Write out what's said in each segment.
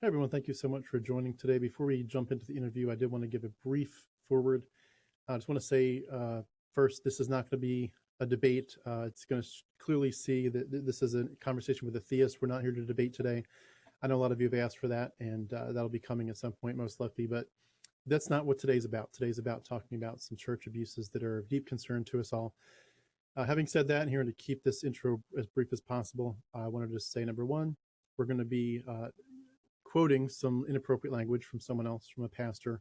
everyone. Thank you so much for joining today. Before we jump into the interview, I did want to give a brief forward. I just want to say first, this is not going to be a debate. It's going to clearly see that this is a conversation with a theist. We're not here to debate today. I know a lot of you have asked for that, and that'll be coming at some point, most likely. But that's not what today's about. Today's about talking about some church abuses that are of deep concern to us all. Having said that, and here to keep this intro as brief as possible, I wanted to just say, number one, we're going to be quoting some inappropriate language from someone else, from a pastor,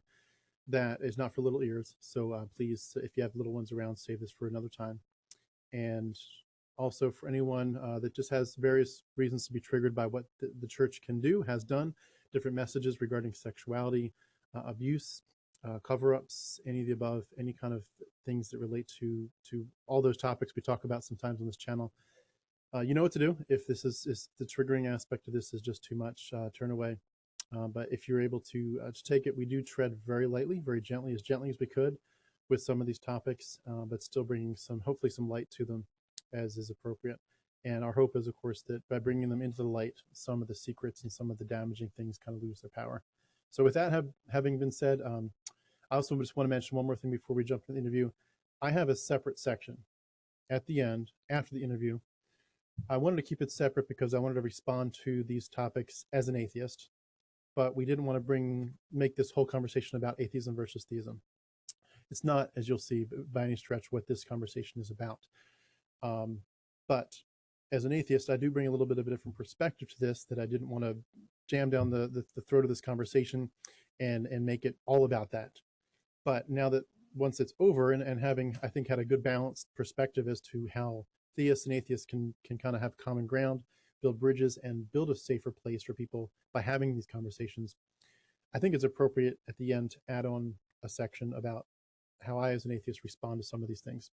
that is not for little ears. So please, if you have little ones around, save this for another time. And also for anyone that just has various reasons to be triggered by what the church can do, has done, different messages regarding sexuality, abuse, cover-ups, any of the above, any kind of things that relate to all those topics we talk about sometimes on this channel. You know what to do. If this is the triggering aspect of this is just too much, turn away. But if you're able to take it, we do tread very lightly, very gently as we could with some of these topics, but still bringing hopefully some light to them as is appropriate. And our hope is, of course, that by bringing them into the light, some of the secrets and some of the damaging things kind of lose their power. So with that having been said, I also just want to mention one more thing before we jump into the interview. I have a separate section at the end, after the interview. I wanted to keep it separate because I wanted to respond to these topics as an atheist, but we didn't want to make this whole conversation about atheism versus theism. It's not, as you'll see, by any stretch what this conversation is about. But as an atheist, I do bring a little bit of a different perspective to this that I didn't want to jam down the throat of this conversation and make it all about that. But now that once it's over and having, I think, had a good balanced perspective as to how theists and atheists can kind of have common ground, build bridges, and build a safer place for people by having these conversations, I think it's appropriate at the end to add on a section about how I, as an atheist, respond to some of these things.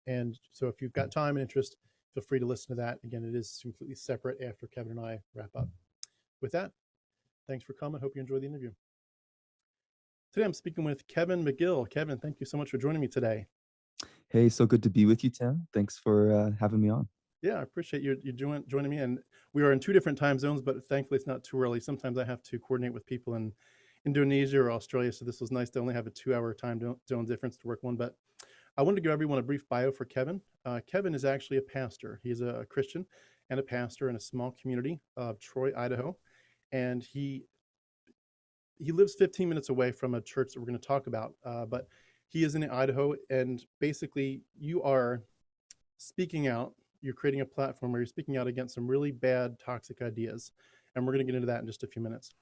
And so if you've got time and interest, feel free to listen to that. Again, it is completely separate after Kevin and I wrap up. With that, thanks for coming. Hope you enjoy the interview. Today I'm speaking with Kevin McGill. Kevin, thank you so much for joining me today. Hey, so good to be with you, Tim. Thanks for having me on. Yeah, I appreciate you joining me. And we are in 2 different time zones, but thankfully it's not too early. Sometimes I have to coordinate with people in Indonesia or Australia, so this was nice to only have a 2-hour time zone difference to work one. But I wanted to give everyone a brief bio for Kevin. Kevin is actually a pastor. He's a Christian and a pastor in a small community of Troy, Idaho. And he lives 15 minutes away from a church that we're going to talk about, but he is in Idaho, and basically you are speaking out. You're creating a platform where you're speaking out against some really bad, toxic ideas, and we're going to get into that in just a few minutes.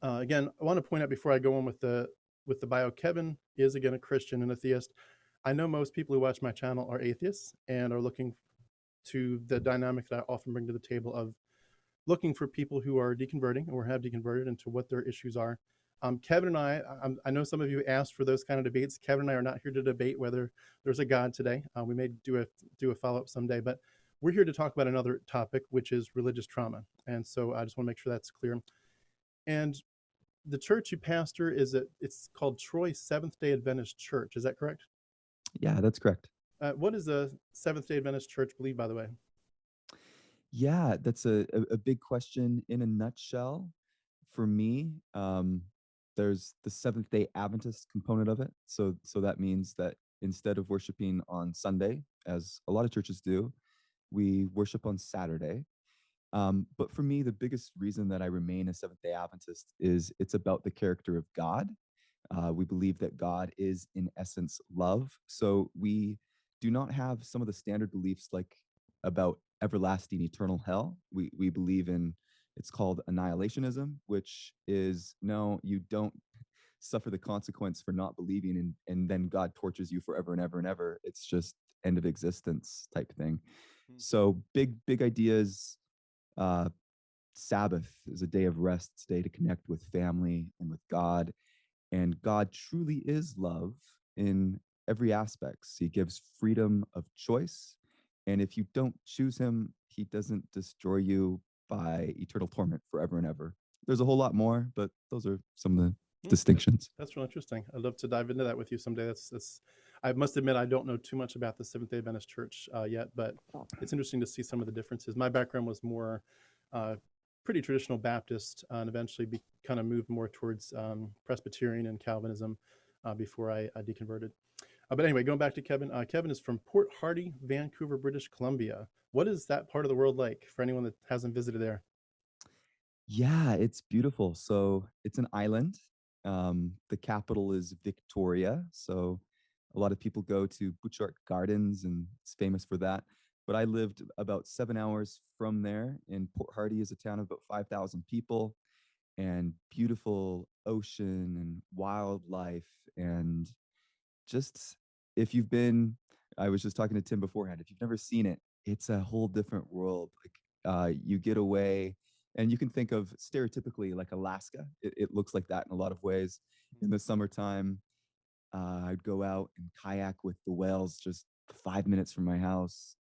Again, I want to point out before I go on with the bio, Kevin is, again, a Christian and a theist. I know most people who watch my channel are atheists and are looking to the dynamic that I often bring to the table of looking for people who are deconverting or have deconverted into what their issues are. Kevin and I know some of you asked for those kind of debates. Kevin and I are not here to debate whether there's a God today. We may do a follow-up someday, but we're here to talk about another topic, which is religious trauma. And so I just want to make sure that's clear. And the church you pastor it's called Troy Seventh-day Adventist Church. Is that correct? Yeah, that's correct. What does a Seventh-day Adventist church believe, by the way? Yeah, that's a big question. In a nutshell, for me, there's the Seventh-day Adventist component of it. So that means that instead of worshiping on Sunday, as a lot of churches do, we worship on Saturday. But for me, the biggest reason that I remain a Seventh-day Adventist is it's about the character of God. We believe that God is, in essence, love. So we do not have some of the standard beliefs like about everlasting eternal hell. We believe in, it's called annihilationism, which is, no, you don't suffer the consequence for not believing, and then God tortures you forever and ever and ever. It's just end of existence type thing. So big ideas. Sabbath is a day of rest. It's a day to connect with family and with God. And God truly is love in every aspect. He gives freedom of choice. And if you don't choose him, he doesn't destroy you by eternal torment forever and ever. There's a whole lot more, but those are some of the distinctions. That's really interesting. I'd love to dive into that with you someday. I must admit, I don't know too much about the Seventh-day Adventist Church yet, but it's interesting to see some of the differences. My background was more pretty traditional Baptist, and eventually kind of moved more towards Presbyterian and Calvinism before I deconverted. But anyway, going back to Kevin, Kevin is from Port Hardy, Vancouver, British Columbia. What is that part of the world like for anyone that hasn't visited there? Yeah, it's beautiful. So it's an island. The capital is Victoria. So a lot of people go to Butchart Gardens, and it's famous for that. But I lived about 7 hours from there, and Port Hardy is a town of about 5,000 people, and beautiful ocean and wildlife. And just if you've been, I was just talking to Tim beforehand, if you've never seen it, it's a whole different world. Like you get away, and you can think of stereotypically like Alaska. It looks like that in a lot of ways. In the summertime, I'd go out and kayak with the whales just 5 minutes from my house.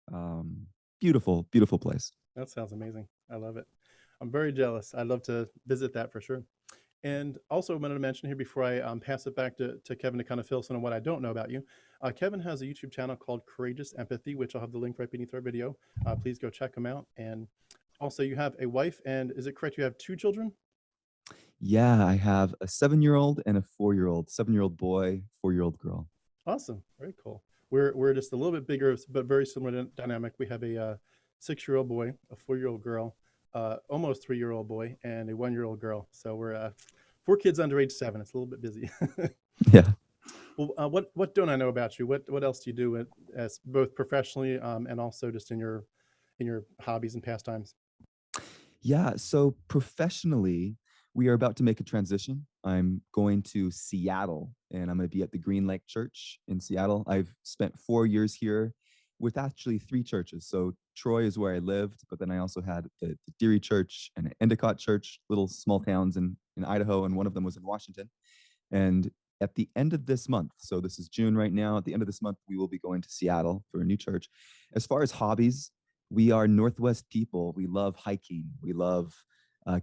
Beautiful, beautiful place. That sounds amazing. I love it. I'm very jealous. I'd love to visit that for sure. And also, I wanted to mention here before I pass it back to Kevin to kind of fill us in on what I don't know about you. Kevin has a YouTube channel called Courageous Empathy, which I'll have the link right beneath our video. Please go check him out. And also, you have a wife, and is it correct you have two children? Yeah, I have a 7-year-old and a 4-year-old, 7-year-old boy, 4-year-old girl. Awesome. Very cool. We're just a little bit bigger, but very similar dynamic. We have a 6-year-old boy, a 4-year-old girl, almost 3-year-old boy, and a 1-year-old girl. So we're four kids under age 7. It's a little bit busy. Yeah. Well, what don't I know about you? What else do you do as both professionally and also just in your hobbies and pastimes? Yeah, so professionally, we are about to make a transition. I'm going to Seattle, and I'm going to be at the Green Lake Church in Seattle. I've spent 4 years here with actually three churches. So Troy is where I lived, but then I also had the Deary Church and an Endicott Church, little small towns in Idaho, and one of them was in Washington. And at the end of this month, so this is June right now, at the end of this month, we will be going to Seattle for a new church. As far as hobbies, we are Northwest people. We love hiking. We love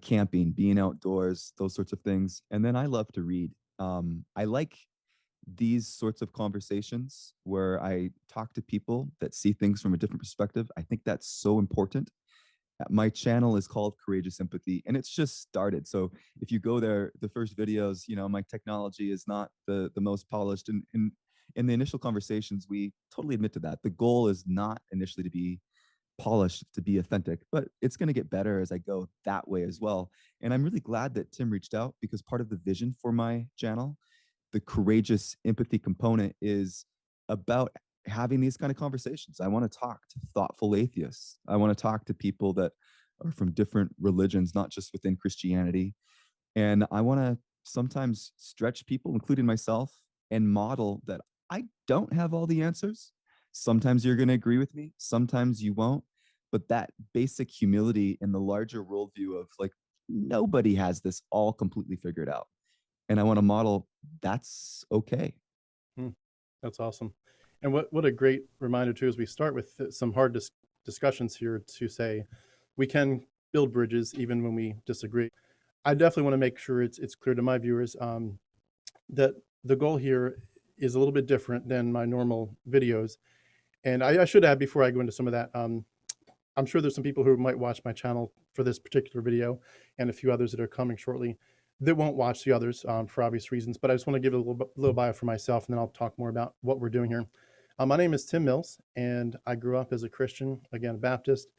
camping, being outdoors, those sorts of things. And then I love to read. I like these sorts of conversations where I talk to people that see things from a different perspective. I think that's so important. My channel is called Courageous Empathy, and it's just started. So if you go there, the first videos, my technology is not the most polished. And in the initial conversations, we totally admit to that. The goal is not initially to be polished, to be authentic, but it's going to get better as I go that way as well. And I'm really glad that Tim reached out, because part of the vision for my channel, the courageous empathy component, is about having these kind of conversations. I want to talk to thoughtful atheists. I want to talk to people that are from different religions, not just within Christianity. And I want to sometimes stretch people, including myself, and model that I don't have all the answers. Sometimes you're going to agree with me, sometimes you won't. But that basic humility in the larger worldview of like, nobody has this all completely figured out. And I want to model that's okay. Hmm, that's awesome. And what a great reminder too, as we start with some hard discussions here to say we can build bridges even when we disagree. I definitely want to make sure it's clear to my viewers that the goal here is a little bit different than my normal videos. And I should add before I go into some of that, I'm sure there's some people who might watch my channel for this particular video and a few others that are coming shortly that won't watch the others for obvious reasons. But I just want to give a little bio for myself, and then I'll talk more about what we're doing here. My name is Tim Mills, and I grew up as a Christian, again, a Baptist.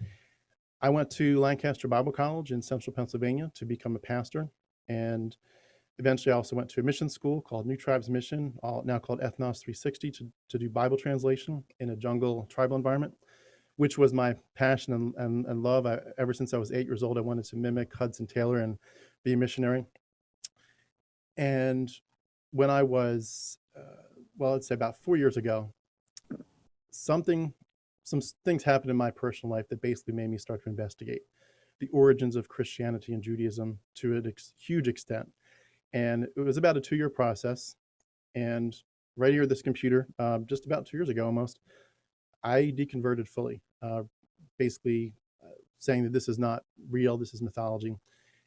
I went to Lancaster Bible College in central Pennsylvania to become a pastor. And eventually, I also went to a mission school called New Tribes Mission, now called Ethnos 360, to do Bible translation in a jungle tribal environment, which was my passion and love. Ever since I was 8 years old, I wanted to mimic Hudson Taylor and be a missionary. And when I was, well, let's say about 4 years ago, something, some things happened in my personal life that basically made me start to investigate the origins of Christianity and Judaism to a huge extent. And it was about a 2-year process. And right here at this computer, just about 2 years ago almost, I deconverted fully, basically saying that this is not real, this is mythology.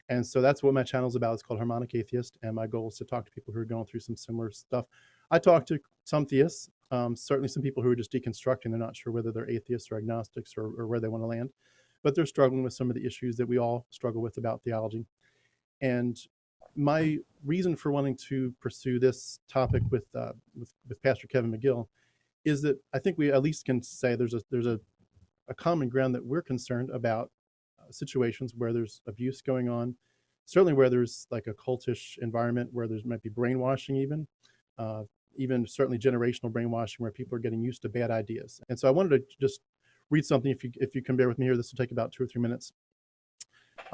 And so that's what my channel is about. It's called Harmonic Atheist, and my goal is to talk to people who are going through some similar stuff. I talk to some theists, certainly some people who are just deconstructing. They're not sure whether they're atheists or agnostics or where they want to land. but they're struggling with some of the issues that we all struggle with about theology. And my reason for wanting to pursue this topic with Pastor Kevin McGill is that I think we at least can say there's a common ground that we're concerned about situations where there's abuse going on, certainly where there's like a cultish environment where there might be brainwashing, uh, even certainly generational brainwashing where people are getting used to bad ideas. And so I wanted to just read something. If you can bear with me here, this will take about 2 or 3 minutes.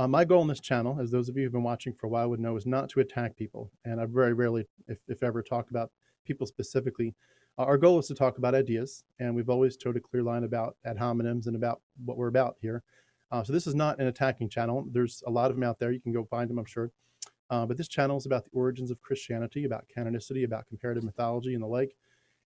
My goal on this channel, as those of you who've been watching for a while would know, is not to attack people. And I very rarely, if ever, talk about people specifically. Our goal is to talk about ideas, and we've always toed a clear line about ad hominems and about what we're about here. So this is not an attacking channel. There's a lot of them out there. You can go find them, I'm sure. But this channel is about the origins of Christianity, about canonicity, about comparative mythology, and the like.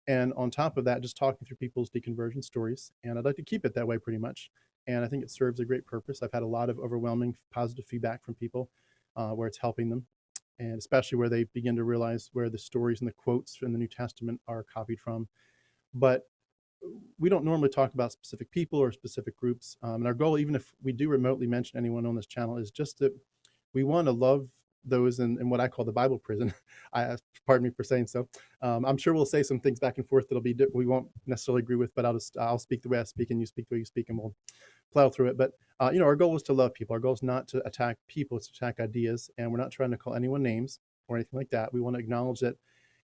And on top of that, just talking through people's deconversion stories. And I'd like to keep it that way pretty much. And I think it serves a great purpose. I've had a lot of overwhelming positive feedback from people where it's helping them, and especially where they begin to realize where the stories and the quotes from the New Testament are copied from. But we don't normally talk about specific people or specific groups. And our goal, even if we do remotely mention anyone on this channel, is just that we want to love those in what I call the Bible prison. Pardon me for saying so. I'm sure we'll say some things back and forth that'll be we won't necessarily agree with, but I'll speak the way I speak and you speak the way you speak, and we'll plow through it. But our goal is to love people. Our goal is not to attack people; it's to attack ideas. And we're not trying to call anyone names or anything like that. We want to acknowledge that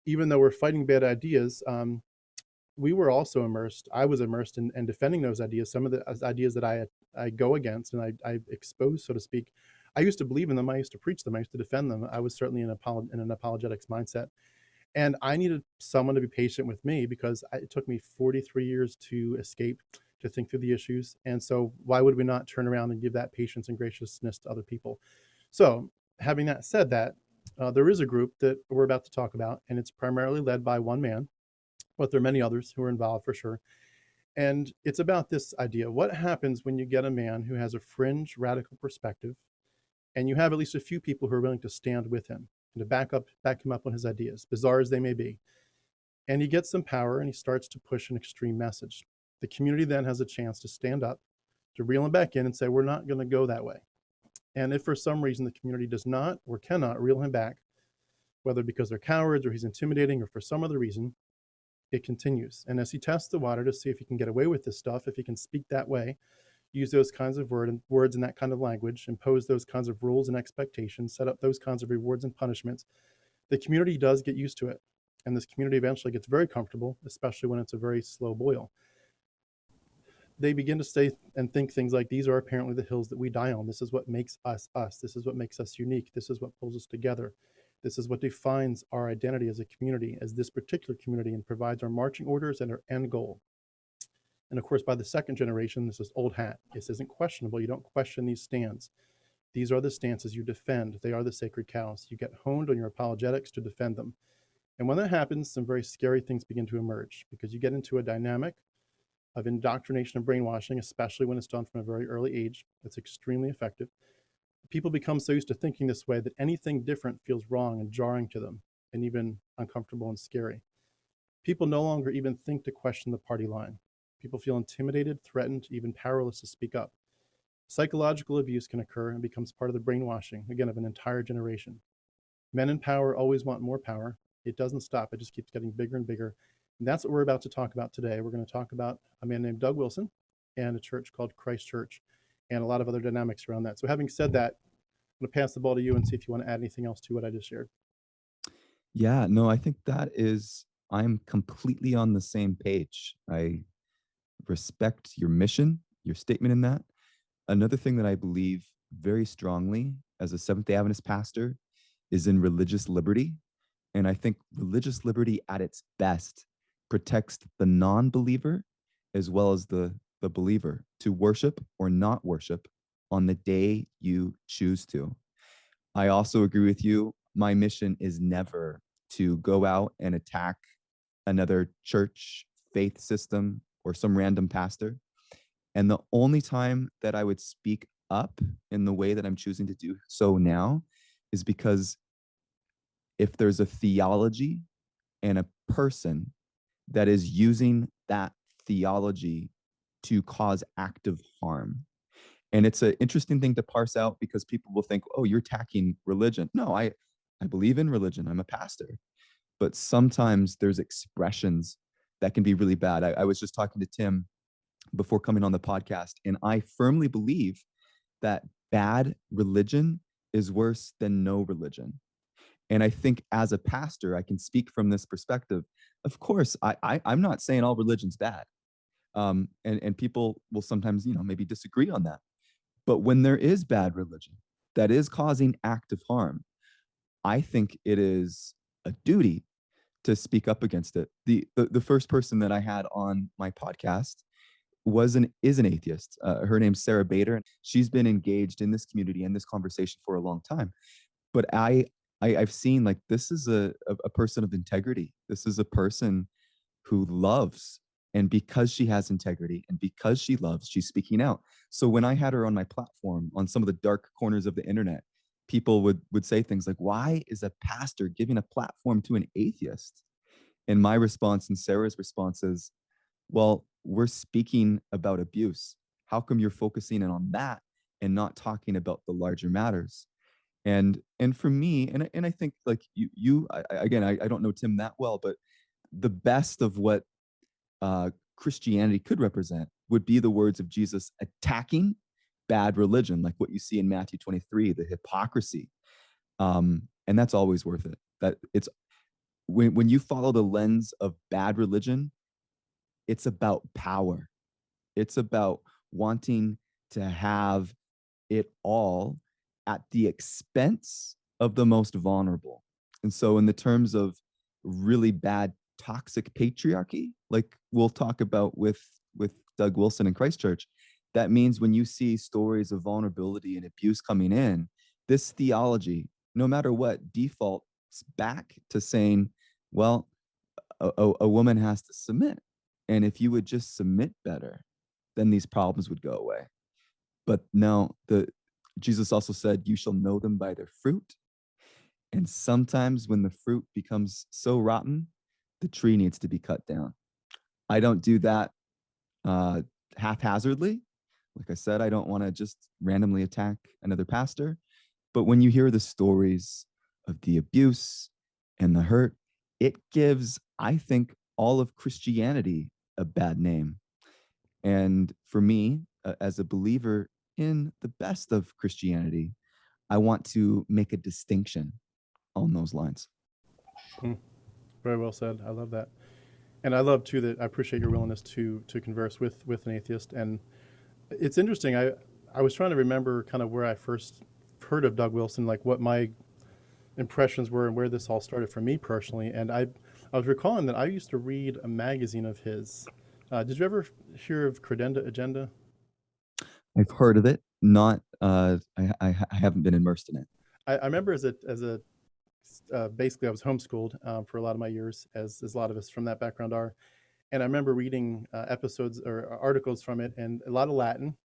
even though we're fighting bad ideas, we were also immersed. I was immersed in defending those ideas. Some of the ideas that I go against and I expose, so to speak. I used to believe in them. I used to preach them. I used to defend them. I was certainly in an apologetics mindset, and I needed someone to be patient with me because it took me 43 years to escape, to think through the issues. And so, why would we not turn around and give that patience and graciousness to other people? So, having that said, there is a group that we're about to talk about, and it's primarily led by one man, but there are many others who are involved for sure. And it's about this idea: what happens when you get a man who has a fringe radical perspective, and you have at least a few people who are willing to stand with him and to back him up on his ideas, bizarre as they may be. And he gets some power and he starts to push an extreme message. The community then has a chance to stand up, to reel him back in and say, we're not going to go that way. And if for some reason the community does not or cannot reel him back, whether because they're cowards or he's intimidating or for some other reason, it continues. And as he tests the water to see if he can get away with this stuff, if he can speak that way, use those kinds of words and that kind of language, impose those kinds of rules and expectations, set up those kinds of rewards and punishments, the community does get used to it. And this community eventually gets very comfortable, especially when it's a very slow boil. They begin to say and think things like, these are apparently the hills that we die on. This is what makes us us. This is what makes us unique. This is what pulls us together. This is what defines our identity as a community, as this particular community, and provides our marching orders and our end goal. And of course, by the second generation, this is old hat. This isn't questionable. You don't question these stands. These are the stances you defend. They are the sacred cows. You get honed on your apologetics to defend them. And when that happens, some very scary things begin to emerge, because you get into a dynamic of indoctrination and brainwashing, especially when it's done from a very early age. It's extremely effective. People become so used to thinking this way that anything different feels wrong and jarring to them, and even uncomfortable and scary. People no longer even think to question the party line. People feel intimidated, threatened, even powerless to speak up. Psychological abuse can occur and becomes part of the brainwashing, again, of an entire generation. Men in power always want more power. It doesn't stop. It just keeps getting bigger and bigger. And that's what we're about to talk about today. We're going to talk about a man named Doug Wilson and a church called Christ Church, and a lot of other dynamics around that. So having said that, I'm going to pass the ball to you and see if you want to add anything else to what I just shared. Yeah, no, I think I'm completely on the same page. I respect your mission, your statement in that. Another thing that I believe very strongly as a Seventh-day Adventist pastor is in religious liberty. And I think religious liberty at its best protects the non-believer as well as the believer to worship or not worship on the day you choose to. I also agree with you. My mission is never to go out and attack another church, faith system, or some random pastor. And the only time that I would speak up in the way that I'm choosing to do so now is because if there's a theology and a person that is using that theology to cause active harm, And it's an interesting thing to parse out because people will think, oh, you're attacking religion. No, I believe in religion. I'm a pastor. But sometimes there's expressions that can be really bad. I was just talking to Tim before coming on the podcast, and I firmly believe that bad religion is worse than no religion. And I think as a pastor, I can speak from this perspective. Of course, I'm not saying all religion's bad. And people will sometimes, maybe disagree on that. But when there is bad religion that is causing active harm, I think it is a duty to speak up against it. The first person that I had on my podcast is an atheist. Her name's Sarah Bader. She's been engaged in this community and this conversation for a long time. But I've seen, like, this is a person of integrity. This is a person who loves, and because she has integrity and because she loves, she's speaking out. So when I had her on my platform on some of the dark corners of the internet, people would say things like, why is a pastor giving a platform to an atheist? And my response and Sarah's response is, well, we're speaking about abuse. How come you're focusing in on that and not talking about the larger matters? And for me, and I think, like, again, I don't know Tim that well, but the best of what Christianity could represent would be the words of Jesus attacking bad religion, like what you see in Matthew 23, the hypocrisy. And that's always worth it. That it's when you follow the lens of bad religion, it's about power. It's about wanting to have it all at the expense of the most vulnerable. And so, in the terms of really bad toxic patriarchy, like we'll talk about with Doug Wilson and Christchurch, that means when you see stories of vulnerability and abuse coming in, this theology, no matter what, defaults back to saying, well, a woman has to submit. And if you would just submit better, then these problems would go away. But no, the Jesus also said, you shall know them by their fruit. And sometimes when the fruit becomes so rotten, the tree needs to be cut down. I don't do that uh, haphazardly. Like I said, I don't want to just randomly attack another pastor. But when you hear the stories of the abuse and the hurt, it gives, I think, all of Christianity a bad name. And for me, as a believer in the best of Christianity, I want to make a distinction on those lines. Mm, very well said. I love that. And I love too that I appreciate your willingness to converse with an atheist. And it's interesting. I was trying to remember kind of where I first heard of Doug Wilson, like what my impressions were and where this all started for me personally. And I was recalling that I used to read a magazine of his. Did you ever hear of Credenda Agenda? I've heard of it, not I haven't been immersed in it. I remember as a basically I was homeschooled for a lot of my years, as a lot of us from that background are. And I remember reading episodes or articles from it, and a lot of Latin,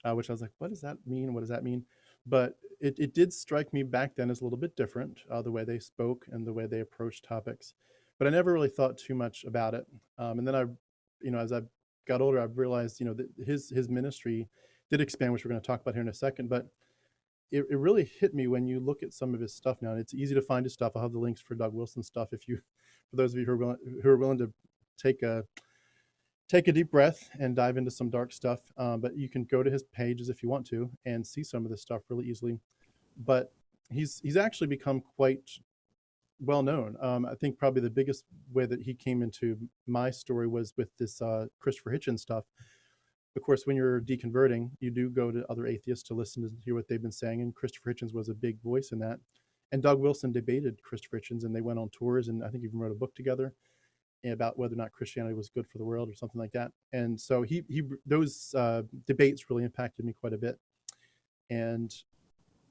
which I was like, what does that mean? What does that mean? But it did strike me back then as a little bit different, the way they spoke and the way they approached topics. But I never really thought too much about it. And then as I got older, I've realized, that his ministry did expand, which we're going to talk about here in a second. But it really hit me when you look at some of his stuff now. And it's easy to find his stuff. I'll have the links for Doug Wilson's stuff for those of you who are willing to take a take a deep breath and dive into some dark stuff. But you can go to his pages if you want to and see some of this stuff really easily. But he's actually become quite well known. I think probably the biggest way that he came into my story was with this Christopher Hitchens stuff. Of course, when you're deconverting, you do go to other atheists to listen to hear what they've been saying, and Christopher Hitchens was a big voice in that. And Doug Wilson debated Christopher Hitchens, and they went on tours, and I think even wrote a book together about whether or not Christianity was good for the world or something like that. And so he those debates really impacted me quite a bit. And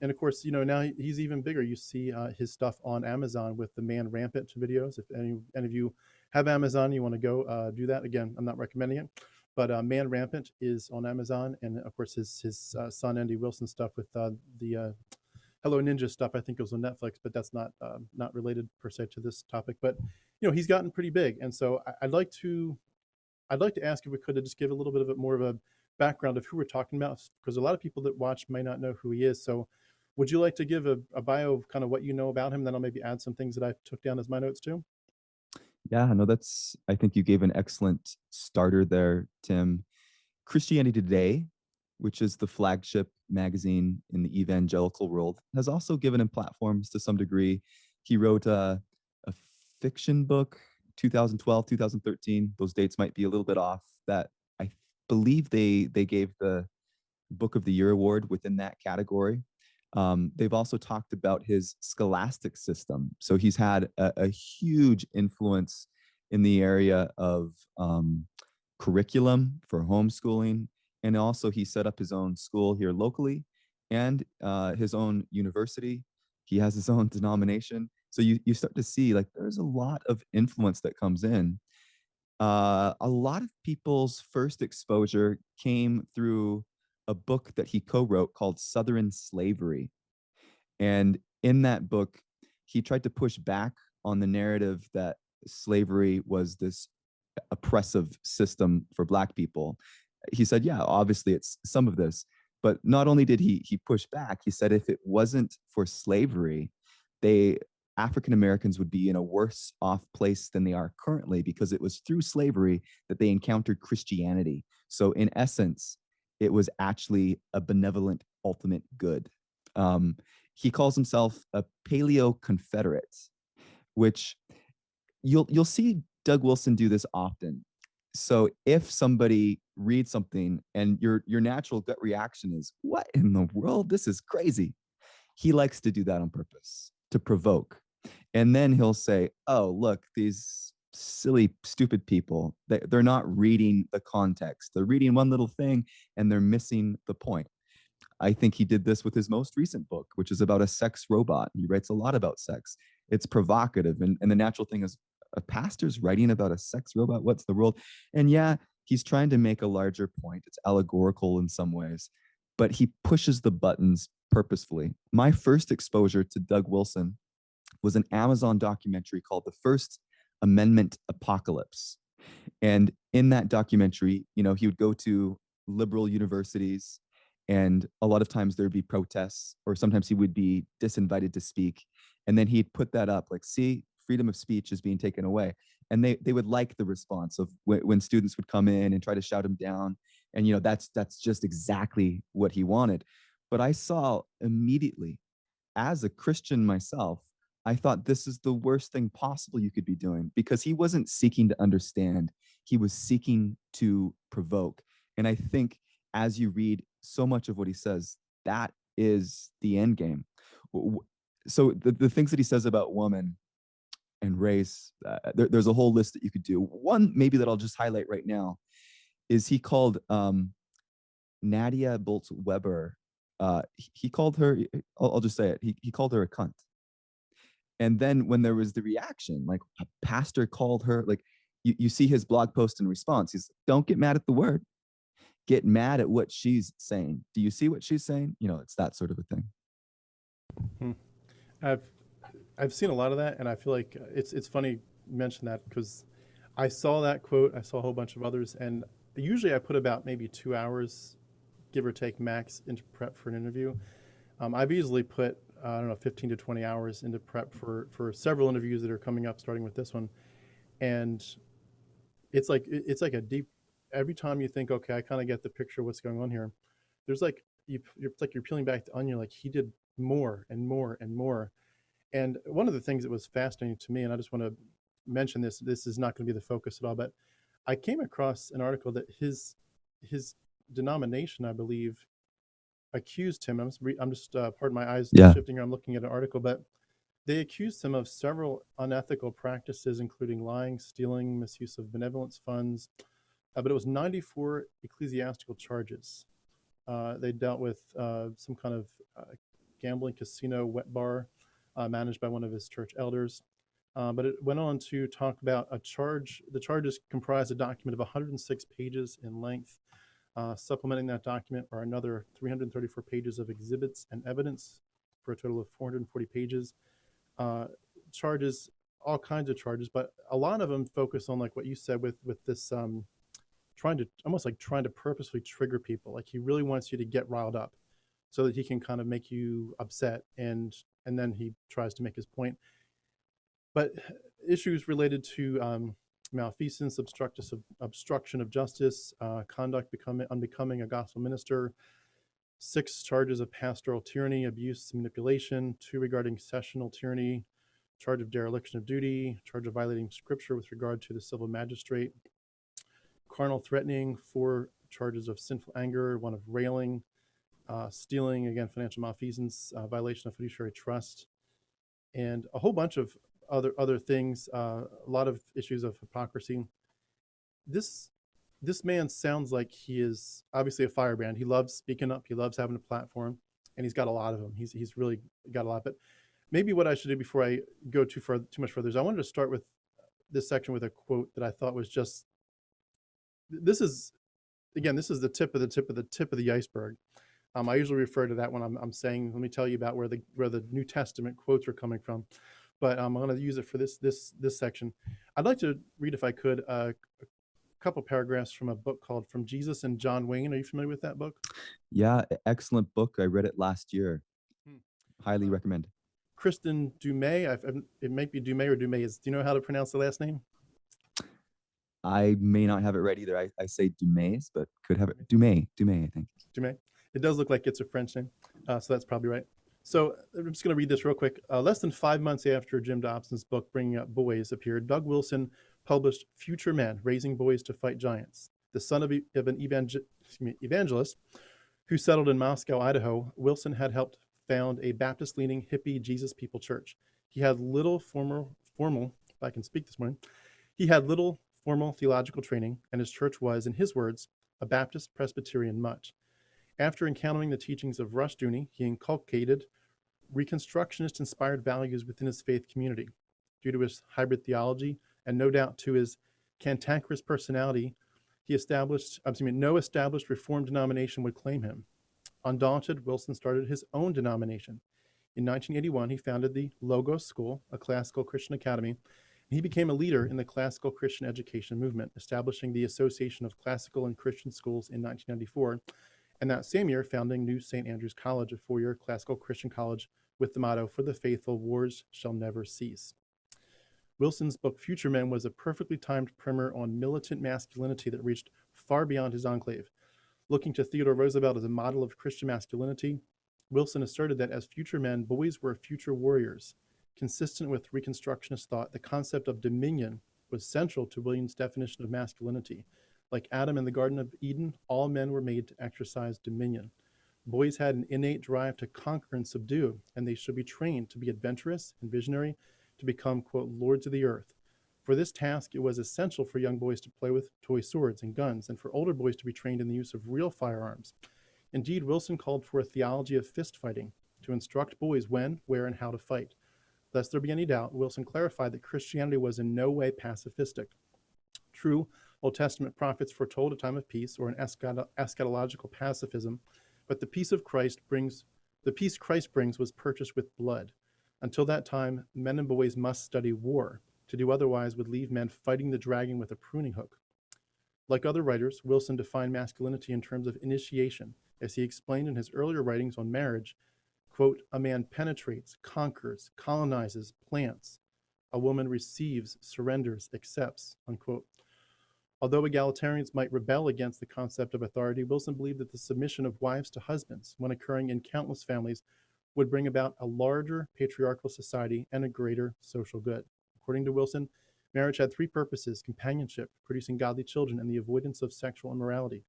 and of course, now he's even bigger. You see his stuff on Amazon with the Man Rampant videos. If any of you have Amazon, you want to go do that. Again, I'm not recommending it, but Man Rampant is on Amazon, and of course his son Andy Wilson stuff with the Hello Ninja stuff. I think it was on Netflix, but that's not related per se to this topic. But he's gotten pretty big, and so I'd like to ask if we could just give a little bit of more of a background of who we're talking about, because a lot of people that watch may not know who he is. So would you like to give a bio of kind of what you know about him? Then I'll maybe add some things that I took down as my notes too. Yeah, no, I think you gave an excellent starter there, Tim. Christianity Today, which is the flagship magazine in the evangelical world, has also given him platforms to some degree. He wrote a fiction book, 2012, 2013. Those dates might be a little bit off. That I believe they gave the Book of the Year award within that category. They've also talked about his scholastic system. So he's had a huge influence in the area of curriculum for homeschooling. And also, he set up his own school here locally and his own university. He has his own denomination. So you start to see like there's a lot of influence that comes in. A lot of people's first exposure came through a book that he co-wrote called Southern Slavery. And in that book, he tried to push back on the narrative that slavery was this oppressive system for Black people. He said, yeah, obviously it's some of this. But not only did he push back, he said if it wasn't for slavery, they African Americans would be in a worse off place than they are currently because it was through slavery that they encountered Christianity. So in essence, it was actually a benevolent ultimate good. Um, he calls himself a paleo Confederate, which you'll see Doug Wilson do this often. So if somebody reads something and your natural gut reaction is, "What in the world? This is crazy." He likes to do that on purpose to provoke. And then he'll say, "Oh, look, these silly, stupid people, they're not reading the context. They're reading one little thing and they're missing the point." I think he did this with his most recent book, which is about a sex robot. He writes a lot about sex. It's provocative. And the natural thing is, a pastor's writing about a sex robot? What's the world? And yeah, he's trying to make a larger point. It's allegorical in some ways, but he pushes the buttons purposefully. My first exposure to Doug Wilson was an Amazon documentary called The First Amendment Apocalypse. And in that documentary, he would go to liberal universities, and a lot of times there'd be protests, or sometimes he would be disinvited to speak. And then he'd put that up like, see, freedom of speech is being taken away. And they would like the response of when students would come in and try to shout him down. And, that's just exactly what he wanted. But I saw immediately, as a Christian myself, I thought this is the worst thing possible you could be doing, because he wasn't seeking to understand. He was seeking to provoke. And I think as you read so much of what he says, that is the end game. So the things that he says about woman and race, there's a whole list that you could do. One maybe that I'll just highlight right now is he called Nadia Bolz Weber. He called her, I'll just say it, he called her a cunt. And then when there was the reaction, like a pastor called her, like you see his blog post in response. He's, don't get mad at the word, get mad at what she's saying. Do you see what she's saying? It's that sort of a thing. Hmm. I've I've seen a lot of that, and I feel like it's funny you mention that because I saw that quote. I saw a whole bunch of others, and usually I put about maybe 2 hours, give or take max, into prep for an interview. I've easily put I don't know 15 to 20 hours into prep for several interviews that are coming up, starting with this one, and it's like a deep. Every time you think, okay, I kind of get the picture of what's going on here. There's like it's like you're peeling back the onion. Like he did more and more and more. And one of the things that was fascinating to me, and I just want to mention this. This is not going to be the focus at all, but I came across an article that his denomination, I believe, accused him. I'm just pardon my eyes Yeah. shifting here. I'm looking at an article, but they accused him of several unethical practices, including lying, stealing, misuse of benevolence funds. But it was 94 ecclesiastical charges. They dealt with some kind of gambling casino wet bar managed by one of his church elders. But it went on to talk about a charge. The charges comprise a document of 106 pages in length. Supplementing that document are another 334 pages of exhibits and evidence for a total of 440 pages. Uh, Charges, all kinds of charges, but a lot of them focus on like what you said with this almost like trying to purposely trigger people. Like he really wants you to get riled up so that he can kind of make you upset, and then he tries to make his point. But issues related to malfeasance, obstruction of justice, conduct unbecoming a gospel minister, 6 charges of pastoral tyranny, abuse, manipulation, 2 regarding sessional tyranny, charge of dereliction of duty, charge of violating scripture with regard to the civil magistrate, carnal threatening, 4 charges of sinful anger, 1 of railing, stealing, again, financial malfeasance, violation of fiduciary trust, and a whole bunch of other things, a lot of issues of hypocrisy. This man sounds like he is obviously a firebrand. He loves speaking up. He loves having a platform, and he's got a lot of them. He's really got a lot. But maybe what I should do before I go too much further is I wanted to start with this section with a quote that I thought was just. This is the tip of the iceberg. I usually refer to that when I'm saying, let me tell you about where the New Testament quotes are coming from, but I'm going to use it for this section. I'd like to read, if I could, a couple paragraphs from a book called "From Jesus and John Wayne." Are you familiar with that book? Yeah, excellent book. I read it last year. Hmm. Highly recommend. Kristen Dumais. It might be Dumais or Dumais. Do you know how to pronounce the last name? I may not have it right either. I say Dumais, but could have it Dumais, I think. Dumais. It does look like it's a French name, so that's probably right. So I'm just going to read this real quick. Less than 5 months after Jim Dobson's book Bringing Up Boys appeared, Doug Wilson published Future Men, Raising Boys to Fight Giants. The son of an evangelist who settled in Moscow, Idaho, Wilson had helped found a Baptist-leaning hippie Jesus People church. He had little formal, if I can speak this morning, he had little formal theological training, and his church was, in his words, a Baptist Presbyterian mutt. After encountering the teachings of Rushdoony, he inculcated Reconstructionist-inspired values within his faith community. Due to his hybrid theology, and no doubt to his cantankerous personality, no established Reformed denomination would claim him. Undaunted, Wilson started his own denomination. In 1981, he founded the Logos School, a classical Christian academy, and he became a leader in the classical Christian education movement, establishing the Association of Classical and Christian Schools in 1994, and that same year founding New St. Andrew's College, a 4-year classical Christian college with the motto, "For the faithful, wars shall never cease." Wilson's book Future Men was a perfectly timed primer on militant masculinity that reached far beyond his enclave. Looking to Theodore Roosevelt as a model of Christian masculinity, Wilson asserted that as future men, boys were future warriors. Consistent with Reconstructionist thought, the concept of dominion was central to William's definition of masculinity. Like Adam in the Garden of Eden, all men were made to exercise dominion. Boys had an innate drive to conquer and subdue, and they should be trained to be adventurous and visionary, to become, quote, lords of the earth. For this task, it was essential for young boys to play with toy swords and guns, and for older boys to be trained in the use of real firearms. Indeed, Wilson called for a theology of fist fighting to instruct boys when, where, and how to fight. Lest there be any doubt, Wilson clarified that Christianity was in no way pacifistic. True, Old Testament prophets foretold a time of peace or an eschatological pacifism, but the peace Christ brings was purchased with blood. Until that time, men and boys must study war. To do otherwise would leave men fighting the dragon with a pruning hook. Like other writers, Wilson defined masculinity in terms of initiation, as he explained in his earlier writings on marriage, quote, "A man penetrates, conquers, colonizes, plants. A woman receives, surrenders, accepts," unquote. Although egalitarians might rebel against the concept of authority, Wilson believed that the submission of wives to husbands, when occurring in countless families, would bring about a larger patriarchal society and a greater social good. According to Wilson, marriage had 3 purposes: companionship, producing godly children, and the avoidance of sexual immorality.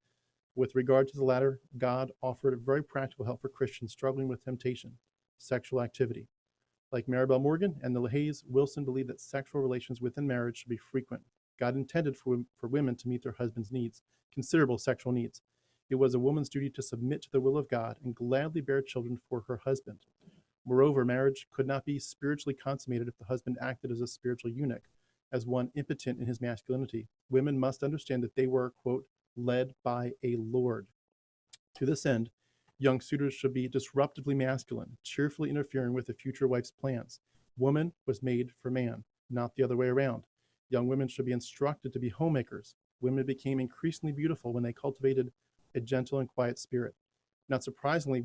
With regard to the latter, God offered a very practical help for Christians struggling with temptation: sexual activity. Like Maribel Morgan and the LaHaye's, Wilson believed that sexual relations within marriage should be frequent. God intended for women to meet their husband's needs, considerable sexual needs. It was a woman's duty to submit to the will of God and gladly bear children for her husband. Moreover, marriage could not be spiritually consummated if the husband acted as a spiritual eunuch, as one impotent in his masculinity. Women must understand that they were, quote, led by a lord. To this end, young suitors should be disruptively masculine, cheerfully interfering with the future wife's plans. Woman was made for man, not the other way around. Young women should be instructed to be homemakers, Women became increasingly beautiful when they cultivated a gentle and quiet spirit. Not surprisingly,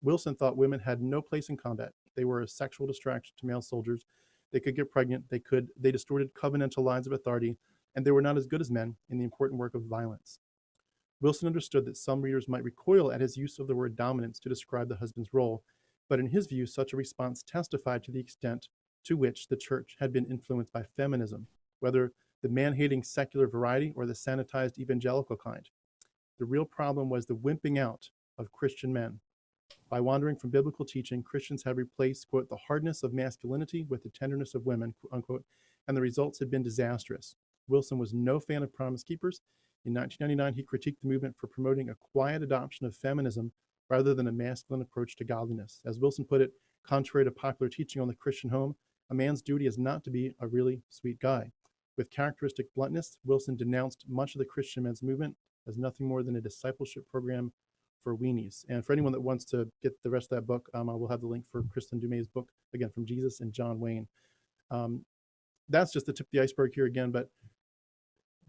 Wilson thought women had no place in combat. They were a sexual distraction to male soldiers. They could get pregnant. They distorted covenantal lines of authority, and they were not as good as men in the important work of violence. Wilson understood that some readers might recoil at his use of the word dominance to describe the husband's role, but in his view, such a response testified to the extent to which the church had been influenced by feminism, whether the man-hating secular variety or the sanitized evangelical kind. The real problem was the wimping out of Christian men. By wandering from biblical teaching, Christians had replaced, quote, the hardness of masculinity with the tenderness of women, unquote, and the results had been disastrous. Wilson was no fan of Promise Keepers. In 1999, he critiqued the movement for promoting a quiet adoption of feminism rather than a masculine approach to godliness. As Wilson put it, contrary to popular teaching on the Christian home, a man's duty is not to be a really sweet guy. With characteristic bluntness, Wilson denounced much of the Christian men's movement as nothing more than a discipleship program for weenies. And for anyone that wants to get the rest of that book, I will have the link for Kristen Dumais' book, again, From Jesus and John Wayne. That's just the tip of the iceberg here again, but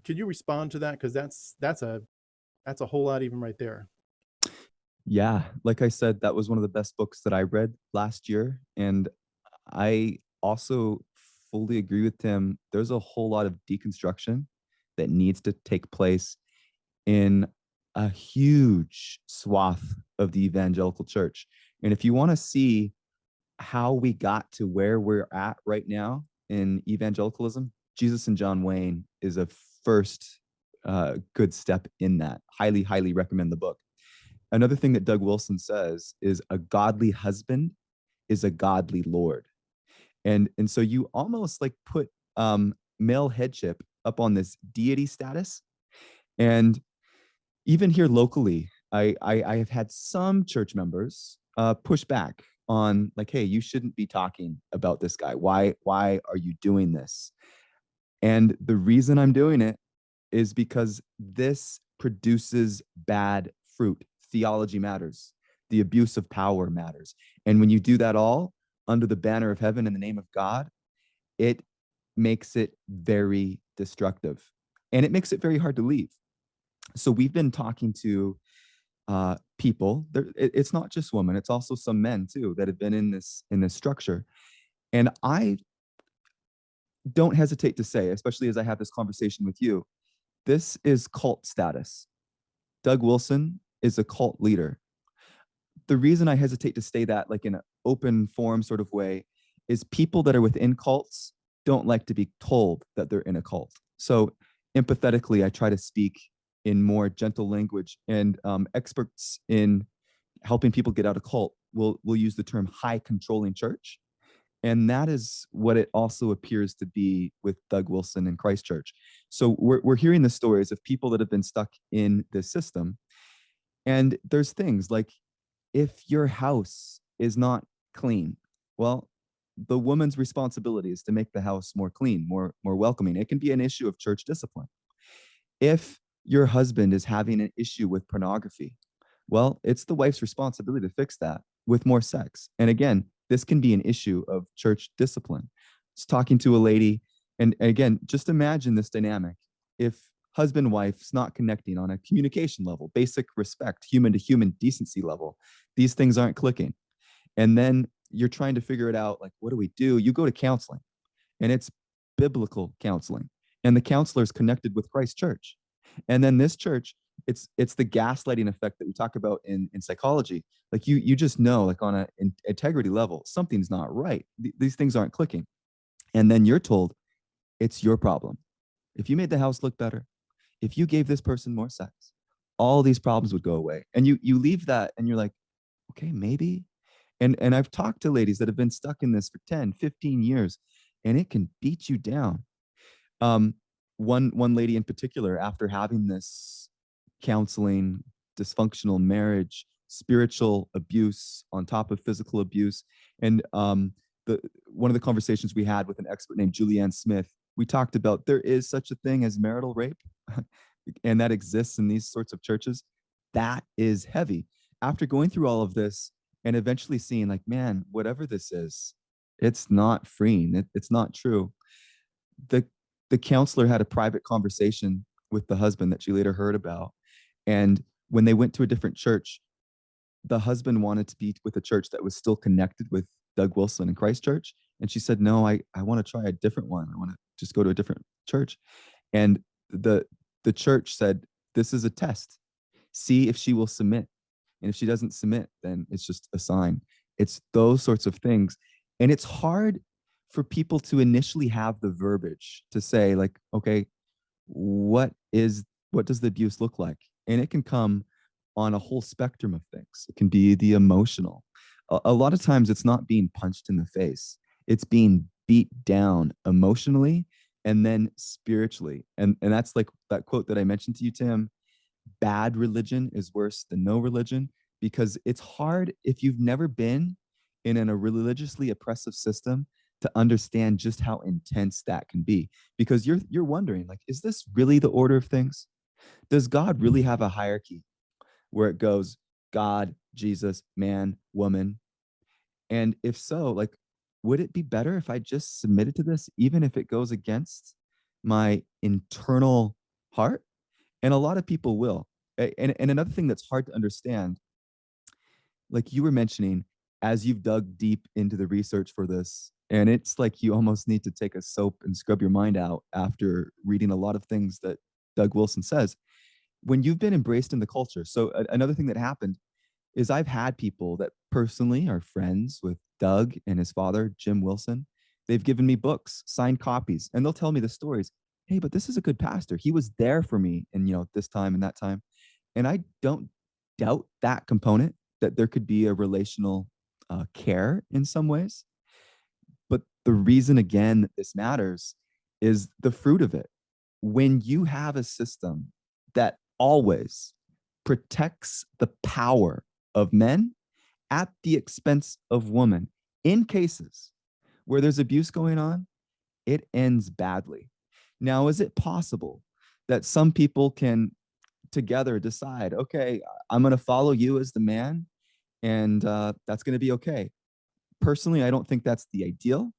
could you respond to that? Because that's a whole lot even right there. Yeah, like I said, that was one of the best books that I read last year. And I also fully agree with Tim. There's a whole lot of deconstruction that needs to take place in a huge swath of the evangelical church. And if you want to see how we got to where we're at right now in evangelicalism, Jesus and John Wayne is a first good step in that. Highly, highly recommend the book. Another thing that Doug Wilson says is a godly husband is a godly Lord. And so you almost like put male headship up on this deity status. And even here locally, I have had some church members push back on like, hey, you shouldn't be talking about this guy. Why are you doing this? And the reason I'm doing it is because this produces bad fruit. Theology matters. The abuse of power matters. And when you do that all under the banner of heaven in the name of God, it makes it very destructive. And it makes it very hard to leave. So we've been talking to people. It's not just women; it's also some men too that have been in this structure. And I don't hesitate to say, especially as I have this conversation with you, this is cult status. Doug Wilson is a cult leader. The reason I hesitate to say that, like in an open forum sort of way, is people that are within cults don't like to be told that they're in a cult. So empathetically, I try to speak in more gentle language, and experts in helping people get out of cult will use the term high controlling church. And that is what it also appears to be with Doug Wilson and Christchurch. So we're hearing the stories of people that have been stuck in this system. And there's things like, if your house is not clean, well, the woman's responsibility is to make the house more clean, more welcoming. It can be an issue of church discipline. If your husband is having an issue with pornography, well, it's the wife's responsibility to fix that with more sex. And again, this can be an issue of church discipline. It's talking to a lady, and again, just imagine this dynamic. If husband wife's not connecting on a communication level, basic respect, human to human decency level, these things aren't clicking. And then you're trying to figure it out, like, what do we do? You go to counseling, and it's biblical counseling, and the counselor is connected with Christ Church. And then this church, it's the gaslighting effect that we talk about in psychology. Like you just know, like on an integrity level, something's not right. These things aren't clicking. And then you're told it's your problem. If you made the house look better, if you gave this person more sex, all these problems would go away. And you leave that and you're like, okay, maybe. And I've talked to ladies that have been stuck in this for 10, 15 years, and it can beat you down. One lady in particular, after having this counseling, dysfunctional marriage, spiritual abuse on top of physical abuse, and one of the conversations we had with an expert named Julianne Smith, we talked about there is such a thing as marital rape, and that exists in these sorts of churches. That is heavy. After going through all of this and eventually seeing, like, man, whatever this is, it's not freeing. It's not true. The counselor had a private conversation with the husband that she later heard about. And when they went to a different church, the husband wanted to be with a church that was still connected with Doug Wilson and Christ Church. And she said, no, I want to try a different one. I want to just go to a different church. And the the church said, this is a test. See if she will submit. And if she doesn't submit, then it's just a sign. It's those sorts of things. And it's hard for people to initially have the verbiage to say, like, okay, what does the abuse look like? And it can come on a whole spectrum of things. It can be the emotional. A lot of times it's not being punched in the face. It's being beat down emotionally and then spiritually. And that's like that quote that I mentioned to you, Tim. Bad religion is worse than no religion, because it's hard if you've never been in a religiously oppressive system to understand just how intense that can be, because you're wondering, like, is this really the order of things? Does God really have a hierarchy where it goes God, Jesus, man, woman? And if so, like, would it be better if I just submitted to this, even if it goes against my internal heart? And a lot of people will. And another thing that's hard to understand, like you were mentioning, as you've dug deep into the research for this, and it's like you almost need to take a soap and scrub your mind out after reading a lot of things that Doug Wilson says. When you've been embraced in the culture, so another thing that happened is I've had people that personally are friends with Doug and his father, Jim Wilson. They've given me books, signed copies, and they'll tell me the stories. Hey, but this is a good pastor. He was there for me, and this time and that time. And I don't doubt that component, that there could be a relational care in some ways. But the reason, again, that this matters is the fruit of it. When you have a system that always protects the power of men at the expense of women, in cases where there's abuse going on, it ends badly. Now, is it possible that some people can together decide, okay, I'm going to follow you as the man, and that's going to be okay? Personally, I don't think that's the ideal,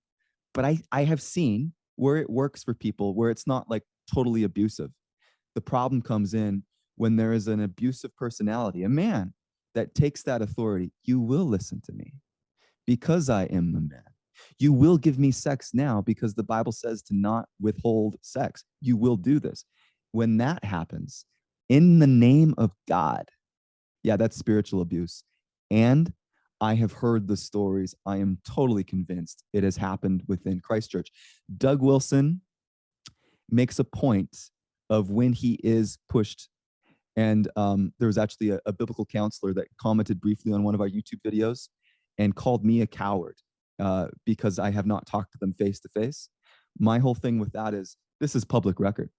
but I have seen where it works for people, where it's not like totally abusive. The problem comes in when there is an abusive personality, a man that takes that authority. You will listen to me because I am the man. You will give me sex now because the Bible says to not withhold sex. You will do this. When that happens in the name of God, yeah, that's spiritual abuse. And I have heard the stories. I am totally convinced it has happened within Christ Church. Doug Wilson makes a point of when he is pushed. And there was actually a biblical counselor that commented briefly on one of our YouTube videos and called me a coward because I have not talked to them face to face. My whole thing with that is this is public record.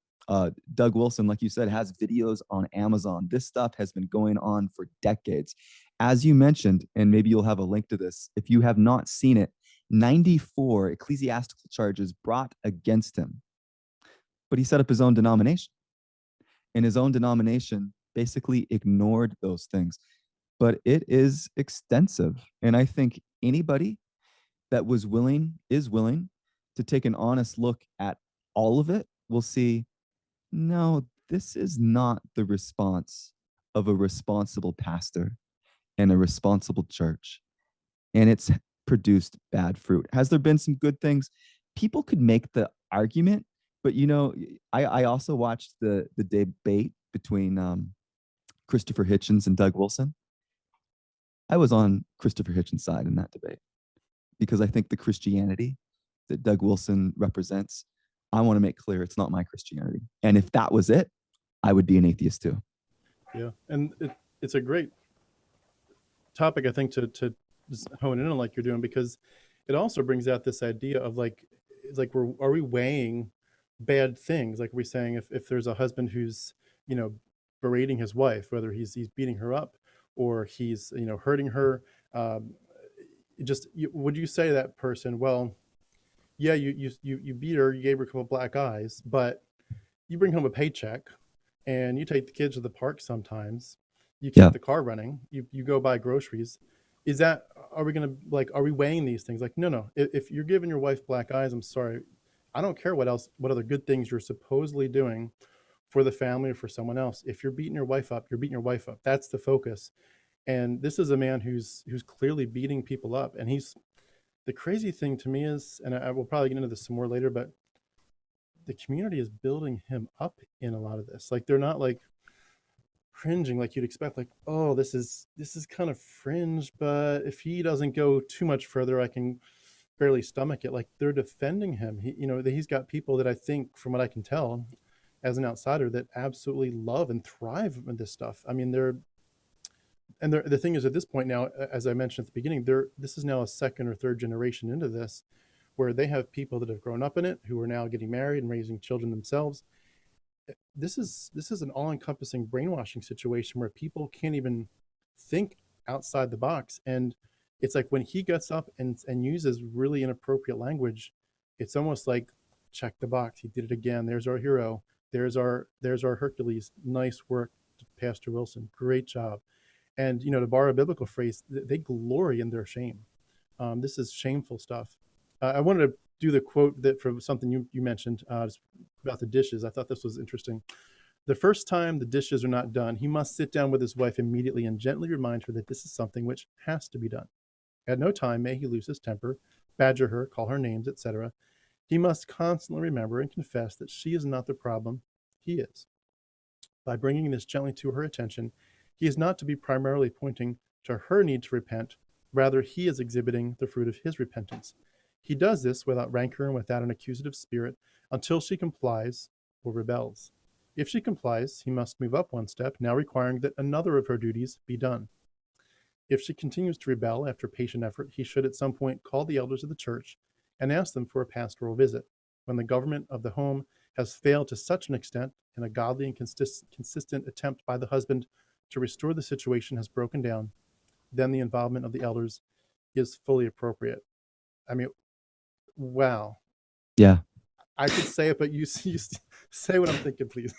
Doug Wilson, like you said, has videos on Amazon. This stuff has been going on for decades. As you mentioned, and maybe you'll have a link to this, if you have not seen it, 94 ecclesiastical charges brought against him. But he set up his own denomination, and his own denomination basically ignored those things. But it is extensive. And I think anybody that is willing to take an honest look at all of it will see, no, this is not the response of a responsible pastor and a responsible church. And it's produced bad fruit. Has there been some good things? People could make the argument, but I also watched the debate between Christopher Hitchens and Doug Wilson. I was on Christopher Hitchens' side in that debate because I think the Christianity that Doug Wilson represents, I want to make clear it's not my Christianity. And if that was it, I would be an atheist too. Yeah, and it's a great topic, I think, to hone in on like you're doing, because it also brings out this idea of like, it's like, are we weighing bad things? Like, we're saying if there's a husband who's, berating his wife, whether he's beating her up or he's, hurting her, would you say to that person, well, yeah, you beat her, you gave her a couple black eyes, but you bring home a paycheck and you take the kids to the park sometimes, you Yeah. keep the car running, you go buy groceries. Is that, are we gonna, like, are we weighing these things? Like, no, if you're giving your wife black eyes, I'm sorry, I don't care what other good things you're supposedly doing for the family or for someone else. If you're beating your wife up, you're beating your wife up. That's the focus. And this is a man who's clearly beating people up. And he's the crazy thing to me is, and I will probably get into this some more later, but the community is building him up in a lot of this. Like they're not like cringing like you'd expect, like, oh, this is kind of fringe, but if he doesn't go too much further, I can barely stomach it. Like they're defending him. He's got people that I think, from what I can tell as an outsider, that absolutely love and thrive in this stuff. I mean, the thing is, at this point now, as I mentioned at the beginning, this is now a second or third generation into this, where they have people that have grown up in it who are now getting married and raising children themselves. This is an all-encompassing brainwashing situation where people can't even think outside the box. And it's like when he gets up and uses really inappropriate language, it's almost like, check the box, he did it again, there's our hero, there's our Hercules, nice work, Pastor Wilson, great job. And to borrow a biblical phrase, they glory in their shame. This is shameful stuff. I wanted to do the quote that from something you mentioned, about the dishes. I thought this was interesting. The first time the dishes are not done, he must sit down with his wife immediately and gently remind her that this is something which has to be done. At no time may he lose his temper, badger her, call her names, etc. He must constantly remember and confess that she is not the problem, he is. By bringing this gently to her attention, he is not to be primarily pointing to her need to repent, rather he is exhibiting the fruit of his repentance. He does this without rancor and without an accusative spirit until she complies or rebels. If she complies, he must move up one step, now requiring that another of her duties be done. If she continues to rebel after patient effort, he should at some point call the elders of the church and ask them for a pastoral visit. When the government of the home has failed to such an extent, and a godly and consistent attempt by the husband to restore the situation has broken down, then the involvement of the elders is fully appropriate. I mean, wow. Yeah. I could say it, but you say what I'm thinking, please.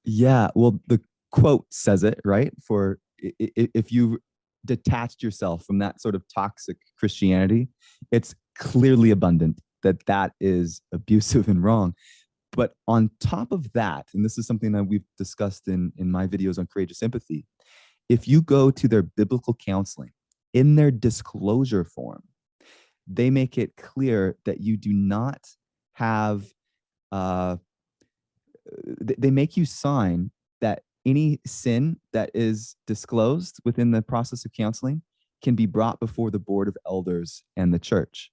Yeah. Well, the quote says it, right? For if you detached yourself from that sort of toxic Christianity, it's clearly abundant that that is abusive and wrong. But on top of that, and this is something that we've discussed in my videos on courageous empathy, if you go to their biblical counseling, in their disclosure form, they make it clear that you do not have, uh, they make you sign that any sin that is disclosed within the process of counseling can be brought before the board of elders and the church.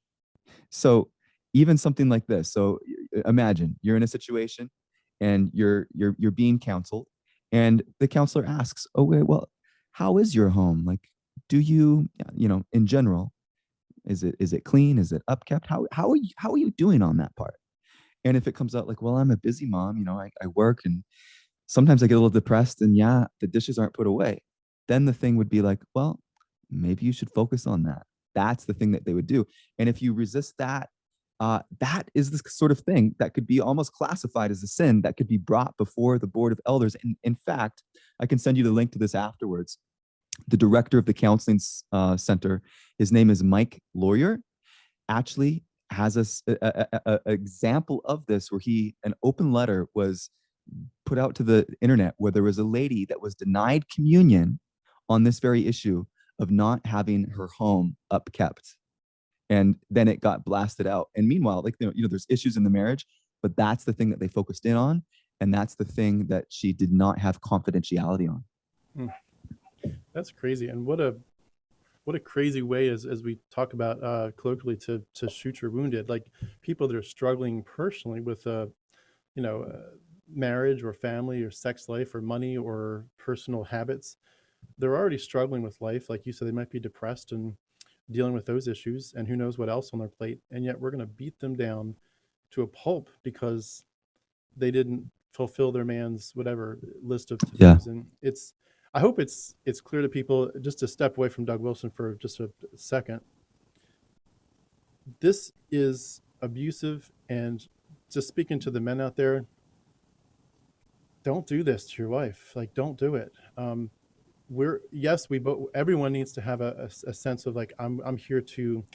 So even something like this. So imagine you're in a situation and you're being counseled, and the counselor asks, "Oh wait, well, how is your home? Like, do you, in general, is it clean? Is it upkept? How are you doing on that part?" And if it comes out like, "Well, I'm a busy mom, I work and sometimes I get a little depressed, and yeah, the dishes aren't put away," then the thing would be like, "Well, maybe you should focus on that." That's the thing that they would do. And if you resist that, that is the sort of thing that could be almost classified as a sin that could be brought before the board of elders. And in fact, I can send you the link to this afterwards. The director of the counseling center, his name is Mike Lawyer, actually has a example of this where an open letter was put out to the internet where there was a lady that was denied communion on this very issue of not having her home upkept. And then it got blasted out. And meanwhile, like, there's issues in the marriage, but that's the thing that they focused in on. And that's the thing that she did not have confidentiality on. Hmm. That's crazy. And what a crazy way, as we talk about colloquially, to shoot your wounded. Like people that are struggling personally with you know marriage or family or sex life or money or personal habits. They're already struggling with life, like you said. They might be depressed and dealing with those issues, and who knows what else on their plate. And yet we're going to beat them down to a pulp because they didn't fulfill their man's whatever list of to Yeah. dos. And I hope it's clear to people, just to step away from Doug Wilson for just a second. This is abusive, and just speaking to the men out there, don't do this to your wife. Like, don't do it. We both, everyone needs to have a sense of like, I'm here to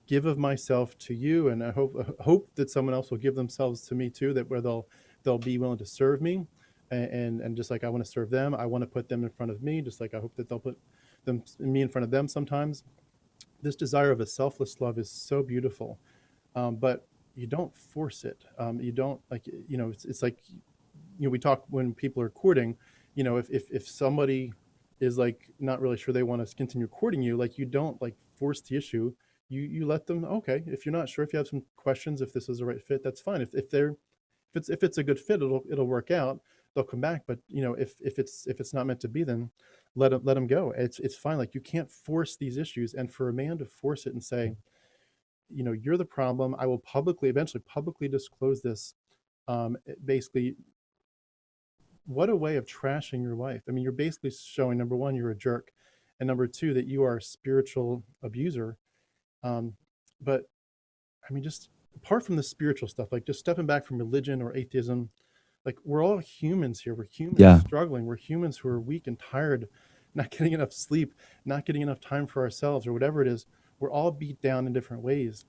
give of myself to you, and I hope that someone else will give themselves to me too, that where they'll be willing to serve me. and just like I want to serve them, I want to put them in front of me, just like I hope that they'll put me in front of them sometimes. This desire of a selfless love is so beautiful, but you don't force it. You don't like, it's like, we talk when people are courting, if somebody is like not really sure they want to continue courting you, like you don't like force the issue. You let them, okay, if you're not sure, if you have some questions, if this is the right fit, that's fine. If it's a good fit, it'll work out. They'll come back. But if it's not meant to be, then let them go. It's fine. Like, you can't force these issues. And for a man to force it and say, you're the problem, I will eventually publicly disclose this. Basically, what a way of trashing your wife. I mean, you're basically showing, number one, you're a jerk, and number two, that you are a spiritual abuser. Um, but I mean, just apart from the spiritual stuff, like just stepping back from religion or atheism, like, we're all humans here. We're humans Yeah. struggling. We're humans who are weak and tired, not getting enough sleep, not getting enough time for ourselves, or whatever it is. We're all beat down in different ways.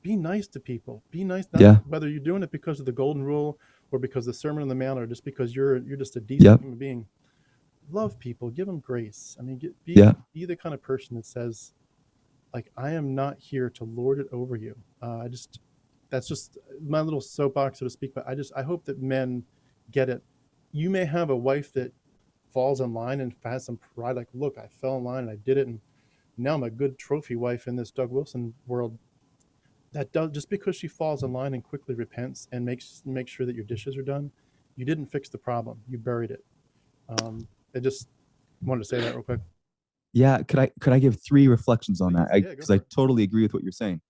Be nice to people. Be nice, not Yeah. whether you're doing it because of the golden rule, or because the Sermon on the Mount, or just because you're just a decent Yep. human being. Love people. Give them grace. I mean, Yeah. be the kind of person that says, like, I am not here to lord it over you. That's just my little soapbox, so to speak. But I hope that men get it. You may have a wife that falls in line and has some pride, like, look, I fell in line and I did it, and now I'm a good trophy wife in this Doug Wilson world. That does, just because she falls in line and quickly repents and makes sure that your dishes are done, you didn't fix the problem. You buried it. I just wanted to say that real quick. Yeah. Could I give three reflections on that? Please, yeah, go Because I for it. totally agree with what you're saying.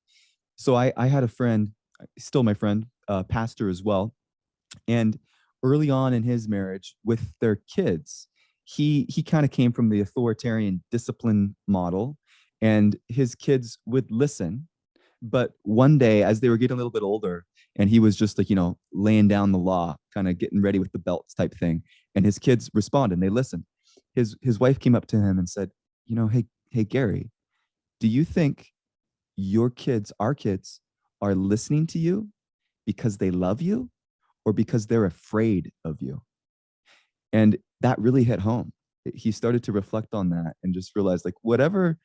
So I had a friend, still my friend, pastor as well, and early on in his marriage with their kids, he kind of came from the authoritarian discipline model, and his kids would listen. But one day, as they were getting a little bit older, and he was just like, laying down the law, kind of getting ready with the belts type thing, and his kids responded and they listened. His wife came up to him and said, hey Gary, do you think our kids are listening to you because they love you or because they're afraid of you? And that really hit home. He started to reflect on that and just realized, like, whatever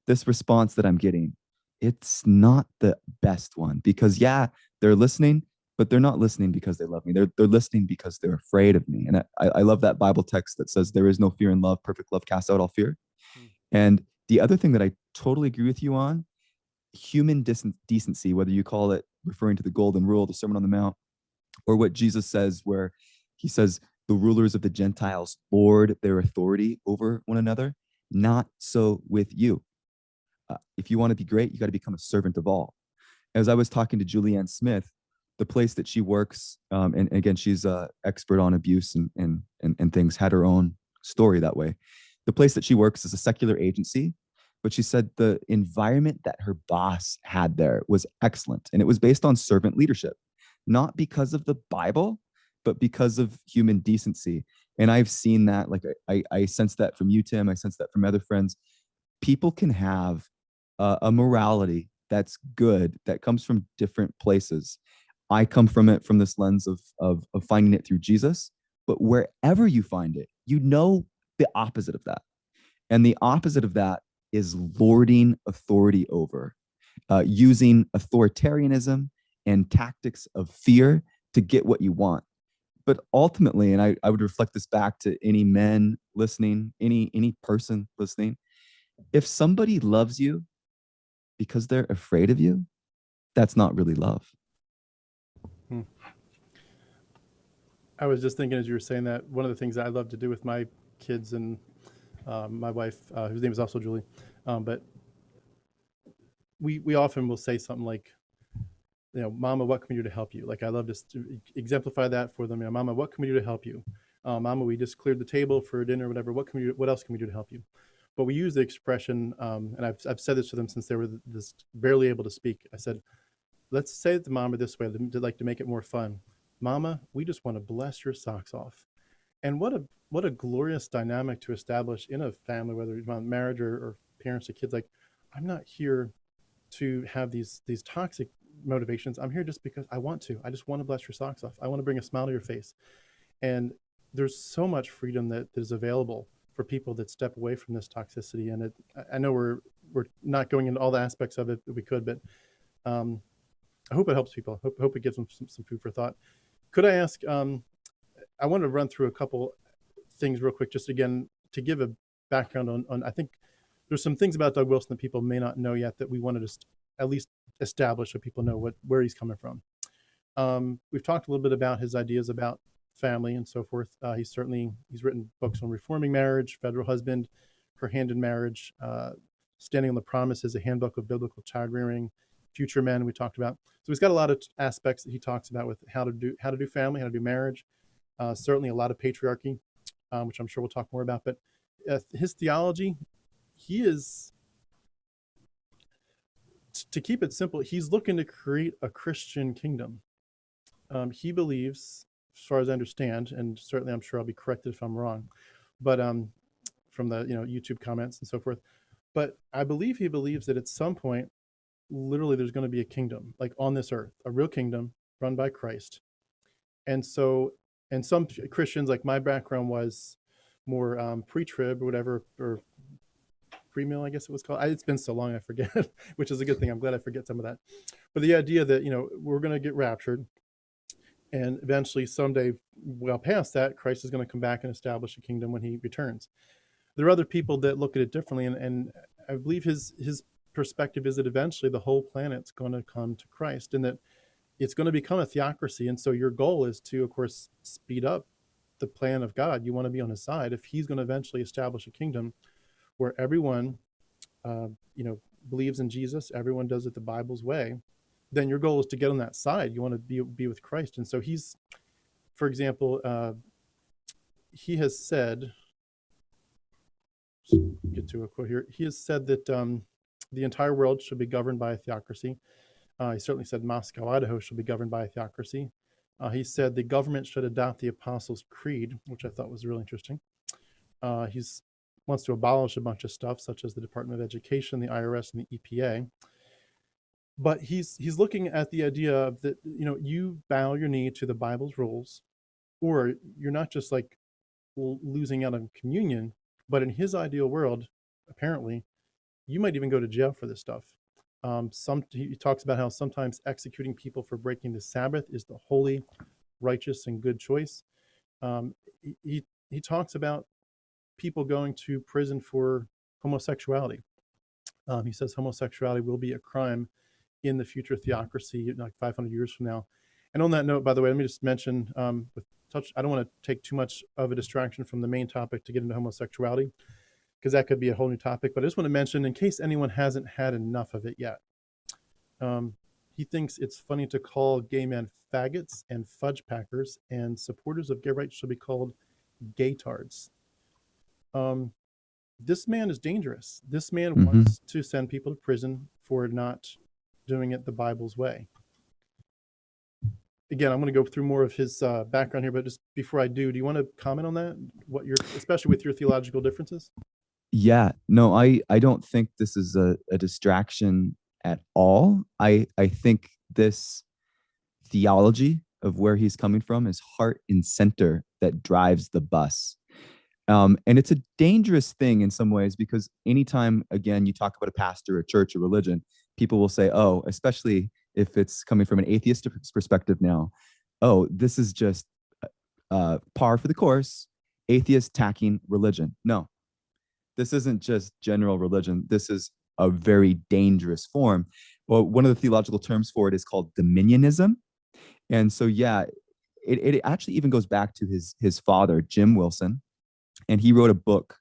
this response that I'm getting, it's not the best one, because yeah, they're listening, but they're not listening because they love me. They're listening because they're afraid of me. And I love that Bible text that says there is no fear in love. Perfect love casts out all fear. Hmm. And the other thing that I totally agree with you on, human decency, whether you call it referring to the golden rule, the Sermon on the Mount, or what Jesus says, where he says, the rulers of the Gentiles lord their authority over one another. Not so with you. If you want to be great, you got to become a servant of all. As I was talking to Julianne Smith, the place that she works, and again, she's an expert on abuse and things, had her own story that way. The place that she works is a secular agency, but she said the environment that her boss had there was excellent. And it was based on servant leadership, not because of the Bible, but because of human decency. And I've seen that, like, I sense that from you, Tim. I sense that from other friends. People can have a morality that's good, that comes from different places. I come from it from this lens of finding it through Jesus, but wherever you find it, the opposite of that. And the opposite of that is lording authority over, using authoritarianism and tactics of fear to get what you want. But ultimately, and I would reflect this back to any men listening, any person listening, if somebody loves you because they're afraid of you, that's not really love. Hmm. I was just thinking as you were saying that, one of the things I love to do with my kids and my wife, whose name is also Julie, but we often will say something like, Mama, what can we do to help you? Like, I love to exemplify that for them. Mama, what can we do to help you? Mama, we just cleared the table for dinner, or whatever. What else can we do to help you? But we use the expression, and I've said this to them since they were this barely able to speak. I said, let's say it to Mama this way, to make it more fun. Mama, we just want to bless your socks off. And what a glorious dynamic to establish in a family, whether it's on marriage or parents to kids. Like, I'm not here to have these toxic motivations. I'm here just because I want to. I just want to bless your socks off. I want to bring a smile to your face. And there's so much freedom that is available for people that step away from this toxicity. And I know we're not going into all the aspects of it that we could, but um, I hope it helps people. Hope it gives them some food for thought. Could I ask? I want to run through a couple things real quick, just again to give a background on. I think there's some things about Doug Wilson that people may not know yet that we wanted to at least establish so people know where he's coming from. We've talked a little bit about his ideas about family and so forth. He's written books on reforming marriage, federal husband, her hand in marriage, standing on the promises, a handbook of biblical child rearing, future men. We talked about. So he's got a lot of aspects that he talks about with how to do family, how to do marriage. Certainly a lot of patriarchy, which I'm sure we'll talk more about. But his theology, he is, to keep it simple, he's looking to create a Christian kingdom. He believes, as far as I understand, and certainly I'm sure I'll be corrected if I'm wrong, but from the YouTube comments and so forth. But I believe he believes that at some point, literally, there's going to be a kingdom like on this earth, a real kingdom run by Christ. And so, and some Christians, like my background was more pre-trib or whatever, or pre-mill, I guess it was called. It's been so long, I forget, which is a good thing. I'm glad I forget some of that. But the idea that we're going to get raptured, and eventually, someday, well past that, Christ is going to come back and establish a kingdom when he returns. There are other people that look at it differently, and I believe his perspective is that eventually the whole planet's going to come to Christ, and that it's going to become a theocracy. And so your goal is to, of course, speed up the plan of God. You want to be on his side if he's going to eventually establish a kingdom where everyone, believes in Jesus, everyone does it the Bible's way. Then your goal is to get on that side. You want to be with Christ. And so he's, for example, he has said, get to a quote here. He has said that the entire world should be governed by a theocracy. He certainly said Moscow, Idaho should be governed by a theocracy. He said the government should adopt the Apostles' Creed, which I thought was really interesting. He wants to abolish a bunch of stuff, such as the Department of Education, the IRS, and the EPA. But he's looking at the idea of that, you bow your knee to the Bible's rules, or you're not just like losing out on communion, but in his ideal world, apparently, you might even go to jail for this stuff. He talks about how sometimes executing people for breaking the Sabbath is the holy, righteous, and good choice. He talks about people going to prison for homosexuality. He says homosexuality will be a crime in the future theocracy, like 500 years from now. And on that note, by the way, let me just mention, I don't want to take too much of a distraction from the main topic to get into homosexuality, because that could be a whole new topic. But I just want to mention, in case anyone hasn't had enough of it yet, he thinks it's funny to call gay men faggots and fudge packers, and supporters of gay rights should be called gaytards. This man is dangerous. This man wants to send people to prison for not doing it the Bible's way. Again, I'm going to go through more of his background here, but just before I do you want to comment on that? Especially with your theological differences? Yeah, no, I don't think this is a distraction at all. I think this theology of where he's coming from is heart and center that drives the bus. And it's a dangerous thing in some ways, because anytime, again, you talk about a pastor, a church, a religion, people will say, oh, especially if it's coming from an atheist perspective now, oh, this is just par for the course, atheist attacking religion. No, this isn't just general religion. This is a very dangerous form. Well, one of the theological terms for it is called dominionism. And so, yeah, it actually even goes back to his father, Jim Wilson, and he wrote a book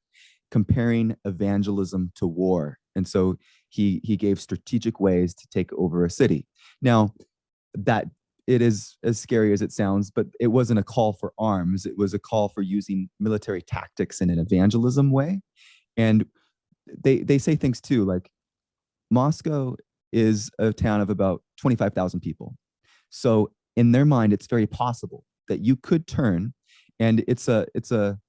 comparing evangelism to war. And so he gave strategic ways to take over a city. Now, that it is as scary as it sounds, but it wasn't a call for arms. It was a call for using military tactics in an evangelism way. And they say things too, like Moscow is a town of about 25,000 people. So in their mind, it's very possible that you could turn, and it's a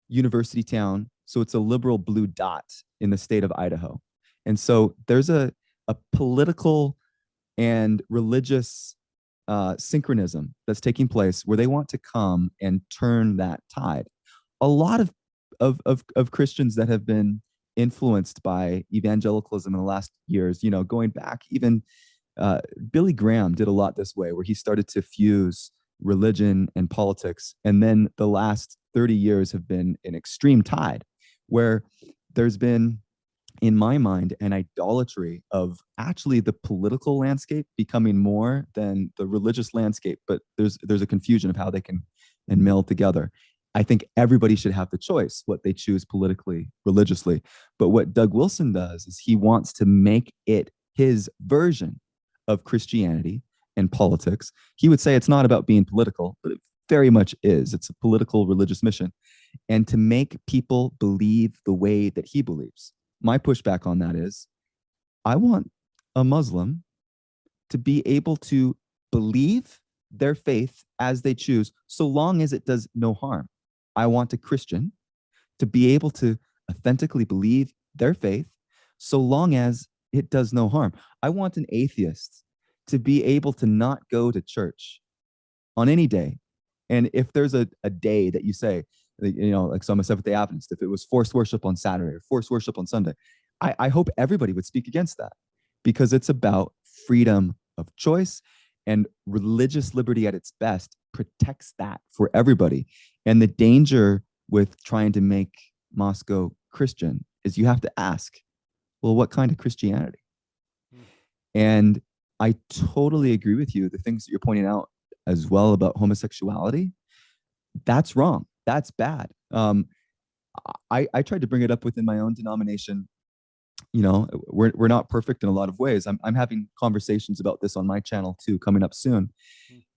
university town, so it's a liberal blue dot in the state of Idaho. And so there's a political and religious synchronism that's taking place where they want to come and turn that tide. A lot of Christians that have been influenced by evangelicalism in the last years, going back even Billy Graham did a lot this way, where he started to fuse religion and politics. And then the last 30 years have been an extreme tide where there's been, in my mind, an idolatry of actually the political landscape becoming more than the religious landscape. But there's a confusion of how they can and meld together. I think everybody should have the choice what they choose politically, religiously. But what Doug Wilson does is he wants to make it his version of Christianity and politics. He would say it's not about being political, but it very much is. It's a political religious mission. And to make people believe the way that he believes. My pushback on that is I want a Muslim to be able to believe their faith as they choose, so long as it does no harm. I want a Christian to be able to authentically believe their faith, so long as it does no harm. I want an atheist to be able to not go to church on any day. And if there's a day that you say, like, so I'm a Seventh-day Adventist, if it was forced worship on Saturday or forced worship on Sunday, I hope everybody would speak against that, because it's about freedom of choice, and religious liberty at its best protects that for everybody. And the danger with trying to make Moscow Christian is you have to ask, well, what kind of Christianity? And I totally agree with you. The things that you're pointing out as well about homosexuality, that's wrong. That's bad. I tried to bring it up within my own denomination. We're not perfect in a lot of ways. I'm having conversations about this on my channel too, coming up soon.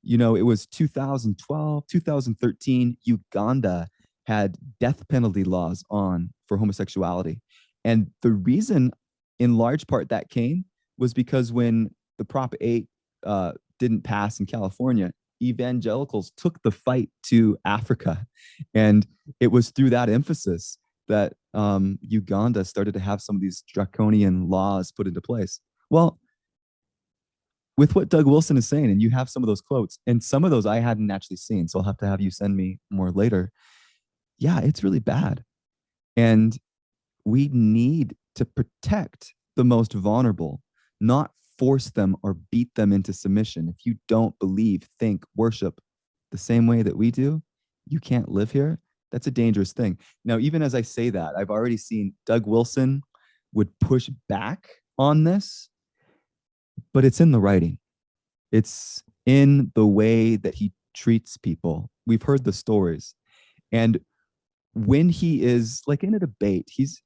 It was 2012, 2013, Uganda had death penalty laws on for homosexuality. And the reason, in large part, that came was because when the Prop 8 didn't pass in California, evangelicals took the fight to Africa. And it was through that emphasis that Uganda started to have some of these draconian laws put into place. Well, with what Doug Wilson is saying, and you have some of those quotes, and some of those I hadn't actually seen, so I'll have to have you send me more later. Yeah, it's really bad. And we need to protect the most vulnerable, not force them or beat them into submission. If you don't believe, think, worship the same way that we do, you can't live here. That's a dangerous thing. Now, even as I say that, I've already seen Doug Wilson would push back on this, but it's in the writing. It's in the way that he treats people. We've heard the stories. And when he is like in a debate, he's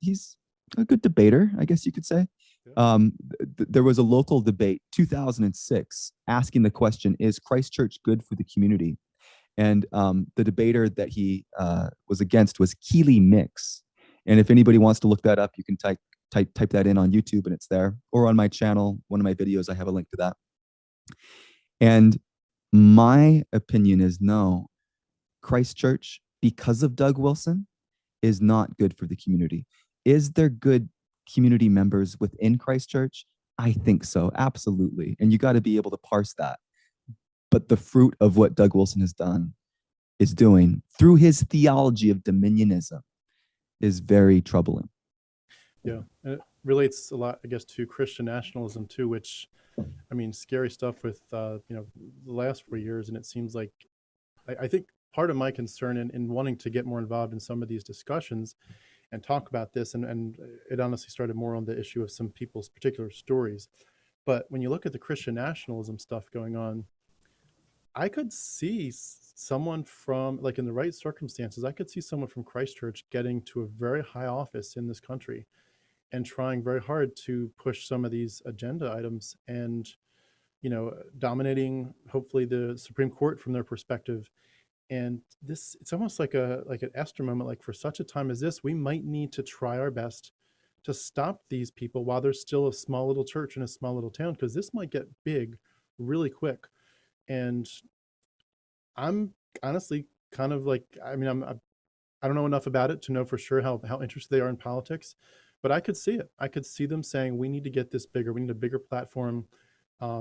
a good debater, I guess you could say. There was a local debate, 2006, asking the question, is Christchurch good for the community? And the debater that he was against was Keely Mix. And if anybody wants to look that up, you can type that in on YouTube and it's there, or on my channel, one of my videos, I have a link to that. And my opinion is no, Christchurch, because of Doug Wilson, is not good for the community. Is there good community members within Christchurch? I think so, absolutely. And you got to be able to parse that. But the fruit of what Doug Wilson has done, is doing through his theology of dominionism, is very troubling. Yeah, and it relates a lot, I guess, to Christian nationalism too, which, I mean, scary stuff with the last 4 years, and it seems like I think part of my concern in wanting to get more involved in some of these discussions and talk about this, and it honestly started more on the issue of some people's particular stories. But when you look at the Christian nationalism stuff going on, I could see someone from, like, in the right circumstances, I could see someone from Christchurch getting to a very high office in this country and trying very hard to push some of these agenda items and, dominating hopefully the Supreme Court from their perspective. And this, it's almost like an Esther moment. Like, for such a time as this, we might need to try our best to stop these people while there's still a small little church in a small little town, because this might get big really quick. And I'm honestly kind of like, I mean, I don't know enough about it to know for sure how interested they are in politics, but I could see it. I could see them saying, we need to get this bigger. We need a bigger platform.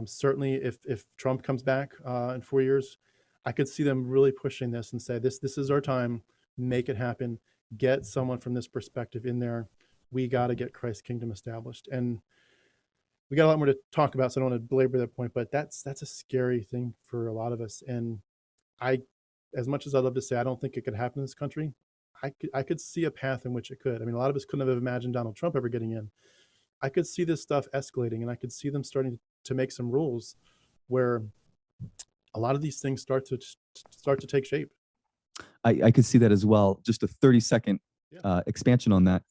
Certainly, if Trump comes back in 4 years, I could see them really pushing this and say this is our time, make it happen, get someone from this perspective in there. We got to get Christ's kingdom established, and we got a lot more to talk about, so I don't want to belabor that point. But that's a scary thing for a lot of us, and I, as much as I'd love to say I don't think it could happen in this country, I could see a path in which it could. I mean, a lot of us couldn't have imagined Donald Trump ever getting in. I could see this stuff escalating, and I could see them starting to make some rules where a lot of these things start to take shape. I could see that as well. Just a 30-second Yeah. expansion on that.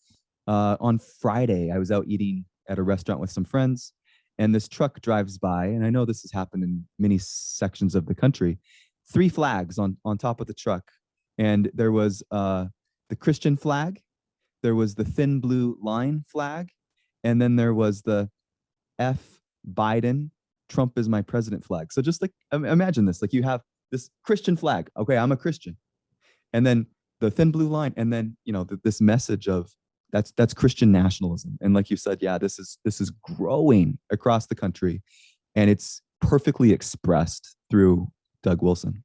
On Friday, I was out eating at a restaurant with some friends, and this truck drives by, and I know this has happened in many sections of the country. 3 flags on top of the truck, and there was the Christian flag, there was the thin blue line flag, and then there was the F Biden, Trump is my president flag. So just like imagine this, like you have this Christian flag. Okay, I'm a Christian, and then the thin blue line, and then this message of that's Christian nationalism. And like you said, yeah, this is growing across the country, and it's perfectly expressed through Doug Wilson.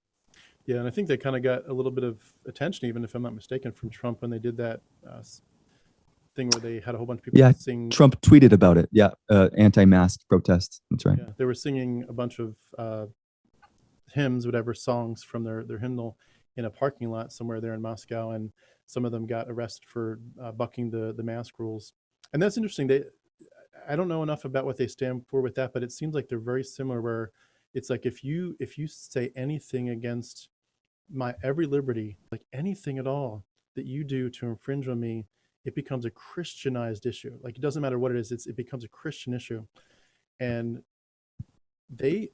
Yeah, and I think they kind of got a little bit of attention, even if I'm not mistaken, from Trump when they did that thing where they had a whole bunch of people Yeah, sing. Trump tweeted about it. Yeah, anti-mask protests. That's right. Yeah, they were singing a bunch of hymns, whatever songs from their hymnal in a parking lot somewhere there in Moscow, and some of them got arrested for bucking the mask rules. And that's interesting. I don't know enough about what they stand for with that, but it seems like they're very similar. Where it's like if you say anything against my every liberty, like anything at all that you do to infringe on me, it becomes a Christianized issue. Like it doesn't matter what it is, it becomes a Christian issue. And they,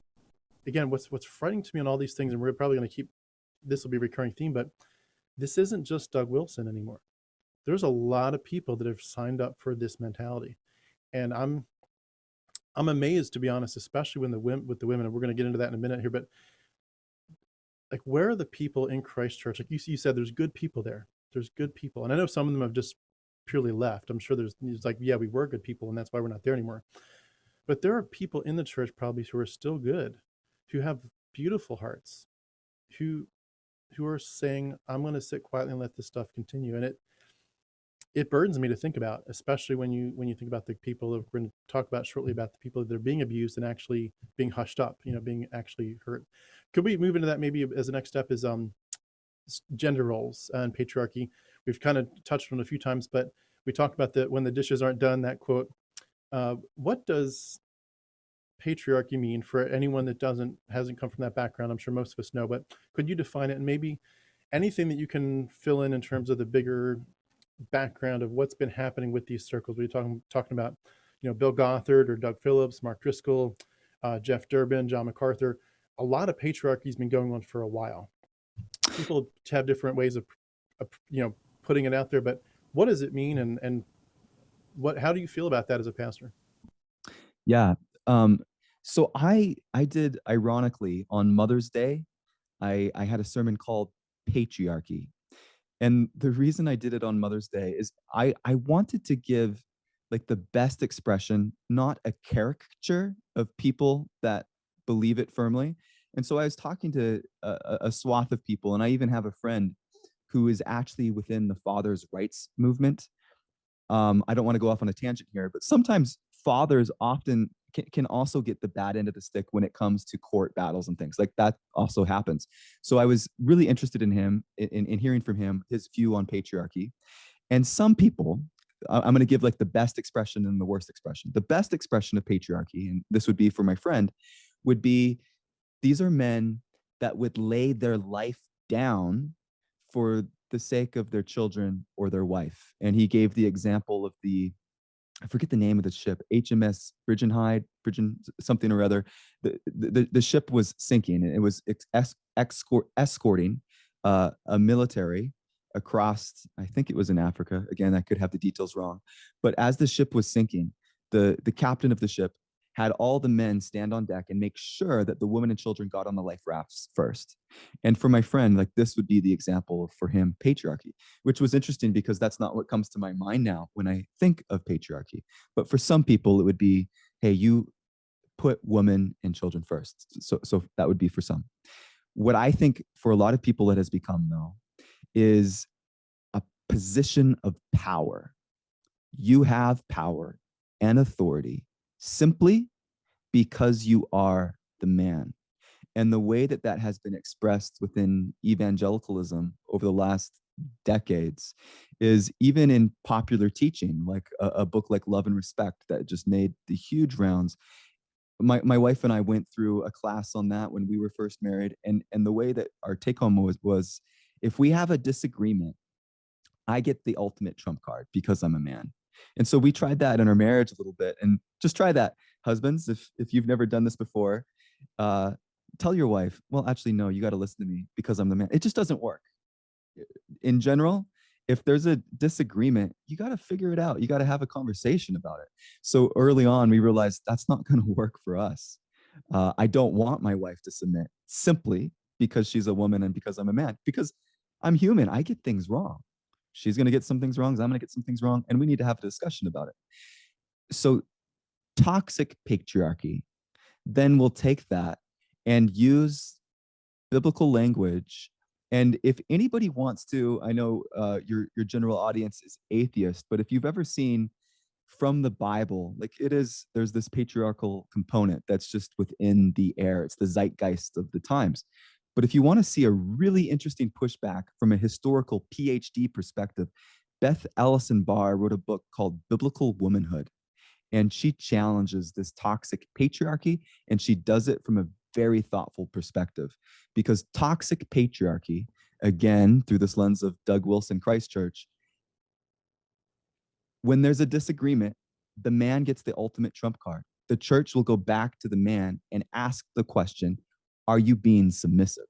again, what's frightening to me on all these things, and we're probably going to keep this will be a recurring theme, but this isn't just Doug Wilson anymore. There's a lot of people that have signed up for this mentality, and I'm amazed, to be honest, especially when with the women, and we're going to get into that in a minute here. But like, where are the people in Christchurch? Like you said, there's good people there. There's good people, and I know some of them have just purely left. I'm sure there's like, yeah, we were good people, and that's why we're not there anymore. But there are people in the church probably who are still good, who have beautiful hearts, who are saying, I'm going to sit quietly and let this stuff continue. And it burdens me to think about, especially when you think about the people that we're going to talk about shortly, about the people that are being abused and actually being hushed up, being actually hurt. Could we move into that maybe as the next step is gender roles and patriarchy? We've kind of touched on it a few times, but we talked about that when the dishes aren't done, that quote. What does patriarchy mean for anyone that hasn't come from that background? I'm sure most of us know, but could you define it, and maybe anything that you can fill in terms of the bigger background of what's been happening with these circles? We're talking about, Bill Gothard or Doug Phillips, Mark Driscoll, Jeff Durbin, John MacArthur. A lot of patriarchy has been going on for a while. People have different ways of putting it out there, but what does it mean, and how do you feel about that as a pastor? Yeah. So I did, ironically, on Mother's Day, I had a sermon called Patriarchy. And the reason I did it on Mother's Day is I wanted to give like the best expression, not a caricature of people that believe it firmly. And so I was talking to a swath of people, and I even have a friend who is actually within the fathers' rights movement. I don't want to go off on a tangent here, but sometimes fathers often can also get the bad end of the stick when it comes to court battles and things like that. Also happens. So I was really interested in him, in hearing from him his view on patriarchy. And some people, I'm going to give like the best expression and the worst expression. The best expression of patriarchy, and this would be for my friend, would be these are men that would lay their life down for the sake of their children or their wife. And he gave the example of I forget the name of the ship, HMS Bridgen something or other. The ship was sinking, and it was escorting a military across, I think it was in Africa. Again, I could have the details wrong. But as the ship was sinking, the captain of the ship had all the men stand on deck and make sure that the women and children got on the life rafts first. And for my friend, like this would be the example of, for him, patriarchy, which was interesting because that's not what comes to my mind now when I think of patriarchy. But for some people, it would be, hey, you put women and children first. So that would be for some. What I think for a lot of people it has become, though, is a position of power. You have power and authority simply because you are the man. And the way that that has been expressed within evangelicalism over the last decades is even in popular teaching, like a book like Love and Respect that just made the huge rounds. My wife and I went through a class on that when we were first married. And the way that our take home was if we have a disagreement, I get the ultimate trump card because I'm a man. And so we tried that in our marriage a little bit. And just try that, husbands, if you've never done this before, uh, tell your wife, well, actually, no, you got to listen to me because I'm the man. It just doesn't work. In general, if there's a disagreement, you got to figure it out. You got to have a conversation about it. So early on, we realized that's not going to work for us. I don't want my wife to submit simply because she's a woman and because I'm a man, because I'm human. I get things wrong. She's going to get some things wrong. I'm going to get some things wrong. And we need to have a discussion about it. So toxic patriarchy then will take that and use biblical language. And if anybody wants to, I know your general audience is atheist, but if you've ever seen from the Bible, like there's this patriarchal component that's just within the air. It's the zeitgeist of the times. But if you want to see a really interesting pushback from a historical PhD perspective, Beth Allison Barr wrote a book called Biblical Womanhood. And she challenges this toxic patriarchy, and she does it from a very thoughtful perspective. Because toxic patriarchy, again, through this lens of Doug Wilson Christchurch, when there's a disagreement, the man gets the ultimate trump card. The church will go back to the man and ask the question, are you being submissive?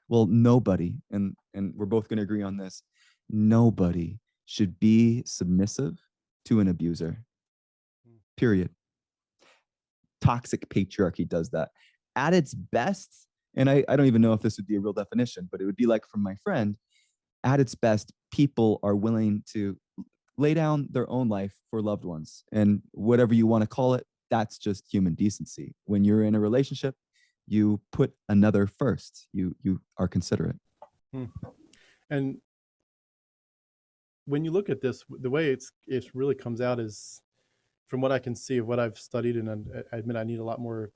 Well, nobody, and we're both going to agree on this, nobody should be submissive to an abuser. Period. Toxic patriarchy does that. At its best, and I don't even know if this would be a real definition, but it would be like from my friend, at its best, people are willing to lay down their own life for loved ones. And whatever you want to call it, that's just human decency. When you're in a relationship, you put another first. You are considerate. And when you look at this, the way it really comes out is, from what I can see of what I've studied, and I admit I need a lot more,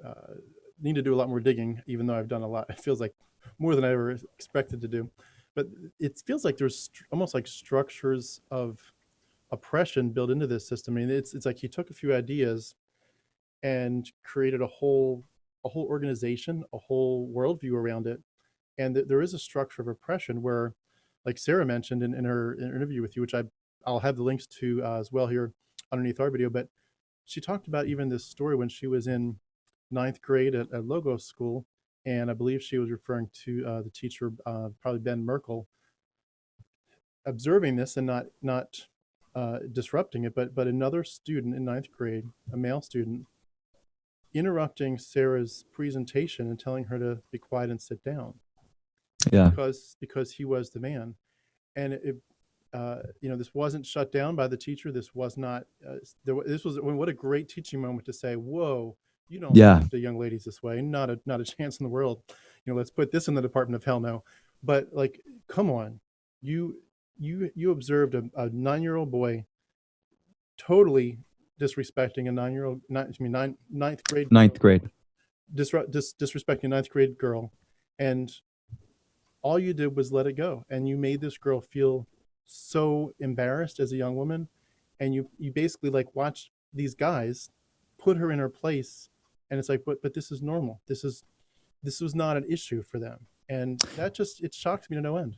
need to do a lot more digging, even though I've done a lot. It feels like more than I ever expected to do. But it feels like there's almost like structures of oppression built into this system. I mean, it's like he took a few ideas and created a whole organization, a whole worldview around it. And there is a structure of oppression where, like Sarah mentioned in her interview with you, which I'll have the links to as well here underneath our video, but she talked about even this story when she was in ninth grade at Logos School, and I believe she was referring to the teacher, probably Ben Merkel, observing this and not disrupting it, but another student in ninth grade, a male student, interrupting Sarah's presentation and telling her to be quiet and sit down. Yeah. Because he was the man. And this wasn't shut down by the teacher. This was not. This was what a great teaching moment to say, "Whoa, you don't talk to young ladies this way. Not a chance in the world. Let's put this in the Department of Hell now." But like, come on, you observed a 9-year-old boy totally disrespecting a 9-year-old, ninth grade. Ninth grade. Disrespecting a ninth grade girl, and all you did was let it go, and you made this girl feel so embarrassed as a young woman, and you basically like watched these guys put her in her place, and it's like, but this is normal. This was not an issue for them, and that just, it shocked me to no end.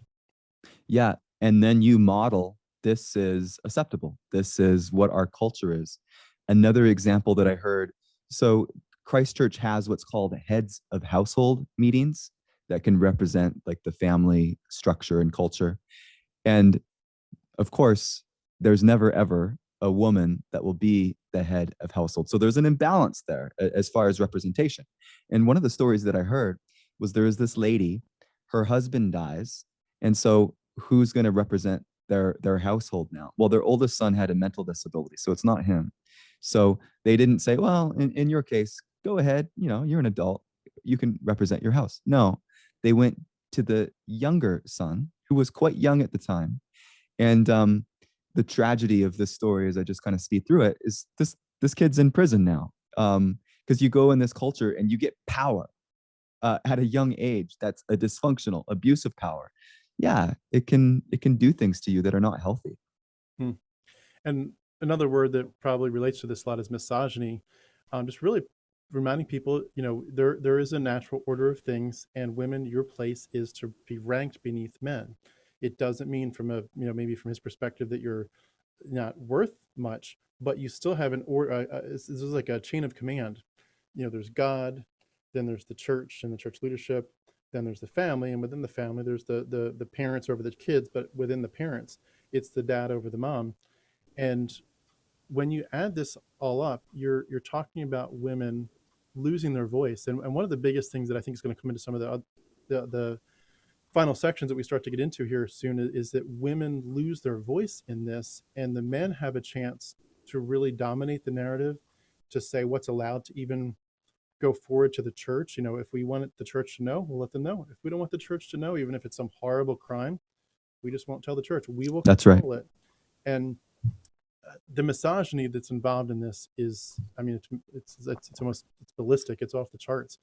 Yeah, and then you model, this is acceptable. This is what our culture is. Another example that I heard, so Christchurch has what's called heads of household meetings that can represent like the family structure and culture. And of course, there's never ever a woman that will be the head of household. So there's an imbalance there as far as representation. And one of the stories that I heard was there is this lady, her husband dies. And so who's going to represent their household now? Well, their oldest son had a mental disability, so it's not him. So they didn't say, well, in your case, go ahead, you're an adult, you can represent your house. No, they went to the younger son, who was quite young at the time. And the tragedy of this story, as I just kind of speed through it, is this kid's in prison now. Because you go in this culture and you get power at a young age. That's a dysfunctional, abusive power. Yeah, it can do things to you that are not healthy. Hmm. And another word that probably relates to this a lot is misogyny. Just really reminding people, there is a natural order of things, and women, your place is to be ranked beneath men. It doesn't mean from a, maybe from his perspective that you're not worth much, but you still have an order. This is like a chain of command. There's God, then there's the church and the church leadership, then there's the family, and within the family, there's the parents over the kids, but within the parents, it's the dad over the mom. And when you add this all up, you're talking about women losing their voice. And one of the biggest things that I think is going to come into some of the final sections that we start to get into here soon is that women lose their voice in this, and the men have a chance to really dominate the narrative, to say what's allowed to even go forward to the church. If we want the church to know, we'll let them know. If we don't want the church to know, even if it's some horrible crime, we just won't tell the church. We will That's right. control it. And the misogyny that's involved in this is, I mean, it's almost, it's ballistic. It's off the charts.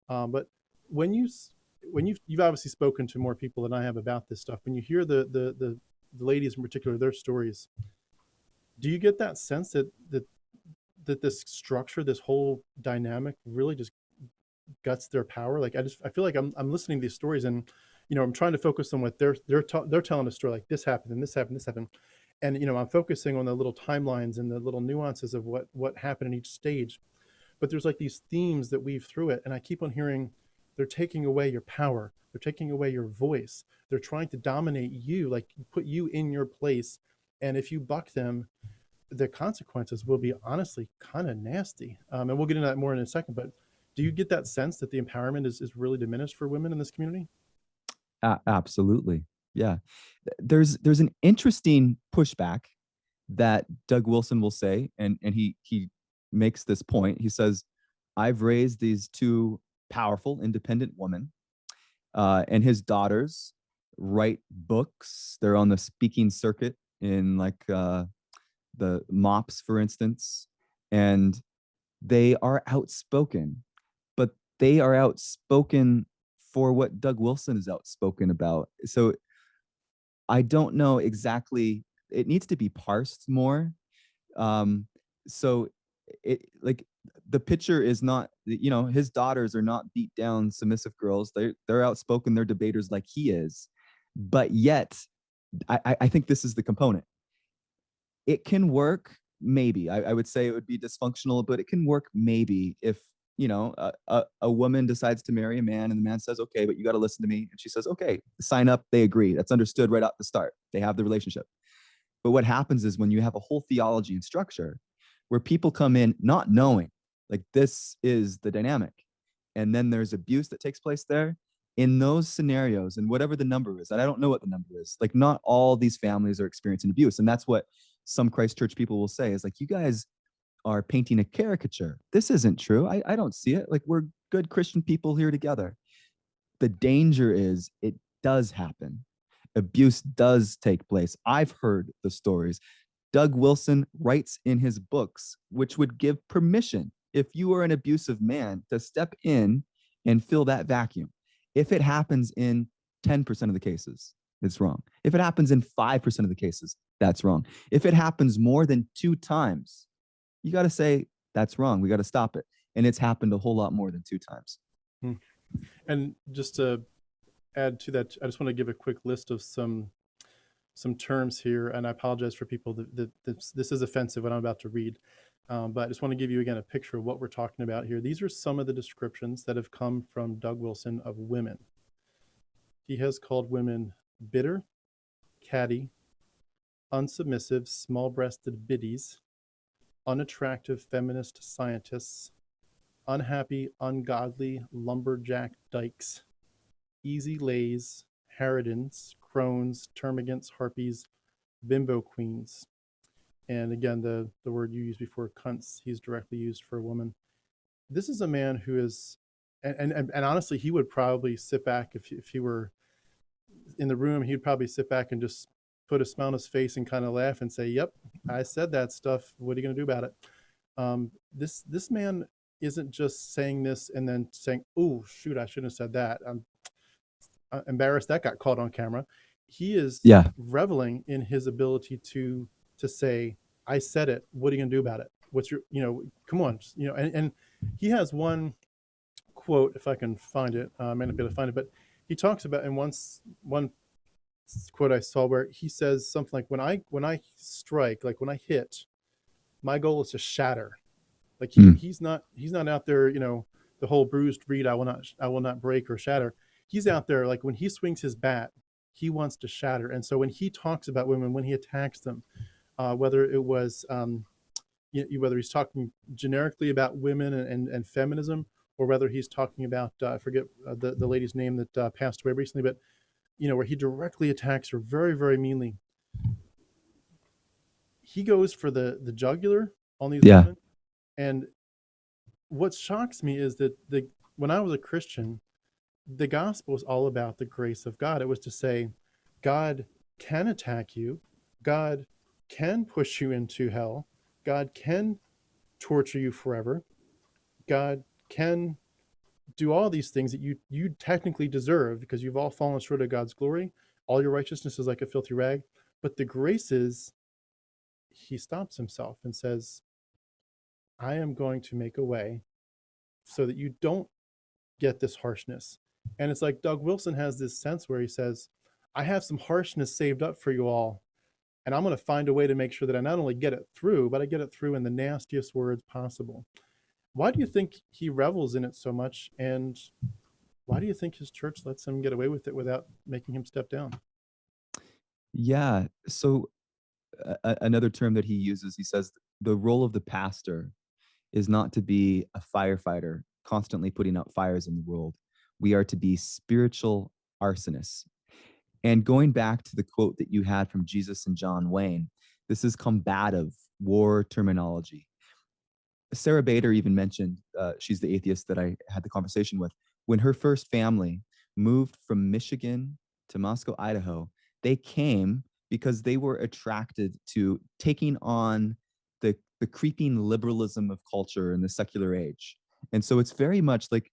But when you've obviously spoken to more people than I have about this stuff, when you hear the ladies in particular, their stories, do you get that sense that this structure, this whole dynamic, really just guts their power? Like I feel like I'm listening to these stories, and I'm trying to focus on what they're telling a story, like this happened and this happened, this happened, and I'm focusing on the little timelines and the little nuances of what happened in each stage. But there's like these themes that weave through it, and I keep on hearing they're taking away your power, they're taking away your voice, they're trying to dominate you, like put you in your place, and if you buck them, the consequences will be honestly kind of nasty. And we'll get into that more in a second. But do you get that sense that the empowerment is really diminished for women in this community? Absolutely. Yeah. There's an interesting pushback that Doug Wilson will say, and he makes this point. He says, "I've raised these two powerful, independent women, and his daughters write books. They're on the speaking circuit in like the MOPS, for instance, and they are outspoken, but they are outspoken for what Doug Wilson is outspoken about. So I don't know exactly. It needs to be parsed more. Um, so it like the picture is not, his daughters are not beat down submissive girls. They're outspoken. They're debaters like he is, but yet I think this is the component. It can work, maybe. I would say it would be dysfunctional, but it can work maybe if a woman decides to marry a man and the man says, okay, but you got to listen to me, and she says, okay, sign up. They agree. That's understood right off the start. They have the relationship. But what happens is when you have a whole theology and structure where people come in not knowing, like, this is the dynamic, and then there's abuse that takes place there. In those scenarios, and whatever the number is, and I don't know what the number is, like, not all these families are experiencing abuse. And that's what some Christ Church people will say is like, you guys are painting a caricature. This isn't true. I don't see it. Like, we're good Christian people here together. The danger is it does happen. Abuse does take place. I've heard the stories. Doug Wilson writes in his books, which would give permission, if you are an abusive man, to step in and fill that vacuum. If it happens in 10% of the cases, it's wrong. If it happens in 5% of the cases, that's wrong. If it happens more than 2 times, you got to say, that's wrong. We got to stop it. And it's happened a whole lot more than 2 times. Hmm. And just to add to that, I just want to give a quick list of some terms here, and I apologize for people that this is offensive what I'm about to read. But I just want to give you again a picture of what we're talking about here. These are some of the descriptions that have come from Doug Wilson of women. He has called women bitter, catty, unsubmissive, small-breasted biddies, unattractive feminist scientists, unhappy, ungodly lumberjack dykes, easy lays, harridans, crones, termagants, harpies, bimbo queens. And again, the word you used before, cunts, he's directly used for a woman. this is a man who is, and honestly, he would probably sit back if he were in the room. He'd probably sit back and just put a smile on his face and kind of laugh and say, "Yep, I said that stuff. What are you going to do about it?" This man isn't just saying this and then saying, "Oh shoot, I shouldn't have said that. I'm embarrassed that got caught on camera." He is Yeah. reveling in his ability to say, "I said it. What are you gonna do about it? What's your, come on, and he has one quote, if I can find it. I may not be able to find it, but he talks about in one quote I saw where he says something like, when I strike, like when I hit, my goal is to shatter." Like Mm. he's not out there, the whole bruised reed I will not break or shatter. He's out there like when he swings his bat, he wants to shatter. And so when he talks about women, when he attacks them, whether it was whether he's talking generically about women and feminism, or whether he's talking about I forget the lady's name that passed away recently, but where he directly attacks her very very meanly. He goes for the jugular on these Yeah. women. And what shocks me is that when I was a Christian, the gospel was all about the grace of God. It was to say, God can attack you, God can push you into hell, God can torture you forever, God can do all these things that you technically deserve because you've all fallen short of God's glory. All your righteousness is like a filthy rag. But the grace is, he stops himself and says, I am going to make a way so that you don't get this harshness. And it's like Doug Wilson has this sense where he says, I have some harshness saved up for you all. And I'm going to find a way to make sure that I not only get it through, but I get it through in the nastiest words possible. Why do you think he revels in it so much? And why do you think his church lets him get away with it without making him step down? Yeah. So another term that he uses, he says the role of the pastor is not to be a firefighter constantly putting out fires in the world. We are to be spiritual arsonists. And going back to the quote that you had from Jesus and John Wayne, this is combative war terminology. Sarah Bader even mentioned, she's the atheist that I had the conversation with, when her first family moved from Michigan to Moscow, Idaho, they came because they were attracted to taking on the creeping liberalism of culture in the secular age. And so it's very much like,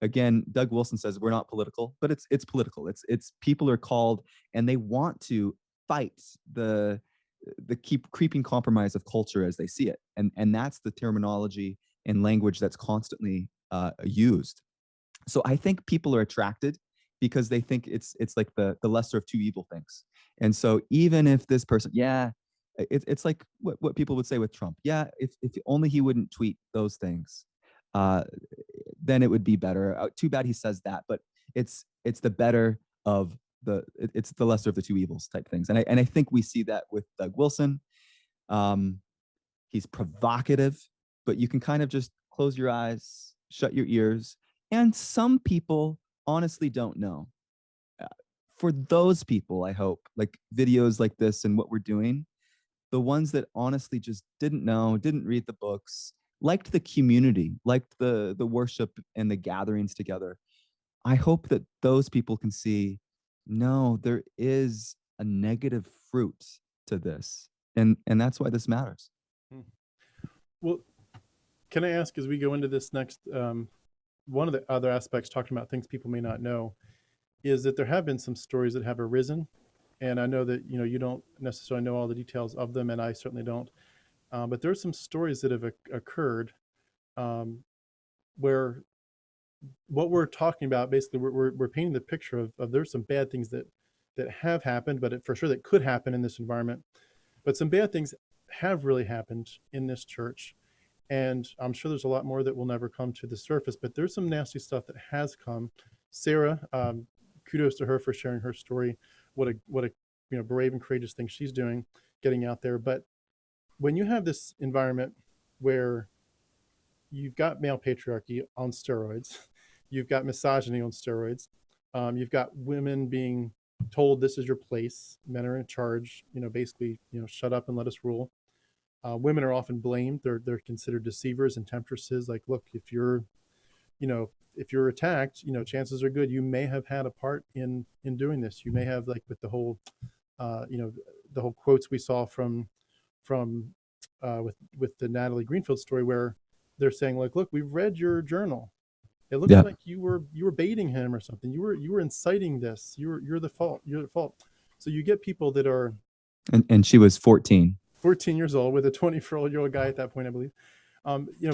again, Doug Wilson says we're not political, but it's political. It's people are called and they want to fight the keep creeping compromise of culture as they see it, and that's the terminology and language that's constantly used. So I think people are attracted because they think it's like the lesser of two evil things. And so even if this person, yeah, it's like what people would say with Trump. Yeah, if only he wouldn't tweet those things, uh, then it would be better. Too bad he says that, but it's the better of it's the lesser of the two evils type things. And I think we see that with Doug Wilson. Um, he's provocative, but you can kind of just close your eyes, shut your ears. And some people honestly don't know. Uh, For those people, I hope, like videos like this and what we're doing, the ones that honestly just didn't know, didn't read the books, liked the community, liked the worship and the gatherings together. I hope that those people can see, no, there is a negative fruit to this. And that's why this matters. Hmm. Well, can I ask as we go into this next, one of the other aspects talking about things people may not know is that there have been some stories that have arisen, and I know that you don't necessarily know all the details of them, and I certainly don't. But there are some stories that have occurred, um, where what we're talking about basically we're painting the picture of there's some bad things that have happened, but for sure that could happen in this environment. But some bad things have really happened in this church, and I'm sure there's a lot more that will never come to the surface. But there's some nasty stuff that has come. Sarah, kudos to her for sharing her story. What a brave and courageous thing she's doing, getting out there. But when you have this environment where you've got male patriarchy on steroids, you've got misogyny on steroids, you've got women being told this is your place, men are in charge, basically, shut up and let us rule. Women are often blamed. They're considered deceivers and temptresses. Like, look, if you're, you know, if you're attacked, chances are good you may have had a part in doing this. You may have, like, with the whole, you know, the whole quotes we saw from with the Natalie Greenfield story, where they're saying, like, look, we've read your journal. It looks Yeah. like you were baiting him or something. You were inciting this. You're the fault. You're the fault. So you get people that are And she was 14. 14 years old with a 24-year-old guy at that point, I believe.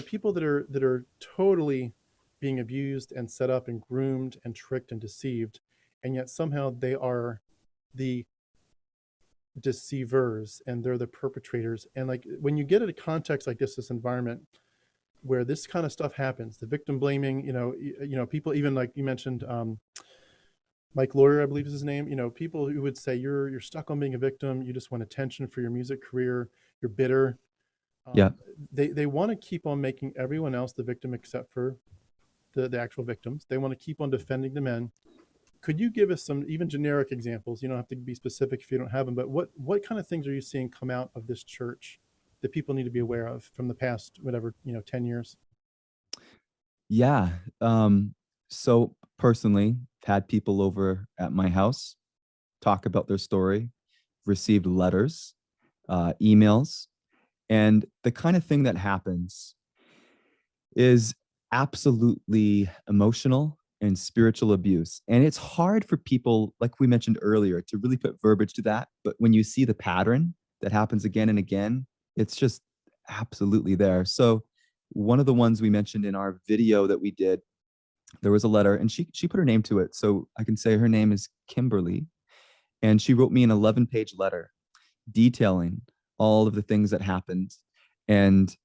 People that are totally being abused and set up and groomed and tricked and deceived, and yet somehow they are the deceivers and they're the perpetrators. And, like, when you get at a context like this environment where this kind of stuff happens, the victim blaming, people, even like you mentioned, Mike Lawyer, I believe is his name. People who would say you're stuck on being a victim. You just want attention for your music career. You're bitter. Yeah. They want to keep on making everyone else the victim except for the actual victims. They want to keep on defending the men. Could you give us some even generic examples? You don't have to be specific if you don't have them, but what kind of things are you seeing come out of this church that people need to be aware of from the past, whatever, 10 years? Yeah. So personally, I've had people over at my house talk about their story, received letters, emails, and the kind of thing that happens is absolutely emotional and spiritual abuse. And it's hard for people, like we mentioned earlier, to really put verbiage to that. But when you see the pattern that happens again and again, it's just absolutely there. So one of the ones we mentioned in our video that we did, there was a letter, and she put her name to it. So I can say her name is Kimberly. And she wrote me an 11-page letter detailing all of the things that happened. And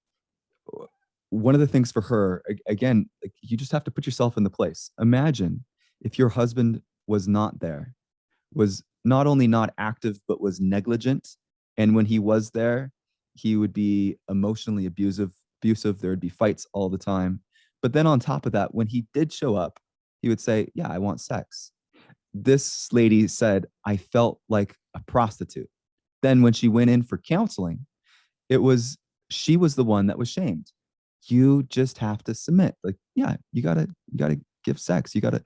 one of the things for her, again, like, you just have to put yourself in the place. Imagine if your husband was not there, was not only not active, but was negligent. And when he was there, he would be emotionally abusive. There would be fights all the time. But then on top of that, when he did show up, he would say, yeah, I want sex. This lady said, I felt like a prostitute. Then when she went in for counseling, it was, she was the one that was shamed. You just have to submit. Like, yeah, you gotta give sex. You gotta,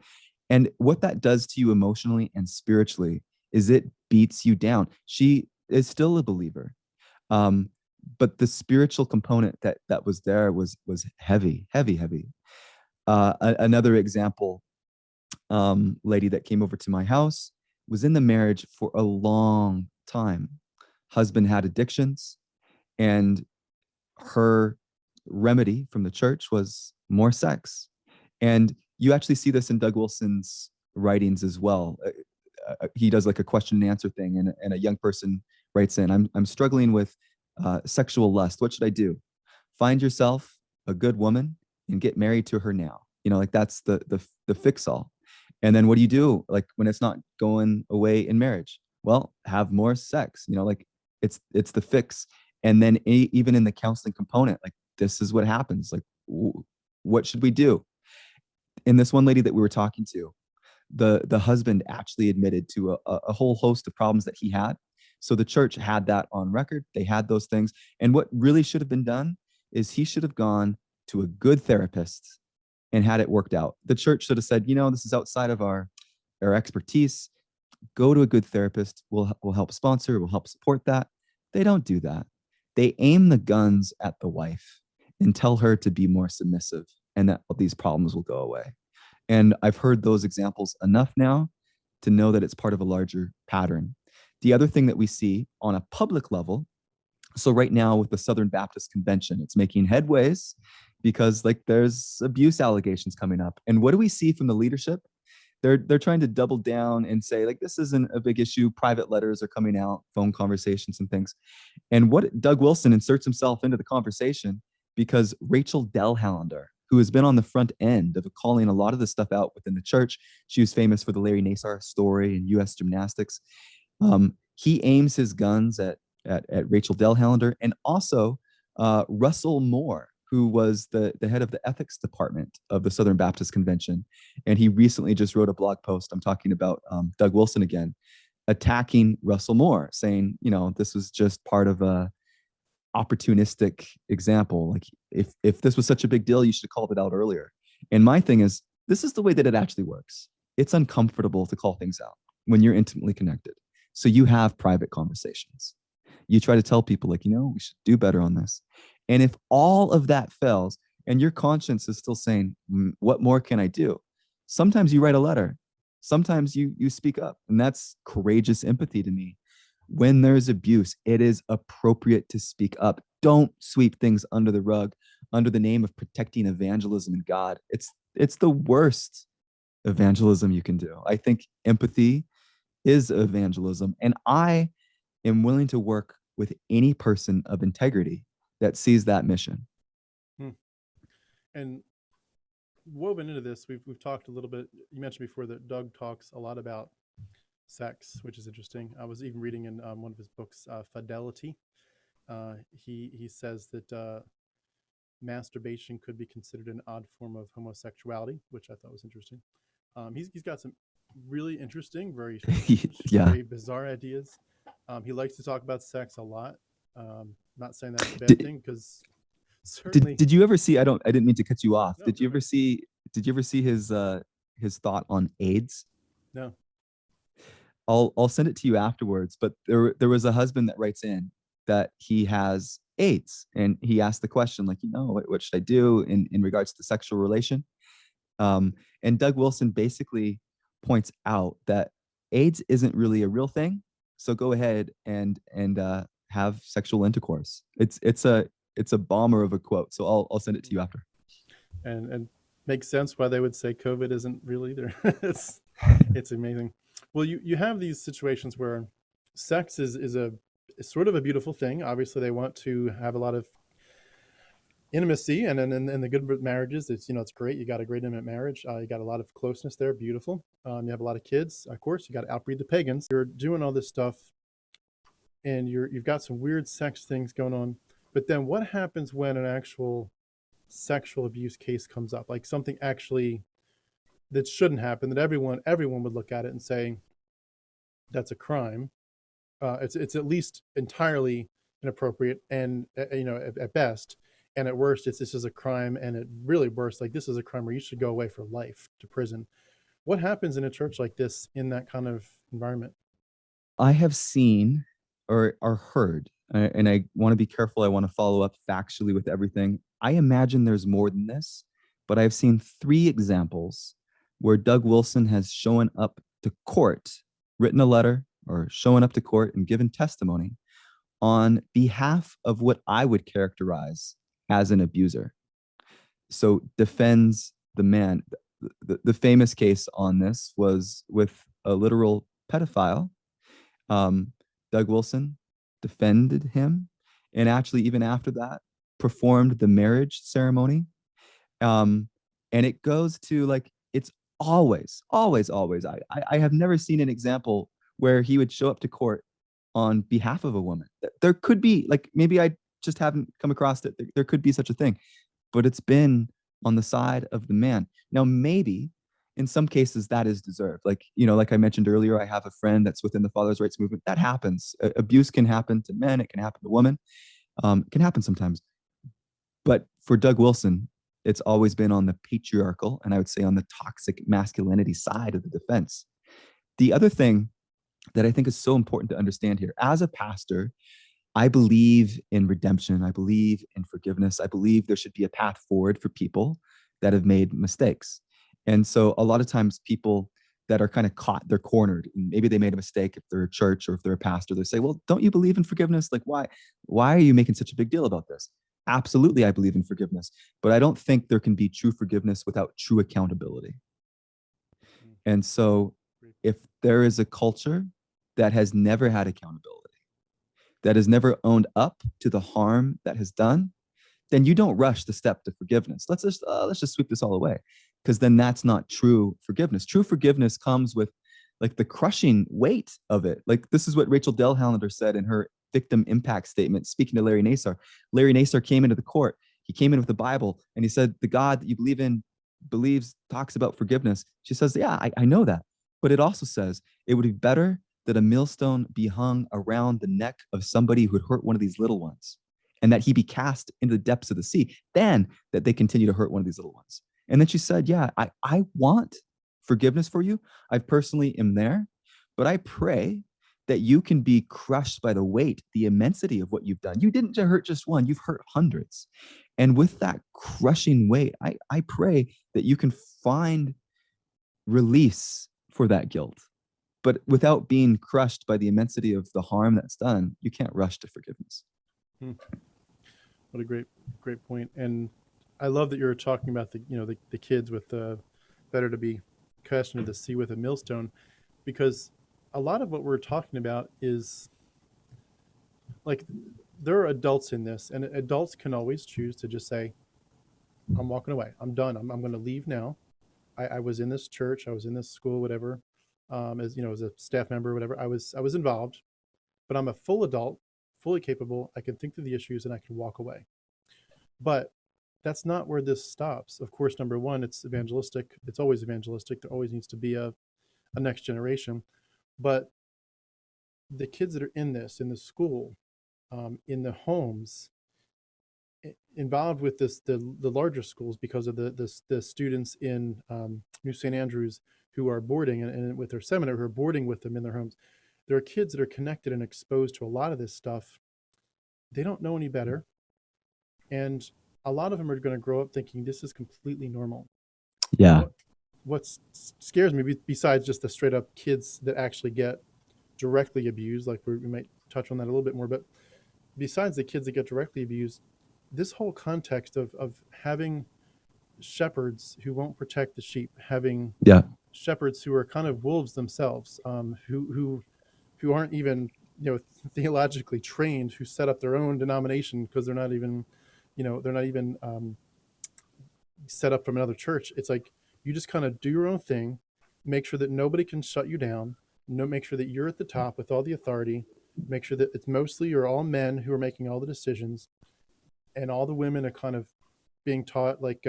and what that does to you emotionally and spiritually is it beats you down. She is still a believer. Um, but the spiritual component that was there was heavy, heavy, heavy. Another example, lady that came over to my house was in the marriage for a long time. Husband had addictions, and her remedy from the church was more sex. And you actually see this in Doug Wilson's writings as well. He does like a question and answer thing, and a young person writes in, I'm struggling with sexual lust. What should I do? Find yourself a good woman and get married to her now. Like, that's the fix all. And then what do you do, like, when it's not going away in marriage? Well, have more sex. Like, it's the fix. And then even in the counseling component, like, this is what happens. Like, what should we do? In this one lady that we were talking to, the husband actually admitted to a whole host of problems that he had. So the church had that on record. They had those things. And what really should have been done is he should have gone to a good therapist and had it worked out. The church should have said, this is outside of our expertise. Go to a good therapist. We'll help sponsor, we'll help support that. They don't do that. They aim the guns at the wife and tell her to be more submissive, and that these problems will go away. And I've heard those examples enough now to know that it's part of a larger pattern. The other thing that we see on a public level, so right now with the Southern Baptist Convention, it's making headways because, like, there's abuse allegations coming up. And what do we see from the leadership? They're trying to double down and say, like, this isn't a big issue. Private letters are coming out, phone conversations and things. And what Doug Wilson inserts himself into the conversation because Rachel Delhallander, who has been on the front end of calling a lot of this stuff out within the church, she was famous for the Larry Nassar story in U.S. gymnastics. He aims his guns at Rachel Delhallander, and also Russell Moore, who was the head of the ethics department of the Southern Baptist Convention. And he recently just wrote a blog post, I'm talking about Doug Wilson again, attacking Russell Moore, saying, this was just part of opportunistic example. Like if this was such a big deal, you should have called it out earlier. And my thing is, this is the way that it actually works. It's uncomfortable to call things out when you're intimately connected. So you have private conversations. You try to tell people, like, we should do better on this. And if all of that fails and your conscience is still saying, what more can I do? Sometimes you write a letter. Sometimes you speak up. And that's courageous empathy to me. When there's abuse, it is appropriate to speak up. Don't sweep things under the rug under the name of protecting evangelism and God. It's the worst evangelism you can do. I think empathy is evangelism. And I am willing to work with any person of integrity that sees that mission. And woven into this, we've talked a little bit. You mentioned before that Doug talks a lot about sex, which is interesting. I was even reading in one of his books, Fidelity. He says that masturbation could be considered an odd form of homosexuality, which I thought was interesting. He's got some really interesting, very very bizarre ideas. He likes to talk about sex a lot. Not saying that's a bad thing, because certainly. Did you ever see? I didn't mean to cut you off. No, did you ever see? Did you ever see his thought on AIDS? No. I'll send it to you afterwards. But there was a husband that writes in that he has AIDS, and he asked the question, like, what should I do in regards to sexual relation? And Doug Wilson basically points out that AIDS isn't really a real thing. So go ahead and have sexual intercourse. It's a bomber of a quote. So I'll send it to you after. And makes sense why they would say COVID isn't real either. it's amazing. Well, you have these situations where sex is sort of a beautiful thing. Obviously, they want to have a lot of intimacy, and the good marriages, it's great. You got a great intimate marriage. You got a lot of closeness there, beautiful. You have a lot of kids. Of course, you got to outbreed the pagans. You're doing all this stuff, and you've got some weird sex things going on. But then what happens when an actual sexual abuse case comes up, like something actually that shouldn't happen, that everyone would look at it and say that's a crime? It's at least entirely inappropriate, and at best, and at worst, this is a crime, and at really worst, like, this is a crime where you should go away for life to prison. What happens in a church like this in that kind of environment? I have seen or heard, and I want to be careful. I want to follow up factually with everything. I imagine there's more than this, but I've seen 3 examples where Doug Wilson has shown up to court, written a letter, or shown up to court and given testimony on behalf of what I would characterize as an abuser. So defends the man. The famous case on this was with a literal pedophile. Doug Wilson defended him, and actually, even after that, performed the marriage ceremony. And it goes to, like, it's always. I have never seen an example where he would show up to court on behalf of a woman. There could be, like, maybe I just haven't come across it. There could be such a thing, but it's been on the side of the man. Now, maybe in some cases that is deserved. Like, like I mentioned earlier, I have a friend that's within the father's rights movement. That happens. Abuse can happen to men. It can happen to women. It can happen sometimes. But for Doug Wilson, it's always been on the patriarchal, and I would say on the toxic masculinity side of the defense. The other thing that I think is so important to understand here, as a pastor, I believe in redemption. I believe in forgiveness. I believe there should be a path forward for people that have made mistakes. And so a lot of times people that are kind of caught, they're cornered. And maybe they made a mistake if they're a church or if they're a pastor. They say, well, don't you believe in forgiveness? Like, why are you making such a big deal about this? Absolutely, I believe in forgiveness. But I don't think there can be true forgiveness without true accountability. And so if there is a culture that has never had accountability, that has never owned up to the harm that has done, then you don't rush the step to forgiveness. Let's just sweep this all away, because then that's not true forgiveness. True forgiveness comes with, like, the crushing weight of it. Like, this is what Rachel Delhollander said in her victim impact statement, speaking to Larry Nassar. Larry Nassar came into the court. He came in with the Bible, and he said, the God that you believe in talks about forgiveness. She says, yeah, I know that. But it also says it would be better that a millstone be hung around the neck of somebody who had hurt one of these little ones, and that he be cast into the depths of the sea, than that they continue to hurt one of these little ones. And then she said, yeah, I want forgiveness for you. I personally am there, but I pray that you can be crushed by the weight, the immensity of what you've done. You didn't hurt just one, you've hurt hundreds. And with that crushing weight, I pray that you can find release for that guilt. But without being crushed by the immensity of the harm that's done, you can't rush to forgiveness. What a great point. And I love that you're talking about the kids with the better to be cast into the sea with a millstone, because a lot of what we're talking about is like there are adults in this, and adults can always choose to just say, I'm walking away. I'm done. I'm going to leave now. I was in this church. I was in this school, whatever, as a staff member, whatever. I was involved, but I'm a full adult, fully capable. I can think through the issues and I can walk away. But that's not where this stops. Of course, number one, it's evangelistic. It's always evangelistic. There always needs to be a next generation. But the kids that are in this, in the school, in the homes, involved with the larger schools because of the students in New St. Andrews who are boarding and with their seminary who are boarding with them in their homes. There are kids that are connected and exposed to a lot of this stuff. They don't know any better. And a lot of them are going to grow up thinking this is completely normal. Yeah. What scares me, besides just the straight up kids that actually get directly abused, like we might touch on that a little bit more, but besides the kids that get directly abused, this whole context of having shepherds who won't protect the sheep, having shepherds who are kind of wolves themselves, who aren't even theologically trained, who set up their own denomination because they're not even set up from another church. It's like you just kind of do your own thing, make sure that nobody can shut you down, make sure that you're at the top with all the authority, make sure that it's mostly or all men who are making all the decisions, and all the women are kind of being taught like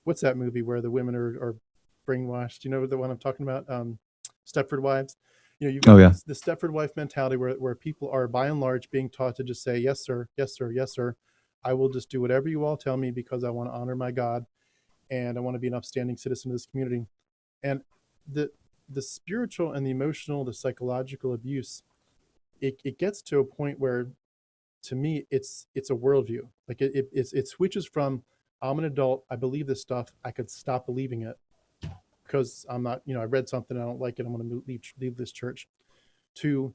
what's that movie where the women are brainwashed? You know the one I'm talking about? Stepford Wives. You've got the Stepford wife mentality where people are by and large being taught to just say, yes, sir, yes, sir, yes, sir. I will just do whatever you all tell me because I want to honor my God and I want to be an upstanding citizen of this community. And the spiritual and the emotional, the psychological abuse, it gets to a point where, to me, it's a worldview. Like it switches from I'm an adult, I believe this stuff, I could stop believing it because I'm not, I read something, I don't like it, I'm going to leave this church. To,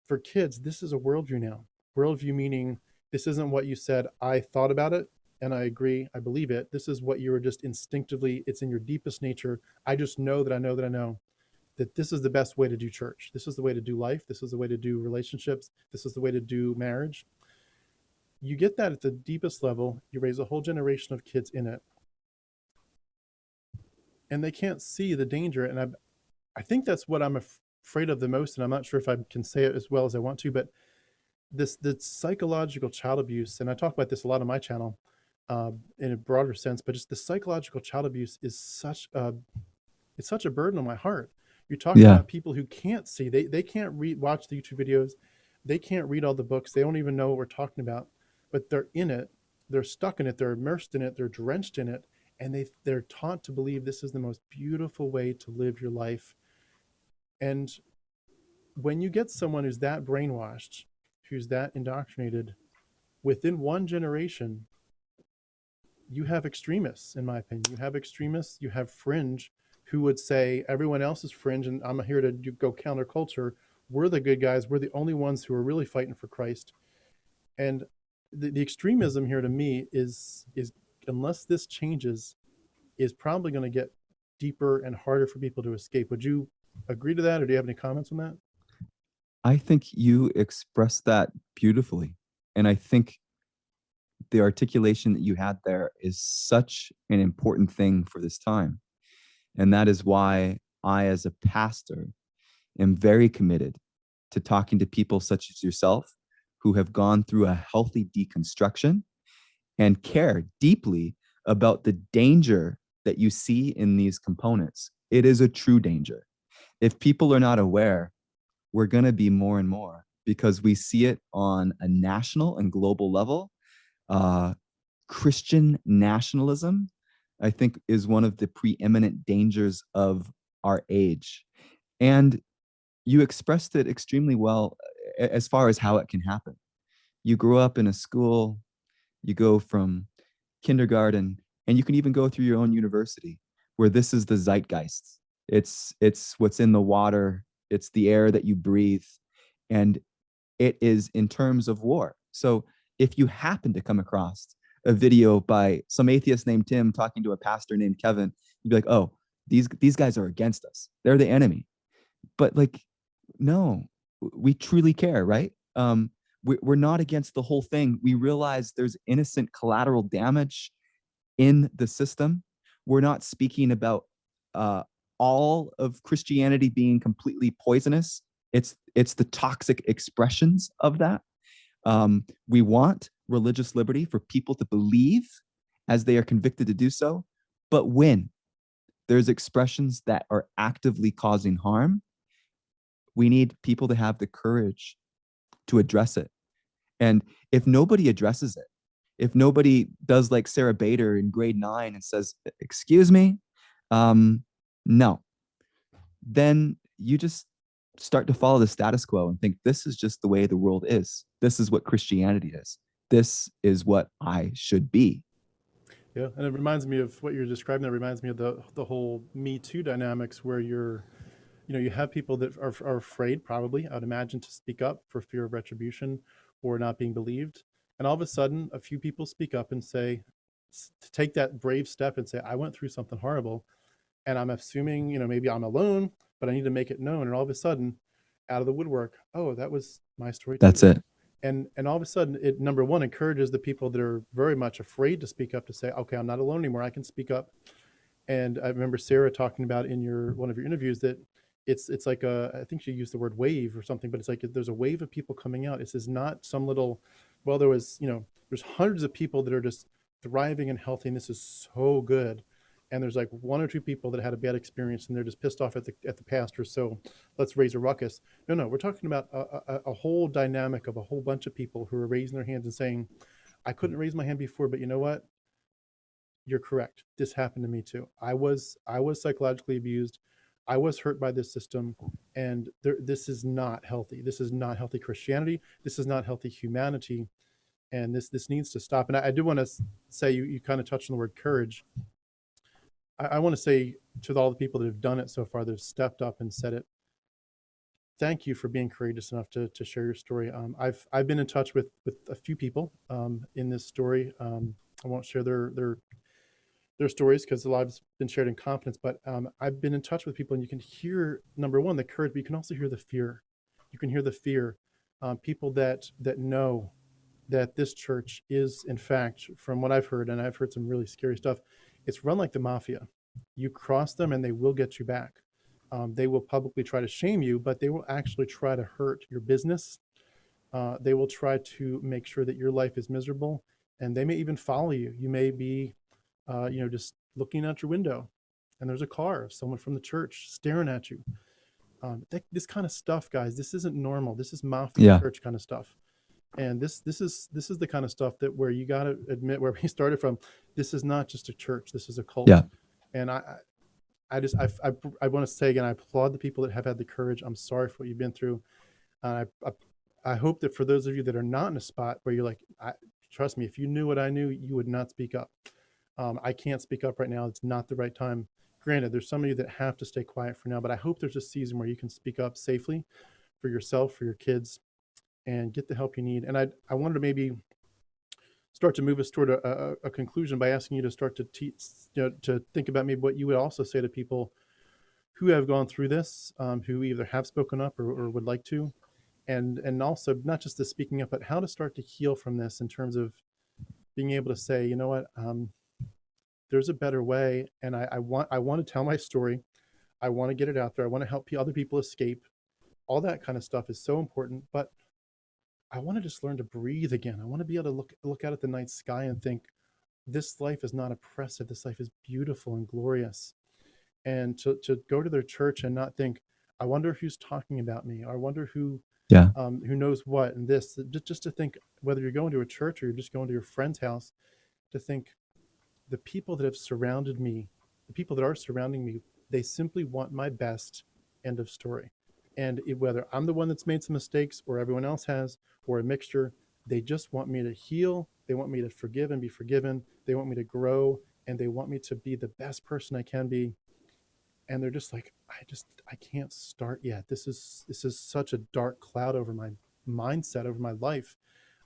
for kids, this is a worldview now. Worldview meaning this isn't what you said, I thought about it and I agree, I believe it. This is what you were just instinctively, it's in your deepest nature. I just know that I know that I know that this is the best way to do church. This is the way to do life. This is the way to do relationships. This is the way to do marriage. You get that at the deepest level. You raise a whole generation of kids in it. And they can't see the danger. And I think that's what I'm afraid of the most. And I'm not sure if I can say it as well as I want to, but the psychological child abuse, and I talk about this a lot on my channel in a broader sense, but just the psychological child abuse is it's such a burden on my heart. You're talking about people who can't see, they can't watch the YouTube videos. They can't read all the books. They don't even know what we're talking about, but they're in it. They're stuck in it. They're immersed in it. They're drenched in it. And they're taught to believe this is the most beautiful way to live your life. And when you get someone who's that brainwashed, who's that indoctrinated, within one generation, you have extremists, in my opinion. You have extremists, you have fringe who would say everyone else is fringe and I'm here to go counterculture. We're the good guys. We're the only ones who are really fighting for Christ. And the extremism here to me is unless this changes, is probably going to get deeper and harder for people to escape. Would you agree to that, or do you have any comments on that? I think you expressed that beautifully. And I think the articulation that you had there is such an important thing for this time. And that is why I, as a pastor, am very committed to talking to people such as yourself who have gone through a healthy deconstruction and care deeply about the danger that you see in these components. It is a true danger. If people are not aware, we're going to be more and more, because we see it on a national and global level. Uh, Christian nationalism, I think, is one of the preeminent dangers of our age. And you expressed it extremely well as far as how it can happen. You grow up in a school, you go from kindergarten, and you can even go through your own university where this is the zeitgeist. It's what's in the water, it's the air that you breathe, and it is in terms of war. So if you happen to come across a video by some atheist named Tim talking to a pastor named Kevin, you'd be like, oh, these guys are against us. They're the enemy. But like, no, we truly care, right? We're not against the whole thing. We realize there's innocent collateral damage in the system. We're not speaking about uh, all of Christianity being completely poisonous. It's the toxic expressions of that. We want religious liberty for people to believe as they are convicted to do so. But when there's expressions that are actively causing harm, we need people to have the courage to address it. And if nobody addresses it, if nobody does like Sarah Bader in grade 9 and says, excuse me, no, then you just start to follow the status quo and think this is just the way the world is. This is what Christianity is. This is what I should be. Yeah, and it reminds me of what you're describing. That reminds me of the whole Me Too dynamics, where you have people that are afraid, probably, I would imagine, to speak up for fear of retribution or not being believed. And all of a sudden, a few people speak up and say, to take that brave step and say, I went through something horrible, and I'm assuming, maybe I'm alone, but I need to make it known. And all of a sudden, out of the woodwork, oh, that was my story too. That's it. And all of a sudden, it, number one, encourages the people that are very much afraid to speak up to say, okay, I'm not alone anymore. I can speak up. And I remember Sarah talking about in your one of your interviews that it's like I think she used the word wave or something, but it's like there's a wave of people coming out. This is not some little, well, there's hundreds of people that are just thriving and healthy, and this is so good. And there's like one or two people that had a bad experience and they're just pissed off at the pastor. So let's raise a ruckus. No, we're talking about a whole dynamic of a whole bunch of people who are raising their hands and saying, I couldn't raise my hand before, but you know what? You're correct. This happened to me too. I was psychologically abused. I was hurt by this system, and this is not healthy. This is not healthy Christianity. This is not healthy humanity, and this needs to stop. And I do want to say, you kind of touched on the word courage. I want to say to all the people that have done it so far, that have stepped up and said it, thank you for being courageous enough to share your story. I've been in touch with a few people in this story. I won't share their stories because a lot has been shared in confidence. But I've been in touch with people, and you can hear, number one, the courage, but you can also hear the fear. You can hear the fear. People that know that this church is, in fact, from what I've heard, and I've heard some really scary stuff, it's run like the mafia. You cross them, and they will get you back. They will publicly try to shame you, but they will actually try to hurt your business. They will try to make sure that your life is miserable, and they may even follow you. You may be just looking out your window, and there's a car of someone from the church staring at you. This kind of stuff, guys, this isn't normal. This is mafia Yeah. church kind of stuff, and this is the kind of stuff that where you got to admit where we started from. This is not just a church. This is a cult, Yeah. and I want to say again, I applaud the people that have had the courage. I'm sorry for what you've been through. I hope that for those of you that are not in a spot where you're like, trust me, if you knew what I knew, you would not speak up. I can't speak up right now. It's not the right time. Granted, there's some of you that have to stay quiet for now, but I hope there's a season where you can speak up safely for yourself, for your kids, and get the help you need. And I wanted to maybe start to move us toward a conclusion by asking you to start to teach, to think about maybe what you would also say to people who have gone through this, who either have spoken up or would like to, and also not just the speaking up, but how to start to heal from this in terms of being able to say, you know what, there's a better way, and I want to tell my story. I want to get it out there. I want to help other people escape. All that kind of stuff is so important, but I want to just learn to breathe again. I want to be able to look out at the night sky and think, this life is not oppressive. This life is beautiful and glorious. And to go to their church and not think, I wonder who's talking about me. Or I wonder who Yeah. who knows what, and this, just to think, whether you're going to a church or you're just going to your friend's house, to think the people that have surrounded me, the people that are surrounding me, they simply want my best. End of story. And whether I'm the one that's made some mistakes or everyone else has, or a mixture, they just want me to heal. They want me to forgive and be forgiven. They want me to grow, and they want me to be the best person I can be. And they're just like, I can't start yet. This is such a dark cloud over my mindset, over my life.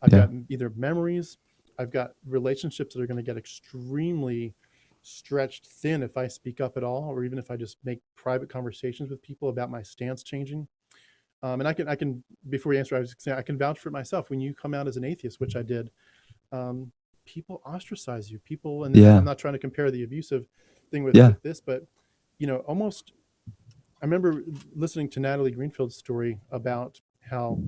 I've Yeah. got either memories, I've got relationships that are going to get extremely stretched thin if I speak up at all, or even if I just make private conversations with people about my stance changing. And I can, before you answer, I was saying I can vouch for it myself. When you come out as an atheist, which I did, um, people ostracize you. People, and this is, I'm Yeah. not trying to compare the abusive thing with Yeah. this, but almost, I remember listening to Natalie Greenfield's story about how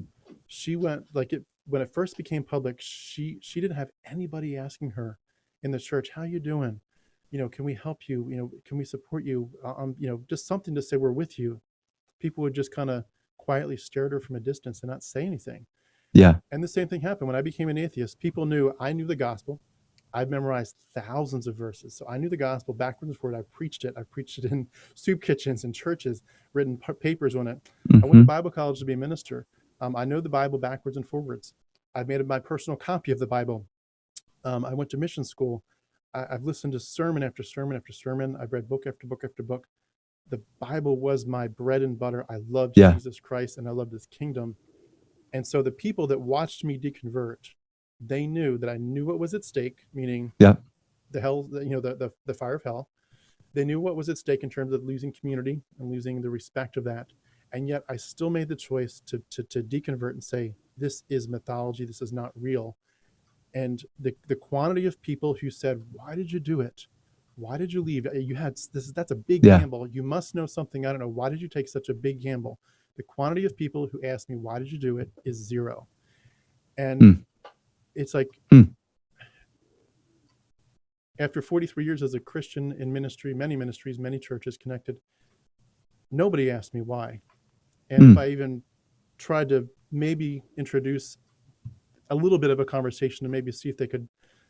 she went, like, it when it first became public, she didn't have anybody asking her in the church, how you doing, can we help you, can we support you, just something to say, we're with you. People would just kind of quietly stare at her from a distance and not say anything. Yeah. And the same thing happened when I became an atheist. People knew I knew the gospel. I've memorized thousands of verses. So I knew the gospel backwards and forward. I preached it. I preached it in soup kitchens and churches, written papers on it. I went to Hmm. Bible college to be a minister. I know the Bible backwards and forwards. I've made my personal copy of the Bible. I went to mission school. I've listened to sermon after sermon after sermon. I've read book after book after book. The Bible was my bread and butter. I loved Yeah. Jesus Christ and I loved his kingdom. And so the people that watched me deconvert, they knew that I knew what was at stake, meaning Yeah. the hell, the fire of hell. They knew what was at stake in terms of losing community and losing the respect of that. And yet I still made the choice to deconvert and say, this is mythology, this is not real. And the quantity of people who said, why did you do it? Why did you leave? You had this, that's a big Yeah. gamble. You must know something. I don't know. Why did you take such a big gamble? The quantity of people who asked me, why did you do it, is zero. And Mm. it's like, Mm. after 43 years as a Christian in ministry, many ministries, many churches connected, nobody asked me why. And if Mm. I even tried to maybe introduce a little bit of a conversation to maybe see if they could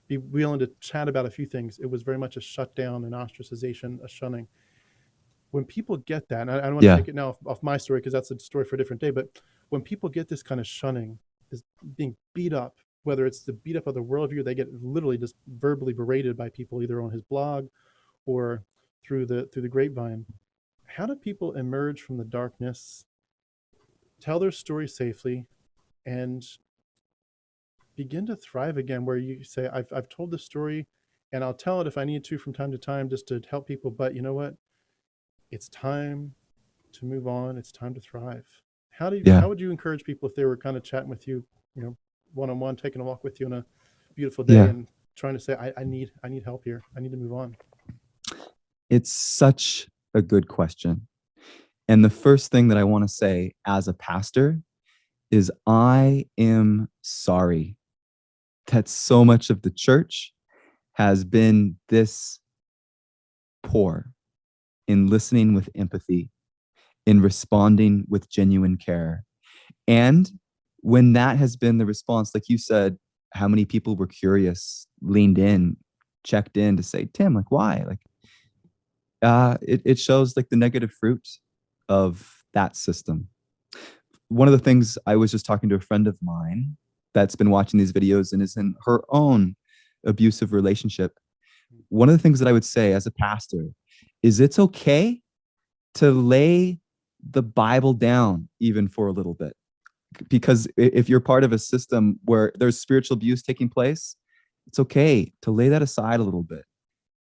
be willing to chat about a few things, it was very much a shutdown, an ostracization, a shunning. When people get that, and I don't want to Yeah. take it now off my story because that's a story for a different day, but when people get this kind of shunning, is being beat up, whether it's the beat up of the worldview, they get literally just verbally berated by people either on his blog or through the grapevine. How do people emerge from the darkness, tell their story safely, and begin to thrive again? Where you say, I've told the story, and I'll tell it if I need to from time to time just to help people. But you know what? It's time to move on. It's time to thrive. Yeah. How would you encourage people if they were kind of chatting with you, one on one, taking a walk with you on a beautiful day, Yeah. and trying to say, I need help here. I need to move on. It's such a good question. And the first thing that I want to say as a pastor is I am sorry that so much of the church has been this poor in listening with empathy, in responding with genuine care. And when that has been the response, like you said, how many people were curious, leaned in, checked in to say, Tim, like, why? Like, it shows like the negative fruit of that system. One of the things, I was just talking to a friend of mine that's been watching these videos and is in her own abusive relationship. One of the things that I would say as a pastor is it's okay to lay the Bible down even for a little bit. Because if you're part of a system where there's spiritual abuse taking place, it's okay to lay that aside a little bit.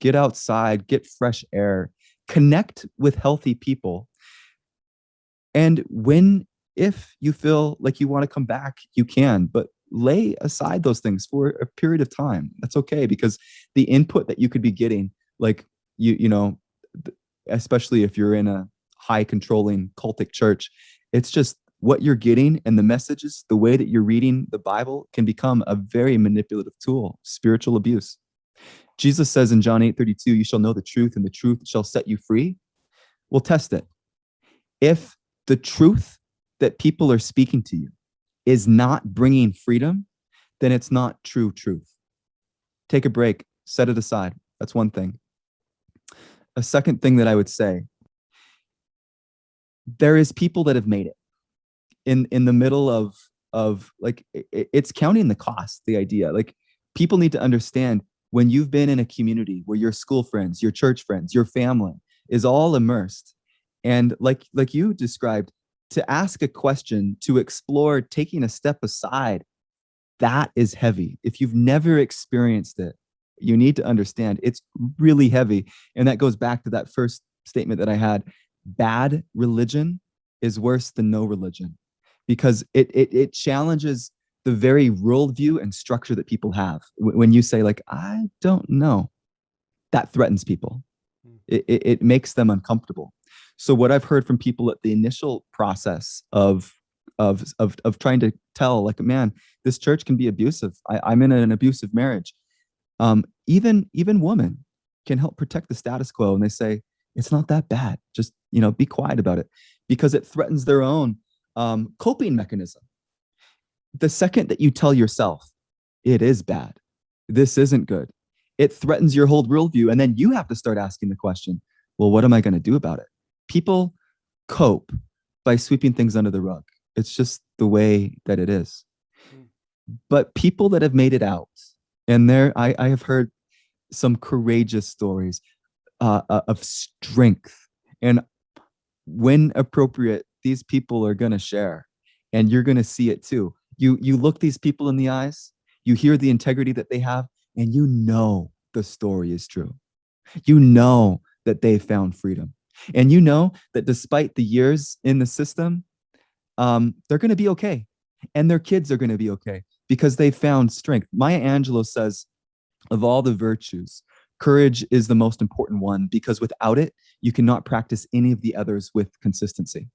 Get outside, get fresh air, connect with healthy people. And if you feel like you want to come back, you can, but lay aside those things for a period of time. That's okay, because the input that you could be getting, like especially if you're in a high controlling cultic church, it's just what you're getting, and the messages, the way that you're reading the Bible can become a very manipulative tool, spiritual abuse. Jesus says in John 8:32, you shall know the truth and the truth shall set you free. Well, test it. If the truth that people are speaking to you is not bringing freedom, then it's not true truth. Take a break, set it aside. That's one thing. A second thing that I would say, there is people that have made it in the middle of like it's counting the cost, the idea. Like people need to understand when you've been in a community where your school friends, your church friends, your family is all immersed. And like you described, to ask a question, to explore, taking a step aside, that is heavy. If you've never experienced it, you need to understand it's really heavy. And that goes back to that first statement that I had. Bad religion is worse than no religion because it challenges the very worldview and structure that people have. When you say like, I don't know, that threatens people. It makes them uncomfortable. So what I've heard from people at the initial process of trying to tell, like, man, this church can be abusive. I'm in an abusive marriage. Even women can help protect the status quo, and they say it's not that bad. Just be quiet about it, because it threatens their own coping mechanism. The second that you tell yourself it is bad, this isn't good, it threatens your whole worldview, and then you have to start asking the question, well, what am I going to do about it? People cope by sweeping things under the rug. It's just the way that it is. But people that have made it out, and I have heard some courageous stories of strength, and when appropriate, these people are going to share, and you're going to see it too. You look these people in the eyes, you hear the integrity that they have, and the story is true. That they found freedom, and that despite the years in the system, they're going to be okay, and their kids are going to be okay because they found strength. Maya Angelou says, of all the virtues, courage is the most important one, because without it, you cannot practice any of the others with consistency.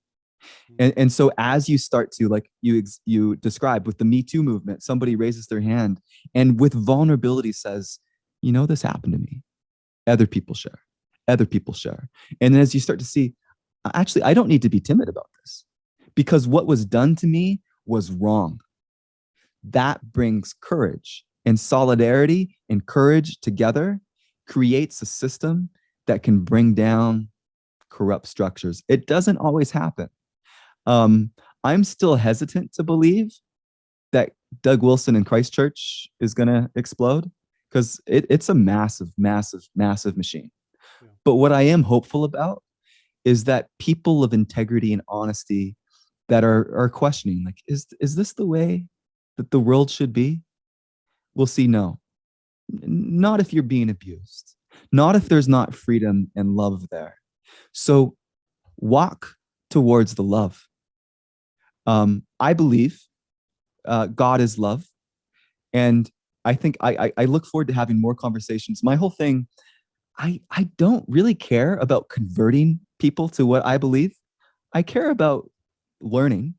And so as you start to, like you described with the Me Too movement, somebody raises their hand and with vulnerability says, this happened to me. Other people share. And then as you start to see, actually, I don't need to be timid about this because what was done to me was wrong. That brings courage, and solidarity and courage together creates a system that can bring down corrupt structures. It doesn't always happen. I'm still hesitant to believe that Doug Wilson in Christchurch is going to explode, because it's a massive machine. Yeah. But what I am hopeful about is that people of integrity and honesty that are questioning, like, is this the way that the world should be? We'll see. No, not if you're being abused, not if there's not freedom and love there. So walk towards the love. I believe God is love. And I think I look forward to having more conversations. My whole thing, I don't really care about converting people to what I believe. I care about learning,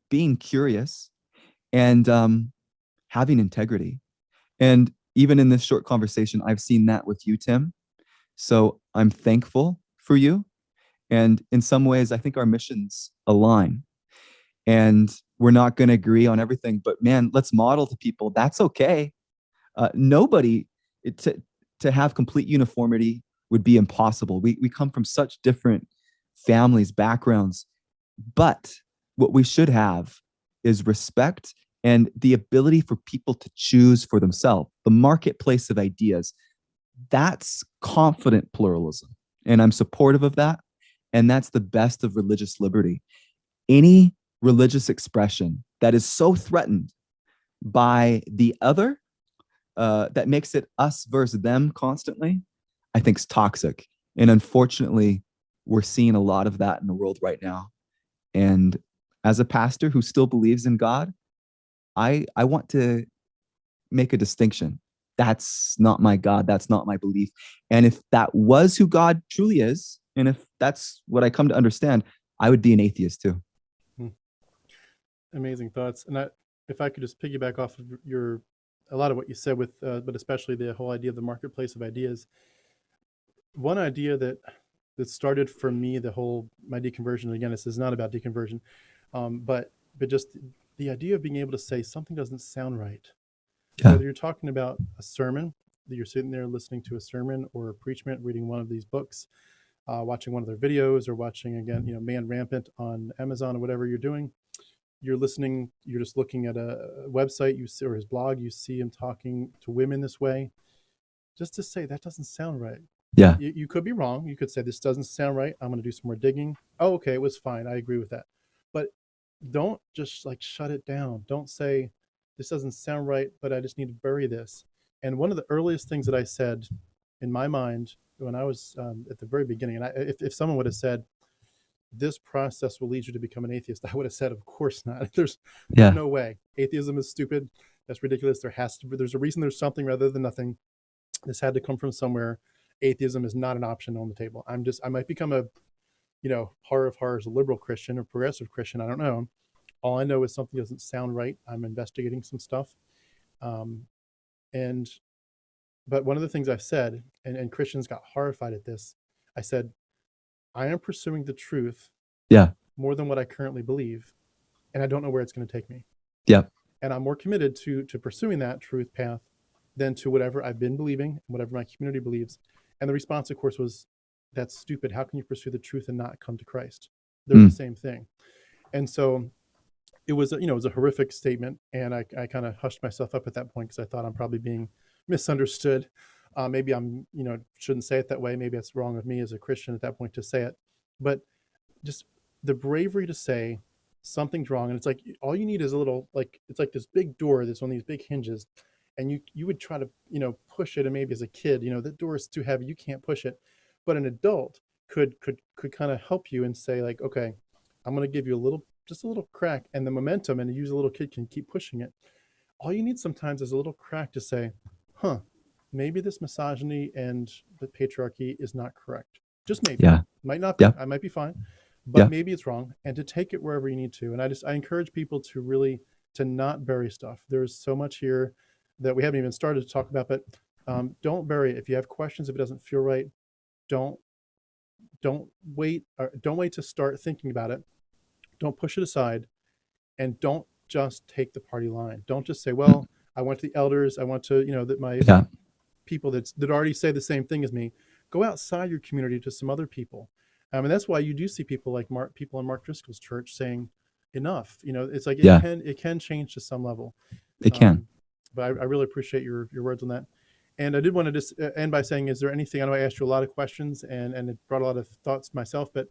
being curious, and having integrity. And even in this short conversation, I've seen that with you, Tim. So I'm thankful for you. And in some ways, I think our missions align. And we're not going to agree on everything, but man, let's model to people that's okay. Nobody to have complete uniformity would be impossible. We come from such different families, backgrounds, but what we should have is respect and the ability for people to choose for themselves. The marketplace of ideas, that's confident pluralism, and I'm supportive of that. And that's the best of religious liberty. Any religious expression that is so threatened by the other, that makes it us versus them constantly, I think is toxic. And unfortunately, we're seeing a lot of that in the world right now. And as a pastor who still believes in God, I want to make a distinction. That's not my God. That's not my belief. And if that was who God truly is, and if that's what I come to understand, I would be an atheist too. Amazing thoughts. And if I could just piggyback off of a lot of what you said with, but especially the whole idea of the marketplace of ideas. One idea that started for me, my deconversion, again, this is not about deconversion, But just the idea of being able to say something doesn't sound right, Yeah. whether you're talking about a sermon, that you're sitting there listening to a sermon or a preachment, reading one of these books, watching one of their videos, or watching again, Man Rampant on Amazon or whatever you're doing. You're listening. You're just looking at a website you see or his blog. You see him talking to women this way. Just to say that doesn't sound right. Yeah. You could be wrong. You could say this doesn't sound right. I'm going to do some more digging. Oh, okay, it was fine. I agree with that. But don't just like shut it down. Don't say this doesn't sound right, but I just need to bury this. And one of the earliest things that I said in my mind when I was at the very beginning, and if someone would have said this process will lead you to become an atheist, I would have said, of course not. There's Yeah. no way. Atheism is stupid. That's ridiculous. There has to be. There's a reason. There's something rather than nothing. This had to come from somewhere. Atheism is not an option on the table. I might become a, horror of horrors, a liberal Christian or progressive Christian. I don't know. All I know is something doesn't sound right. I'm investigating some stuff. Um, and, but one of the things I've said, and Christians got horrified at this, I said, I am pursuing the truth Yeah. more than what I currently believe. And I don't know where it's going to take me. Yeah. And I'm more committed to pursuing that truth path than to whatever I've been believing and whatever my community believes. And the response, of course, was, that's stupid. How can you pursue the truth and not come to Christ? They're the same thing. And so it was, it was a horrific statement. And I kind of hushed myself up at that point because I thought I'm probably being misunderstood. Maybe I'm, shouldn't say it that way. Maybe it's wrong of me as a Christian at that point to say it. But just the bravery to say something's wrong. And it's like, all you need is a little, like, it's like this big door that's on these big hinges. And you would try to, push it. And maybe as a kid, the door is too heavy. You can't push it. But an adult could kind of help you and say like, okay, I'm going to give you just a little crack, and the momentum, and use a little kid can keep pushing it. All you need sometimes is a little crack to say, huh, maybe this misogyny and the patriarchy is not correct. Just maybe. Yeah. Might not be. Yeah. I might be fine, but Yeah. maybe it's wrong, and to take it wherever you need to. And I encourage people to really to not bury stuff. There's so much here that we haven't even started to talk about, but don't bury it. If you have questions, if it doesn't feel right, don't don't don't wait to start thinking about it. Don't push it aside, and don't just take the party line. Don't just say, well, I went to the elders, I want to, that my Yeah. people that already say the same thing as me. Go outside your community to some other people. And that's why you do see people like people in Mark Driscoll's church saying enough. It's like Yeah. it can change to some level. It can. But I really appreciate your words on that. And I did want to just end by saying, is there anything, I know I asked you a lot of questions and it brought a lot of thoughts myself, but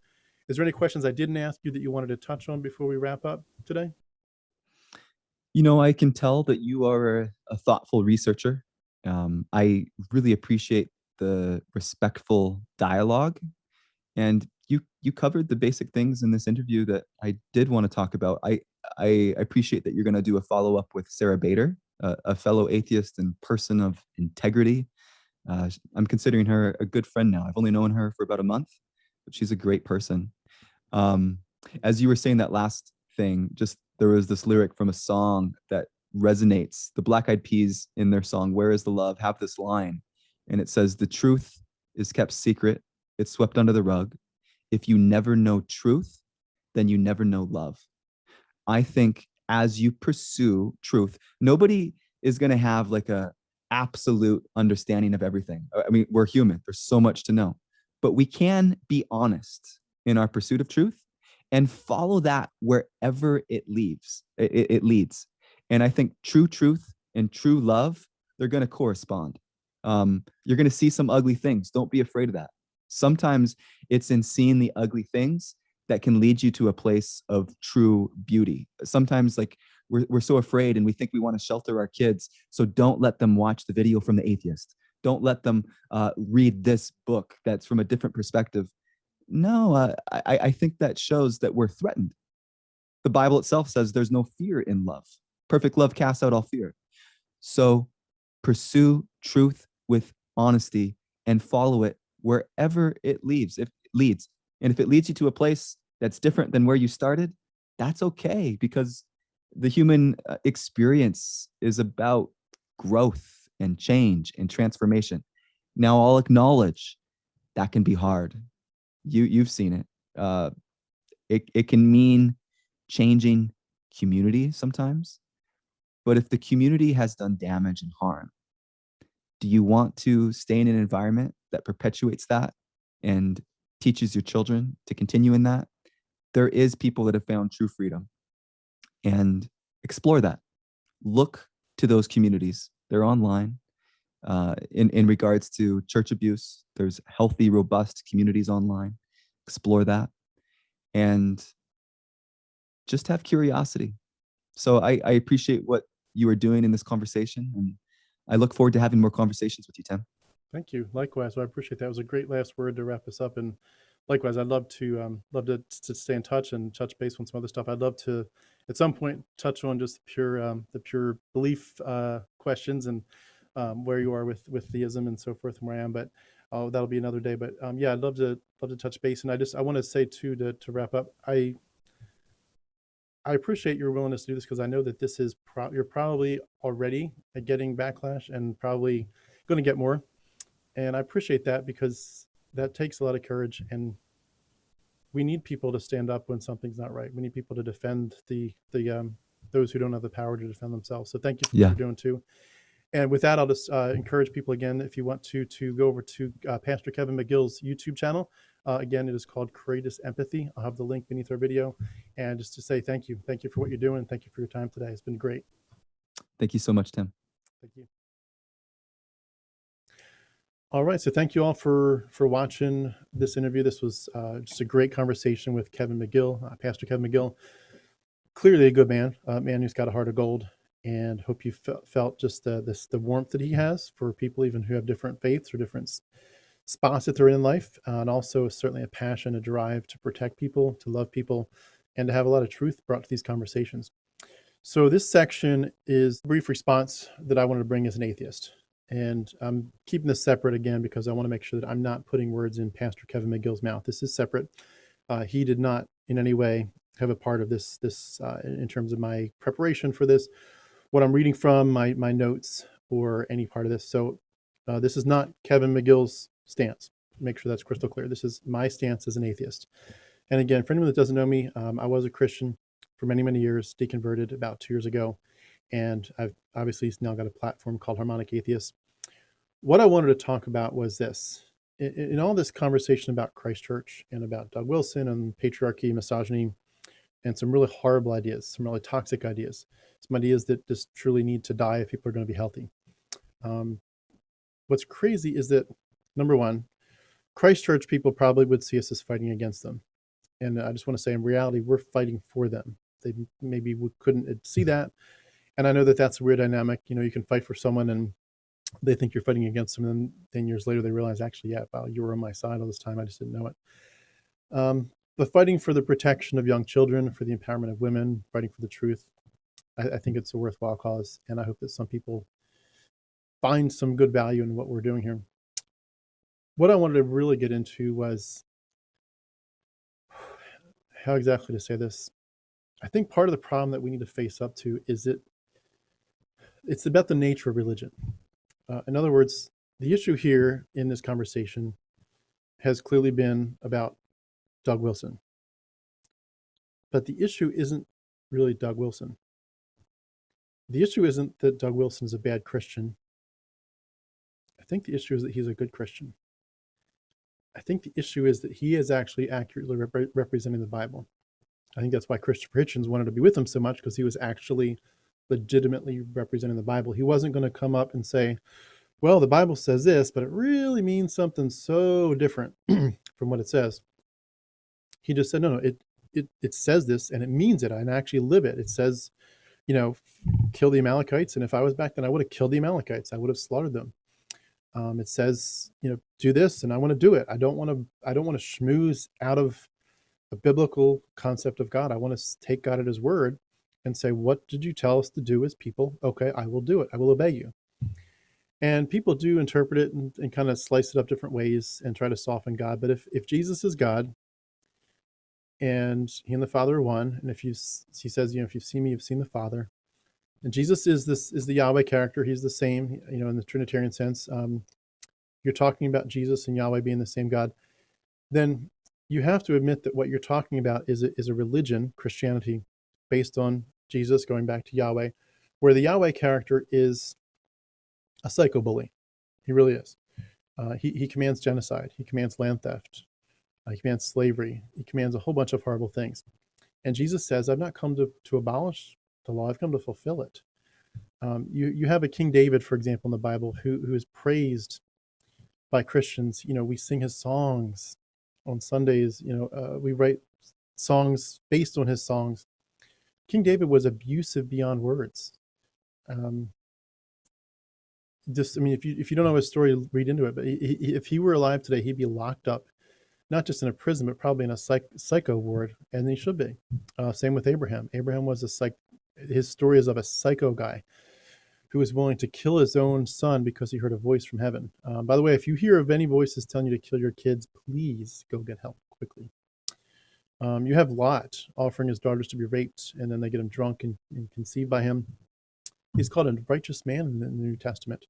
is there any questions I didn't ask you that you wanted to touch on before we wrap up today? I can tell that you are a thoughtful researcher. I really appreciate the respectful dialogue, and you covered the basic things in this interview that I did want to talk about. I appreciate that you're going to do a follow up with Sarah Bader, a fellow atheist and person of integrity. I'm considering her a good friend now. I've only known her for about a month, but she's a great person. Um, as you were saying that last thing, just there was this lyric from a song that resonates. The Black Eyed Peas in their song "Where Is the Love" have this line, and it says, "The truth is kept secret; it's swept under the rug. If you never know truth, then you never know love." I think as you pursue truth, nobody is going to have like a absolute understanding of everything. I mean, we're human. There's so much to know, but we can be honest in our pursuit of truth and follow that wherever it leads. And I think true truth and true love, they're going to correspond. You're going to see some ugly things. Don't be afraid of that. Sometimes it's in seeing the ugly things that can lead you to a place of true beauty. Sometimes like we're so afraid and we think we want to shelter our kids. So don't let them watch the video from the atheist. Don't let them read this book that's from a different perspective. No, I think that shows that we're threatened. The Bible itself says there's no fear in love. Perfect love casts out all fear. So pursue truth with honesty and follow it wherever it leads. If it leads, and if it leads you to a place that's different than where you started, that's okay, because the human experience is about growth and change and transformation. Now, I'll acknowledge that can be hard. You've seen it. It can mean changing community sometimes. But if the community has done damage and harm, do you want to stay in an environment that perpetuates that and teaches your children to continue in that? There is people that have found true freedom, and explore that. Look to those communities. They're online. In regards to church abuse, there's healthy, robust communities online. Explore that and just have curiosity. So I appreciate what you are doing in this conversation, and I look forward to having more conversations with you, Tim. Thank you. Likewise, well, I appreciate that. It was a great last word to wrap us up. And likewise, I'd love to stay in touch and touch base on some other stuff. I'd love to, at some point, touch on just the pure belief questions and where you are with theism and so forth, and where I am. But that'll be another day. But yeah, I'd love to touch base. And I want to say too, to wrap up, I appreciate your willingness to do this, because I know that this is you're probably already getting backlash and probably going to get more. And I appreciate that, because that takes a lot of courage, and we need people to stand up when something's not right. We need people to defend the those who don't have the power to defend themselves. So thank you for what you're doing too. And with that, I'll just encourage people again, if you want to go over to Pastor Kevin McGill's YouTube channel. Again, it is called Courageous Empathy. I'll have the link beneath our video. And just to say thank you. Thank you for what you're doing. Thank you for your time today. It's been great. Thank you so much, Tim. Thank you. All right, so thank you all for watching this interview. This was just a great conversation with Kevin McGill, Pastor Kevin McGill. Clearly a good man, a man who's got a heart of gold, and hope you felt just the warmth that he has for people even who have different faiths or different spots that they're in life, and also certainly a passion, a drive to protect people, to love people, and to have a lot of truth brought to these conversations. So this section is a brief response that I wanted to bring as an atheist. And I'm keeping this separate again, because I want to make sure that I'm not putting words in Pastor Kevin McGill's mouth. This is separate. He did not in any way have a part of this in terms of my preparation for this, what I'm reading from, my notes, or any part of this. So this is not Kevin McGill's stance. Make sure that's crystal clear. This is my stance as an atheist. And again, for anyone that doesn't know me, I was a Christian for many, many years, deconverted about 2 years ago. And I've obviously now got a platform called Harmonic Atheist. What I wanted to talk about was this. In all this conversation about Christchurch and about Doug Wilson and patriarchy, misogyny, and some really horrible ideas, some really toxic ideas, some ideas that just truly need to die if people are going to be healthy. What's crazy is that, number one, Christchurch people probably would see us as fighting against them. And I just want to say, in reality, we're fighting for them. They maybe couldn't see that. And I know that that's a weird dynamic. You know, you can fight for someone and they think you're fighting against them, and then 10 years later they realize, actually, yeah, wow, you were on my side all this time, I just didn't know it. But fighting for the protection of young children, for the empowerment of women, fighting for the truth, I think it's a worthwhile cause, and I hope that some people find some good value in what we're doing here. What I wanted to really get into was how exactly to say this. I think part of the problem that we need to face up to is that it's about the nature of religion. In other words, the issue here in this conversation has clearly been about Doug Wilson. But the issue isn't really Doug Wilson. The issue isn't that Doug Wilson is a bad Christian. I think the issue is that he's a good Christian. I think the issue is that he is actually accurately representing the Bible. I think that's why Christians wanted to be with him so much, because he was actually legitimately representing the Bible. He wasn't going to come up and say, well, the Bible says this, but it really means something so different from what it says. He just said, no, it says this and it means it. And I actually live it. It says, you know, kill the Amalekites. And if I was back then, I would have killed the Amalekites. I would have slaughtered them. It says, you know, do this, and I want to do it. I don't want to schmooze out of a biblical concept of God. I want to take God at his word and say, what did you tell us to do as people? Okay, I will do it. I will obey you. And people do interpret it and kind of slice it up different ways and try to soften God. But if Jesus is God and he and the Father are one, and he says, you know, if you've seen me, you've seen the Father. And Jesus is the Yahweh character. He's the same, you know, in the Trinitarian sense. You're talking about Jesus and Yahweh being the same God. Then you have to admit that what you're talking about is a religion, Christianity, based on Jesus, going back to Yahweh, where the Yahweh character is a psycho bully. He really is. He commands genocide. He commands land theft. He commands slavery. He commands a whole bunch of horrible things. And Jesus says, I've not come to abolish the law. I've come to fulfill it. You have a King David, for example, in the Bible, who is praised by Christians. We sing his songs on Sundays. We write songs based on his songs. King David was abusive beyond words. If you don't know his story, read into it. But if he were alive today, he'd be locked up, not just in a prison, but probably in a psycho ward, and he should be. Same with Abraham. Abraham was his story is of a psycho guy who was willing to kill his own son because he heard a voice from heaven. By the way, if you hear of any voices telling you to kill your kids, please go get help quickly. You have Lot offering his daughters to be raped, and then they get him drunk and conceived by him. He's called a righteous man in the New Testament.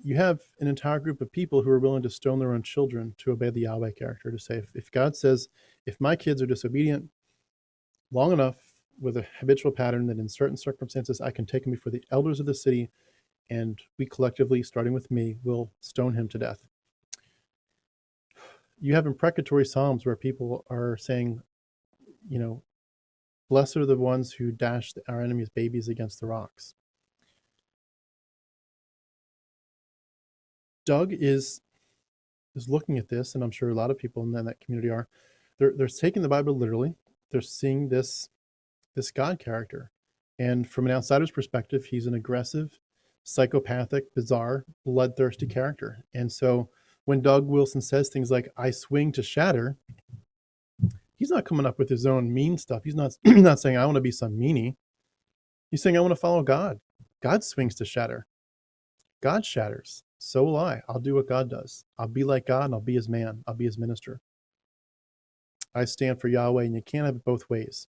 You have an entire group of people who are willing to stone their own children to obey the Yahweh character, to say, if God says, if my kids are disobedient long enough with a habitual pattern, that in certain circumstances I can take him before the elders of the city, and we collectively, starting with me, will stone him to death. You have imprecatory psalms where people are saying, blessed are the ones who dash our enemies' babies against the rocks. Doug is looking at this, and I'm sure a lot of people in that community are. They're taking the Bible literally. They're seeing this God character, and from an outsider's perspective, he's an aggressive, psychopathic, bizarre, bloodthirsty character. And so when Doug Wilson says things like, I swing to shatter, he's not coming up with his own mean stuff. He's not not saying, I want to be some meanie. He's saying, I want to follow God. God swings to shatter. God shatters. So will I. I'll do what God does. I'll be like God, and I'll be his man. I'll be his minister. I stand for Yahweh, and you can't have it both ways.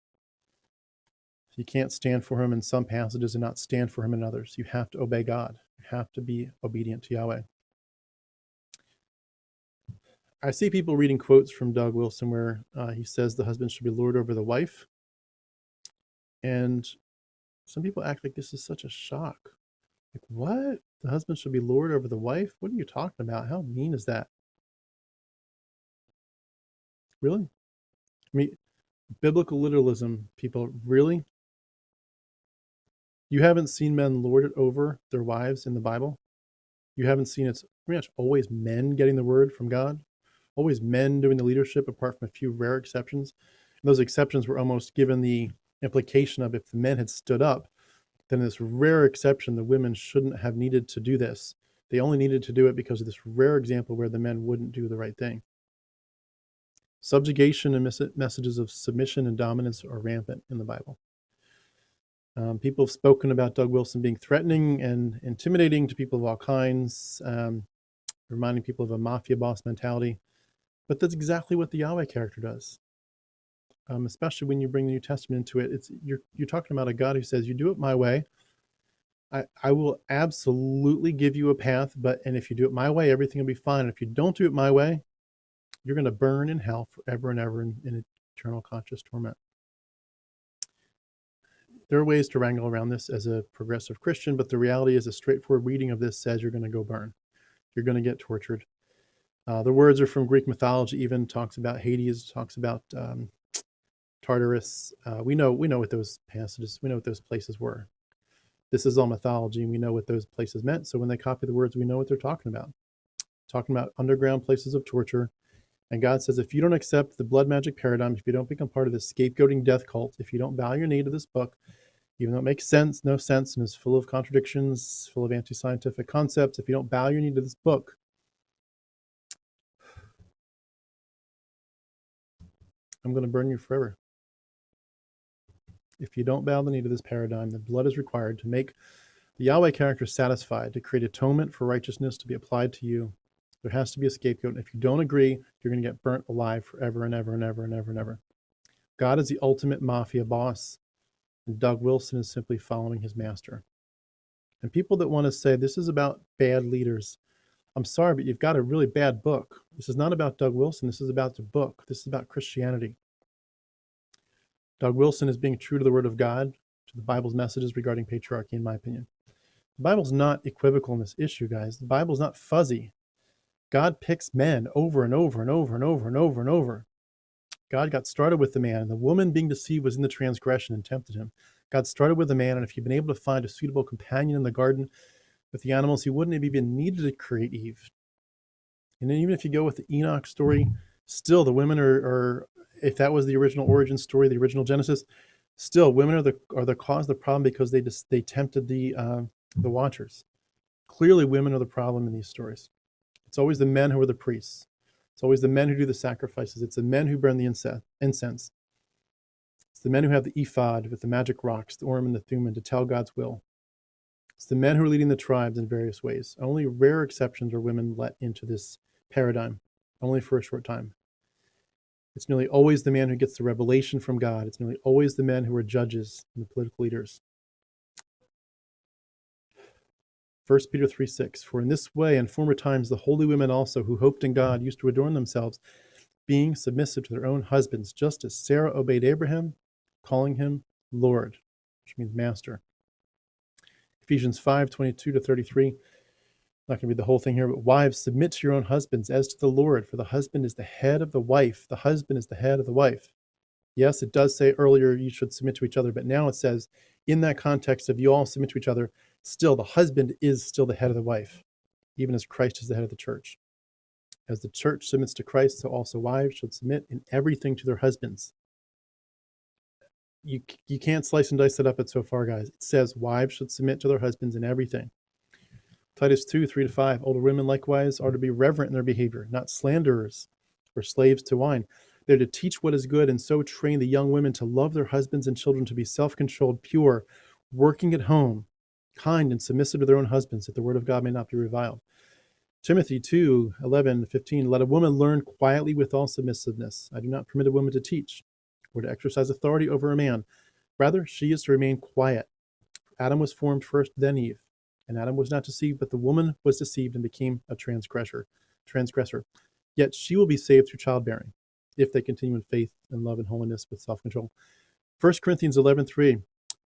You can't stand for him in some passages and not stand for him in others. You have to obey God. You have to be obedient to Yahweh. I see people reading quotes from Doug Wilson where he says the husband should be lord over the wife. And some people act like this is such a shock. Like, what? The husband should be lord over the wife? What are you talking about? How mean is that? Really? Biblical literalism, people, really? You haven't seen men lord it over their wives in the Bible? You haven't seen it's pretty much always men getting the word from God? Always men doing the leadership, apart from a few rare exceptions. And those exceptions were almost given the implication of, if the men had stood up, then this rare exception, the women shouldn't have needed to do this. They only needed to do it because of this rare example where the men wouldn't do the right thing. Subjugation and messages of submission and dominance are rampant in the Bible. People have spoken about Doug Wilson being threatening and intimidating to people of all kinds, reminding people of a mafia boss mentality. But that's exactly what the Yahweh character does. Especially when you bring the New Testament into it. You're talking about a God who says, you do it my way, I will absolutely give you a path, and if you do it my way, everything will be fine. And if you don't do it my way, you're going to burn in hell forever and ever in eternal conscious torment. There are ways to wrangle around this as a progressive Christian, but the reality is a straightforward reading of this says you're going to go burn. You're going to get tortured. The words are from Greek mythology, even talks about Hades, talks about Tartarus. We know what those passages, we know what those places were. This is all mythology, and we know what those places meant. So when they copy the words, we know what they're talking about. Talking about underground places of torture. And God says, if you don't accept the blood magic paradigm, if you don't become part of the scapegoating death cult, if you don't bow your knee to this book, even though it makes no sense, and is full of contradictions, full of anti-scientific concepts, if you don't bow your knee to this book, I'm going to burn you forever. If you don't bow the knee to this paradigm, the blood is required to make the Yahweh character satisfied, to create atonement for righteousness to be applied to you. There has to be a scapegoat. And if you don't agree, you're going to get burnt alive forever and ever and ever and ever and ever. God is the ultimate mafia boss, and Doug Wilson is simply following his master. And people that want to say this is about bad leaders, I'm sorry, but you've got a really bad book. This is not about Doug Wilson. This is about the book. This is about Christianity. Doug Wilson is being true to the Word of God, to the Bible's messages regarding patriarchy, in my opinion. The Bible's not equivocal in this issue, guys. The Bible's not fuzzy. God picks men over and over and over and over and over and over. God got started with the man, and the woman being deceived was in the transgression and tempted him. God started with the man, and if he'd been able to find a suitable companion in the garden with the animals, he wouldn't have even needed to create Eve. And then even if you go with the Enoch story, still the women are if that was the original origin story, the original Genesis, still women are the cause of the problem because they tempted the watchers. Clearly, women are the problem in these stories. It's always the men who are the priests. It's always the men who do the sacrifices. It's the men who burn the incense. It's the men who have the ephod with the magic rocks, the Urim and the Thummim, to tell God's will. It's the men who are leading the tribes in various ways. Only rare exceptions are women let into this paradigm, only for a short time. It's nearly always the man who gets the revelation from God. It's nearly always the men who are judges and the political leaders. 1 Peter 3:6, for in this way in former times the holy women also who hoped in God used to adorn themselves, being submissive to their own husbands, just as Sarah obeyed Abraham, calling him Lord, which means master. Ephesians 5:22-33, not going to read the whole thing here, but wives, submit to your own husbands as to the Lord, for the husband is the head of the wife. The husband is the head of the wife. Yes, it does say earlier you should submit to each other, but now it says in that context of you all submit to each other, still the husband is still the head of the wife, even as Christ is the head of the church. As the church submits to Christ, so also wives should submit in everything to their husbands. You can't slice and dice that up so far, guys. It says wives should submit to their husbands in everything. Titus 2:3-5, older women likewise are to be reverent in their behavior, not slanderers or slaves to wine. They're to teach what is good and so train the young women to love their husbands and children, to be self-controlled, pure, working at home, kind and submissive to their own husbands, that the word of God may not be reviled. Timothy 2:11-15, let a woman learn quietly with all submissiveness. I do not permit a woman to teach or to exercise authority over a man. Rather, she is to remain quiet. Adam was formed first, then Eve. And Adam was not deceived, but the woman was deceived and became a transgressor. Yet she will be saved through childbearing, if they continue in faith and love and holiness with self-control. 1 Corinthians 11:3,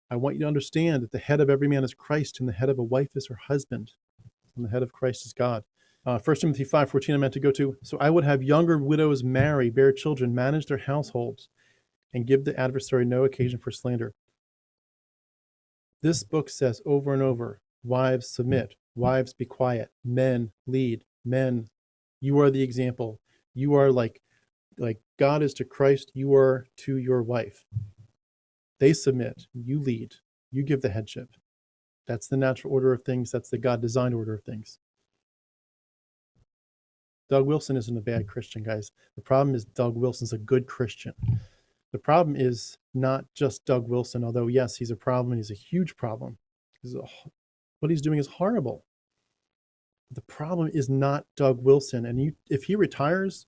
I want you to understand that the head of every man is Christ, and the head of a wife is her husband, and the head of Christ is God. 1 Timothy 5:14 I meant to go to. So I would have younger widows marry, bear children, manage their households, and give the adversary no occasion for slander. This book says over and over, wives submit, wives be quiet, men lead, men, you are the example. You are like God is to Christ, you are to your wife. They submit, you lead, you give the headship. That's the natural order of things. That's the God-designed order of things. Doug Wilson isn't a bad Christian, guys. The problem is Doug Wilson's a good Christian. The problem is not just Doug Wilson, although yes, he's a problem and he's a huge problem. What he's doing is horrible. The problem is not Doug Wilson. And if he retires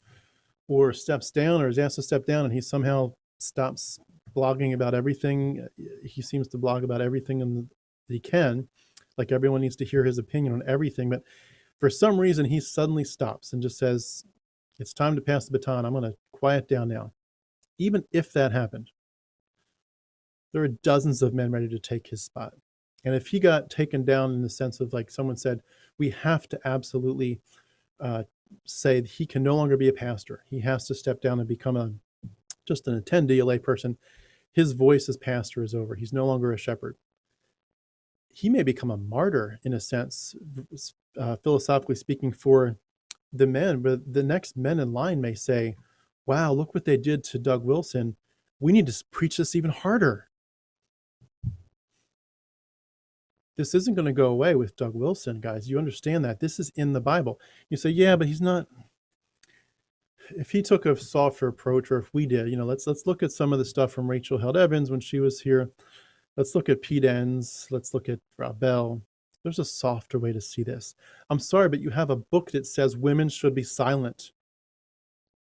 or steps down or is asked to step down and he somehow stops blogging about everything, he seems to blog about everything that he can, like everyone needs to hear his opinion on everything. But for some reason, he suddenly stops and just says, it's time to pass the baton. I'm going to quiet down now. Even if that happened, there are dozens of men ready to take his spot. And if he got taken down in the sense of like someone said, we have to absolutely say that he can no longer be a pastor. He has to step down and become just an attendee, a lay person. His voice as pastor is over. He's no longer a shepherd. He may become a martyr in a sense, philosophically speaking, for the men, but the next men in line may say, wow, look what they did to Doug Wilson. We need to preach this even harder. This isn't going to go away with Doug Wilson, guys. You understand that. This is in the Bible. You say, yeah, but he's not. If he took a softer approach, or if we did, let's look at some of the stuff from Rachel Held Evans when she was here. Let's look at Pete Enns. Let's look at Rob Bell. There's a softer way to see this. I'm sorry, but you have a book that says women should be silent.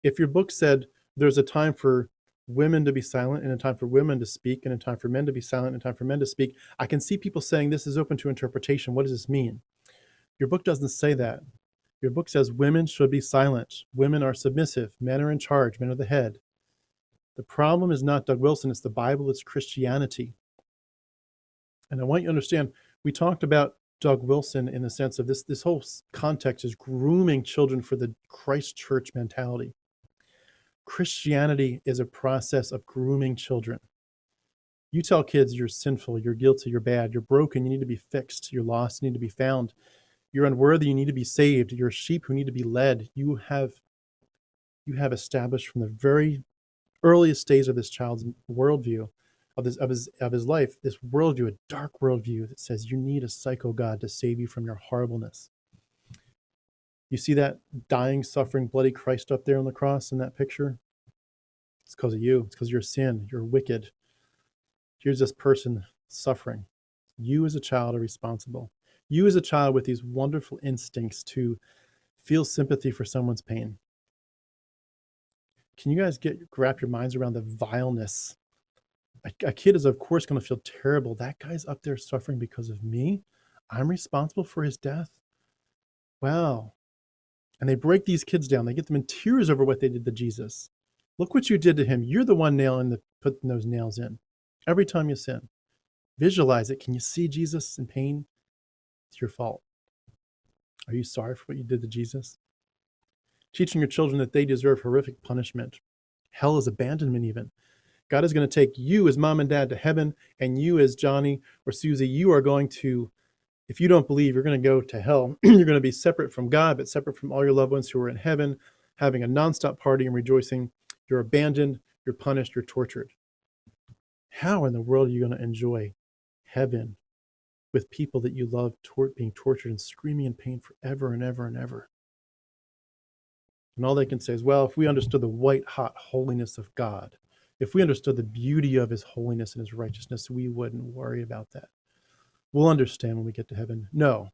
If your book said there's a time for women to be silent and a time for women to speak and a time for men to be silent and a time for men to speak, I can see people saying this is open to interpretation. What does this mean? Your book doesn't say that. Your book says women should be silent. Women are submissive. Men are in charge. Men are the head. The problem is not Doug Wilson, it's the Bible, it's Christianity. And I want you to understand, we talked about Doug Wilson in the sense of this whole context is grooming children for the Christ church mentality. Christianity is a process of grooming children. You tell kids you're sinful, you're guilty, you're bad, you're broken, you need to be fixed, you're lost, you need to be found, you're unworthy, you need to be saved, you're sheep who need to be led. You have established from the very earliest days of this child's worldview, of his life, this worldview, a dark worldview that says you need a psycho God to save you from your horribleness. You see that dying, suffering, bloody Christ up there on the cross in that picture? It's because of you. It's because of your sin. You're wicked. Here's this person suffering. You as a child are responsible. You as a child with these wonderful instincts to feel sympathy for someone's pain. Can you guys wrap your minds around the vileness? A kid is, of course, going to feel terrible. That guy's up there suffering because of me. I'm responsible for his death. Wow. And they break these kids down. They get them in tears over what they did to Jesus. Look what you did to him. You're the one putting those nails in. Every time you sin, visualize it. Can you see Jesus in pain? It's your fault. Are you sorry for what you did to Jesus? Teaching your children that they deserve horrific punishment. Hell is abandonment even. God is going to take you as mom and dad to heaven, and you as Johnny or Susie, you are going to, if you don't believe, you're going to go to hell. You're going to be separate from God, but separate from all your loved ones who are in heaven, having a nonstop party and rejoicing. You're abandoned, you're punished, you're tortured. How in the world are you going to enjoy heaven with people that you love being tortured and screaming in pain forever and ever and ever? And all they can say is, well, if we understood the white hot holiness of God, if we understood the beauty of his holiness and his righteousness, we wouldn't worry about that. We'll understand when we get to heaven. No.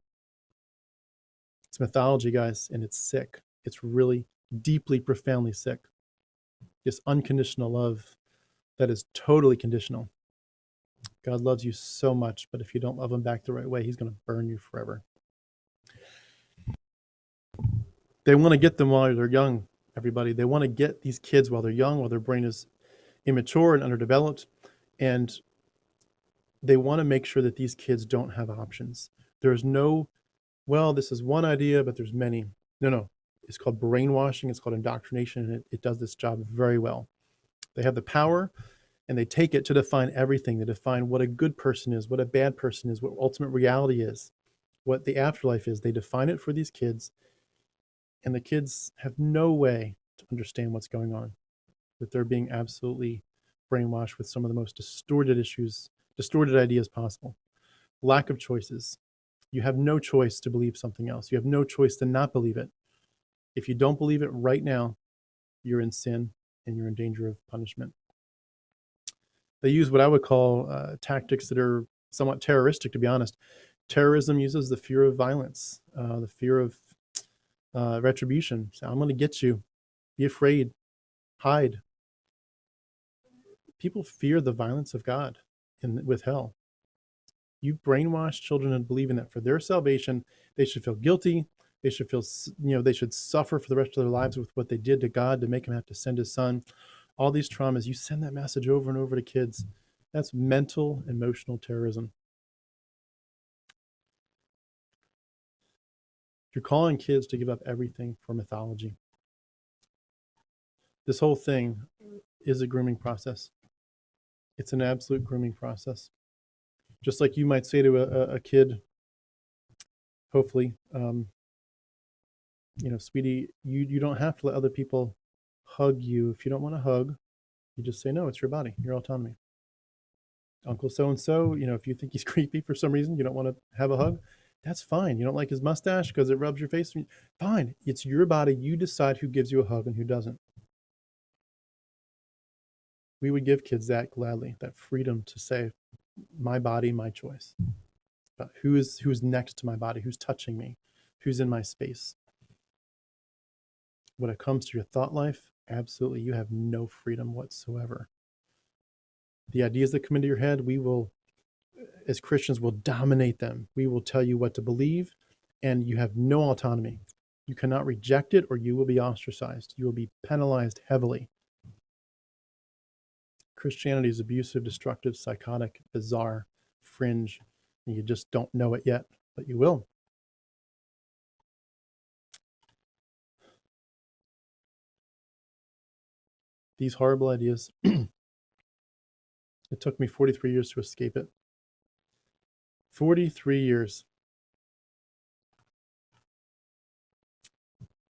It's mythology, guys, and it's sick. It's really deeply, profoundly sick. This unconditional love that is totally conditional. God loves you so much, but if you don't love him back the right way, he's going to burn you forever. They want to get them while they're young, everybody. They want to get these kids while they're young, while their brain is immature and underdeveloped, and they want to make sure that these kids don't have options. There's no, well, this is one idea, but there's many. No. It's called brainwashing. It's called indoctrination, and it does this job very well. They have the power, and they take it to define everything. They define what a good person is, what a bad person is, what ultimate reality is, what the afterlife is. They define it for these kids, and the kids have no way to understand what's going on, that they're being absolutely brainwashed with some of the most distorted ideas possible. Lack of choices. You have no choice to believe something else. You have no choice to not believe it. If you don't believe it right now, you're in sin and you're in danger of punishment. They use what I would call tactics that are somewhat terroristic, to be honest. Terrorism uses the fear of violence, the fear of retribution. So I'm going to get you. Be afraid. Hide. People fear the violence of God with hell. You brainwash children into believing that for their salvation, they should feel guilty. They should feel, they should suffer for the rest of their lives with what they did to God to make him have to send his son. All these traumas, you send that message over and over to kids. That's mental, emotional terrorism. You're calling kids to give up everything for mythology. This whole thing is a grooming process. It's an absolute grooming process. Just like you might say to a kid, hopefully, sweetie, you don't have to let other people hug you. If you don't want to hug, you just say, no, it's your body, your autonomy. Uncle so-and-so, if you think he's creepy for some reason, you don't want to have a hug, that's fine. You don't like his mustache because it rubs your face. Fine. It's your body. You decide who gives you a hug and who doesn't. We would give kids that gladly, that freedom to say, my body, my choice. But who's next to my body, who's touching me, who's in my space. When it comes to your thought life, absolutely, you have no freedom whatsoever. The ideas that come into your head, we will, as Christians, will dominate them. We will tell you what to believe, and you have no autonomy. You cannot reject it, or you will be ostracized. You will be penalized heavily. Christianity is abusive, destructive, psychotic, bizarre, fringe, and you just don't know it yet, but you will. These horrible ideas, it took me 43 years to escape it. 43 years.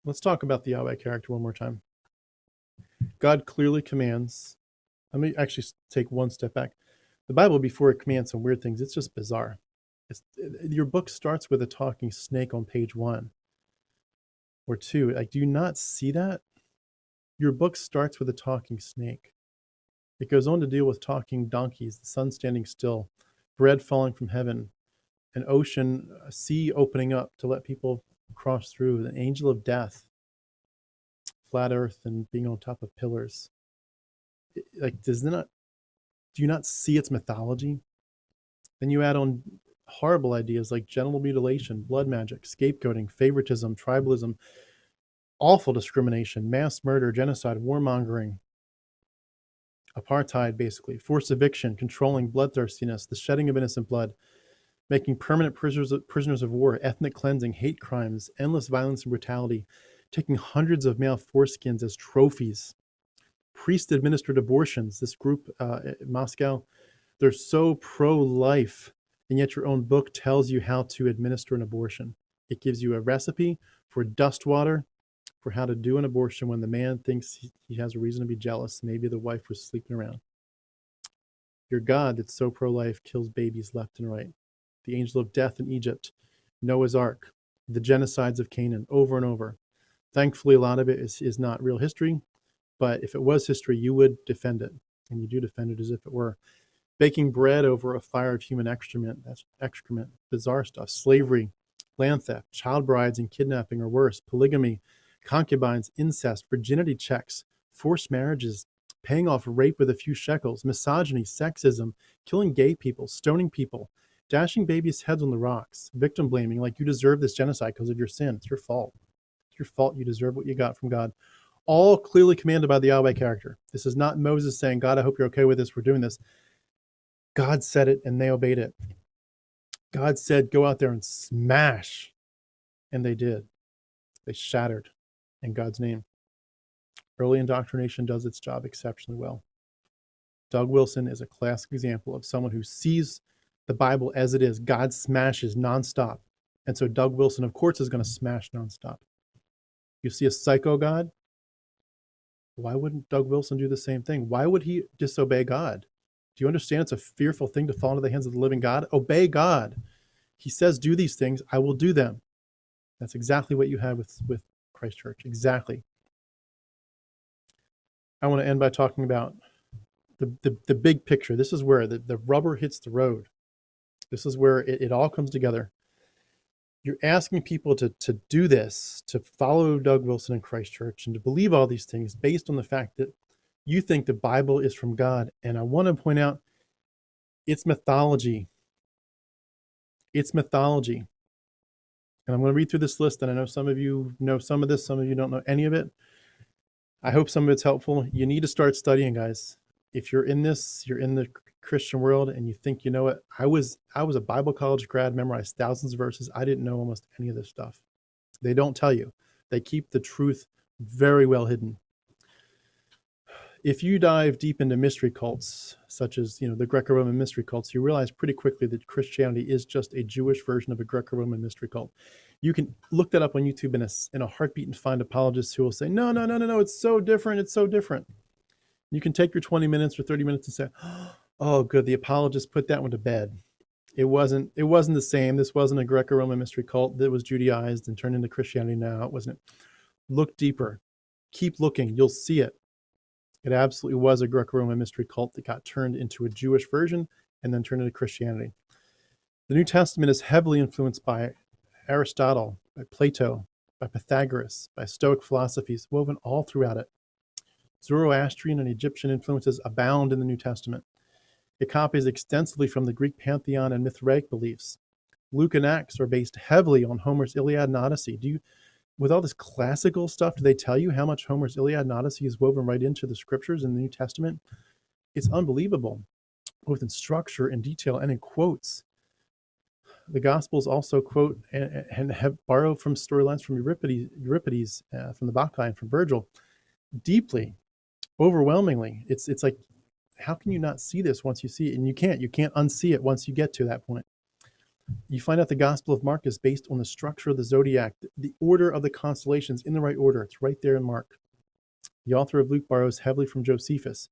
Let's talk about the Yahweh character one more time. God clearly commands. Let me actually take one step back. The Bible, before it commands some weird things, it's just bizarre. Your book starts with a talking snake on page 1 or 2. Like, do you not see that? Your book starts with a talking snake. It goes on to deal with talking donkeys, the sun standing still, bread falling from heaven, an ocean, a sea opening up to let people cross through, an angel of death, flat earth, and being on top of pillars. Like, do you not see its mythology? Then you add on horrible ideas like genital mutilation, blood magic, scapegoating, favoritism, tribalism, awful discrimination, mass murder, genocide, warmongering, apartheid, basically, forced eviction, controlling bloodthirstiness, the shedding of innocent blood, making permanent prisoners of war, ethnic cleansing, hate crimes, endless violence and brutality, taking hundreds of male foreskins as trophies, priest-administered abortions. This group in Moscow, they're so pro-life, and yet your own book tells you how to administer an abortion. It gives you a recipe for dust water, for how to do an abortion when the man thinks he has a reason to be jealous. Maybe the wife was sleeping around. Your God that's so pro-life kills babies left and right. The angel of death in Egypt, Noah's Ark, the genocides of Canaan, over and over. Thankfully, a lot of it is not real history, but if it was history, you would defend it, and you do defend it as if it were. Baking bread over a fire of human excrement, that's excrement, bizarre stuff. Slavery, land theft, child brides and kidnapping or worse, polygamy, concubines, incest, virginity checks, forced marriages, paying off rape with a few shekels, misogyny, sexism, killing gay people, stoning people, dashing babies' heads on the rocks, victim blaming, like you deserve this genocide because of your sin. It's your fault. It's your fault. You deserve what you got from God. All clearly commanded by the Yahweh character. This is not Moses saying, God, I hope you're okay with this. We're doing this. God said it and they obeyed it. God said, go out there and smash. And they did. They shattered in God's name. Early indoctrination does its job exceptionally well. Doug Wilson is a classic example of someone who sees the Bible as it is. God smashes nonstop. And so Doug Wilson, of course, is going to smash nonstop. You see a psycho God? Why wouldn't Doug Wilson do the same thing? Why would he disobey God? Do you understand it's a fearful thing to fall into the hands of the living God? Obey God. He says, do these things, I will do them. That's exactly what you have with Christ Church. Exactly. I want to end by talking about the big picture. This is where the rubber hits the road. This is where it all comes together. You're asking people to do this, to follow Doug Wilson and Christ Church, and to believe all these things based on the fact that you think the Bible is from God. And I want to point out, it's mythology. It's mythology. And I'm going to read through this list, and I know some of you know some of this, some of you don't know any of it. I hope some of it's helpful. You need to start studying, guys. If you're in this, you're in the Christian world and you think you know it. I was a Bible college grad, memorized thousands of verses. I didn't know almost any of this stuff. They don't tell you. They keep the truth very well hidden. If you dive deep into mystery cults, such as the Greco-Roman mystery cults, you realize pretty quickly that Christianity is just a Jewish version of a Greco-Roman mystery cult. You can look that up on YouTube in a heartbeat and find apologists who will say, no, it's so different, it's so different. You can take your 20 minutes or 30 minutes and say, oh, good, the apologists put that one to bed. It wasn't the same. This wasn't a Greco-Roman mystery cult that was Judaized and turned into Christianity now. It wasn't. Look deeper. Keep looking. You'll see it. It absolutely was a Greco-Roman mystery cult that got turned into a Jewish version and then turned into Christianity. The New Testament is heavily influenced by Aristotle, by Plato, by Pythagoras, by Stoic philosophies woven all throughout it. Zoroastrian and Egyptian influences abound in the New Testament. It copies extensively from the Greek pantheon and Mithraic beliefs. Luke and Acts are based heavily on Homer's Iliad and Odyssey. With all this classical stuff, do they tell you how much Homer's Iliad and Odyssey is woven right into the scriptures in the New Testament? It's unbelievable, both in structure and detail and in quotes. The Gospels also quote and have borrowed from storylines from Euripides, from the Bacchae, and from Virgil, deeply, overwhelmingly. It's like, how can you not see this once you see it? And you can't unsee it once you get to that point. You find out the Gospel of Mark is based on the structure of the zodiac, the order of the constellations in the right order. It's right there in Mark. The author of Luke borrows heavily from Josephus.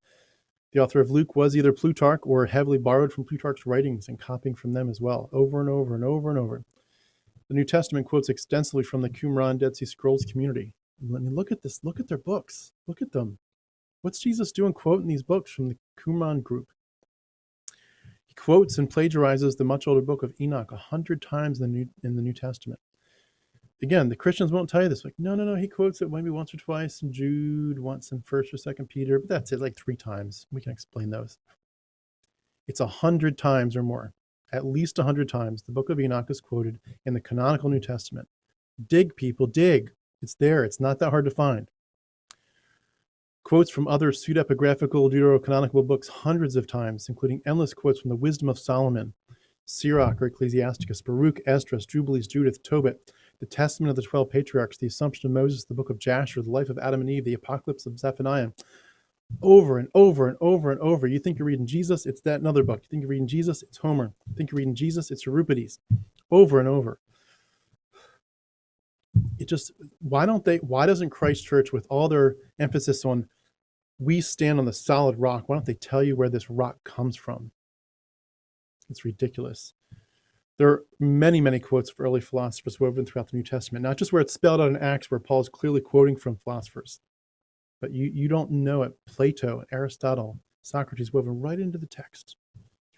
The author of Luke was either Plutarch or heavily borrowed from Plutarch's writings and copying from them as well, over and over and over and over. The New Testament quotes extensively from the Qumran Dead Sea Scrolls community. I mean, look at this. Look at their books. Look at them. What's Jesus doing quoting these books from the Qumran group? He quotes and plagiarizes the much older book of Enoch 100 times in the New Testament. Again, the Christians won't tell you this. Like, no, he quotes it maybe once or twice in Jude, once in 1st or 2nd Peter, but that's it, like 3 times. We can explain those. It's 100 times or more, at least 100 times. The book of Enoch is quoted in the canonical New Testament. Dig, people, dig. It's there. It's not that hard to find. Quotes from other pseudepigraphical deuterocanonical books hundreds of times, including endless quotes from the Wisdom of Solomon, Sirach or Ecclesiasticus, Baruch, Esdras, Jubilees, Judith, Tobit, the Testament of the 12 Patriarchs, the Assumption of Moses, the Book of Jasher, the Life of Adam and Eve, the Apocalypse of Zephaniah, over and over and over and over. You think you're reading Jesus, it's that another book. You think you're reading Jesus, it's Homer. You think you're reading Jesus, it's Euripides. Over and over. It just, why doesn't Christ Church, with all their emphasis on we stand on the solid rock, why don't they tell you where this rock comes from? It's ridiculous. There are many, many quotes of early philosophers woven throughout the New Testament, not just where it's spelled out in Acts where Paul's clearly quoting from philosophers, but you don't know it. Plato, Aristotle, Socrates woven right into the text.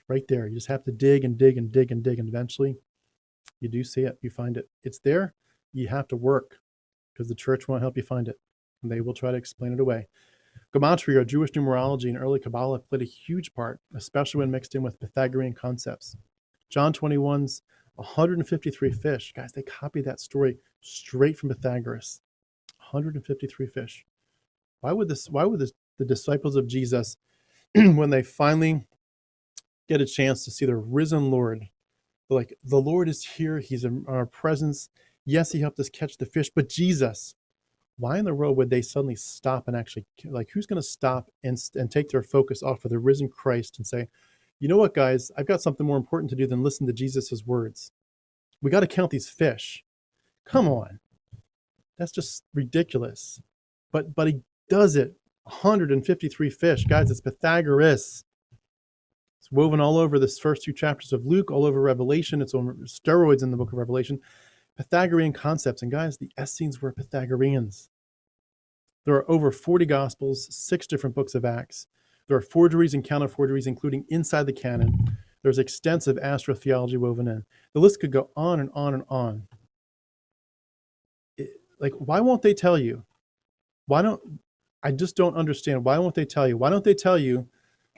Right there. You just have to dig and dig and dig and dig, and eventually you do see it. You find it. It's there. You have to work, because the church won't help you find it, and they will try to explain it away. Gematria, or Jewish numerology, and early Kabbalah played a huge part, especially when mixed in with Pythagorean concepts. John 21's 153 fish. Guys, they copied that story straight from Pythagoras. 153 fish. Why would the disciples of Jesus, when they finally get a chance to see their risen Lord, they're like, the Lord is here. He's in our presence. Yes, he helped us catch the fish, but Jesus, why in the world would they suddenly stop and actually, like, who's going to stop and take their focus off of the risen Christ and say, you know what, guys, I've got something more important to do than listen to Jesus's words. We got to count these fish. Come on. That's just ridiculous. But he does it. 153 fish. Guys, it's Pythagoras. It's woven all over this first 2 chapters of Luke, all over Revelation. It's on steroids in the book of Revelation. Pythagorean concepts. And guys, the Essenes were Pythagoreans. There are over 40 Gospels, 6 different books of Acts. There are forgeries and counter-forgeries, including inside the canon. There's extensive astrotheology woven in. The list could go on and on and on. Why won't they tell you? I just don't understand. Why won't they tell you? Why don't they tell you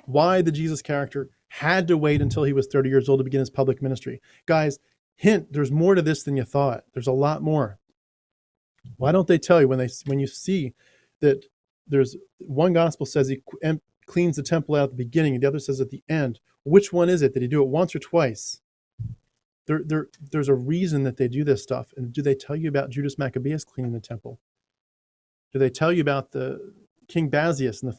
why the Jesus character had to wait until he was 30 years old to begin his public ministry? Guys, hint, there's more to this than you thought. There's a lot more. Why don't they tell you when you see that there's one gospel says he cleans the temple out at the beginning and the other says at the end? Which one is it? Did he do it once or twice? There's a reason that they do this stuff. And do they tell you about Judas Maccabeus cleaning the temple? Do they tell you about the King Basius and the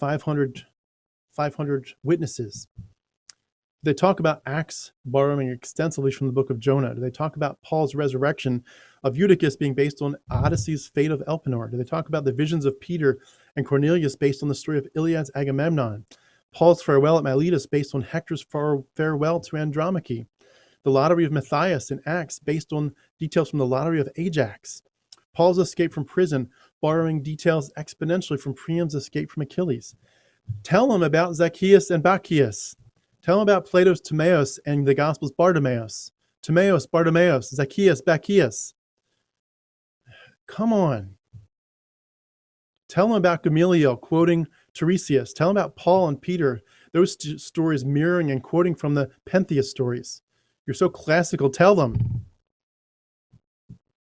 500 witnesses? Do they talk about Acts borrowing extensively from the book of Jonah? Do they talk about Paul's resurrection of Eutychus being based on Odyssey's fate of Elpenor? Do they talk about the visions of Peter and Cornelius based on the story of Iliad's Agamemnon? Paul's farewell at Miletus based on Hector's farewell to Andromache? The lottery of Matthias in Acts based on details from the lottery of Ajax? Paul's escape from prison, borrowing details exponentially from Priam's escape from Achilles? Tell them about Zacchaeus and Bacchaeus. Tell them about Plato's Timaeus and the Gospels Bartimaeus. Timaeus, Bartimaeus, Zacchaeus, Bacchaeus. Come on. Tell them about Gamaliel quoting Tiresias. Tell them about Paul and Peter, those stories mirroring and quoting from the Pentheus stories. You're so classical. Tell them.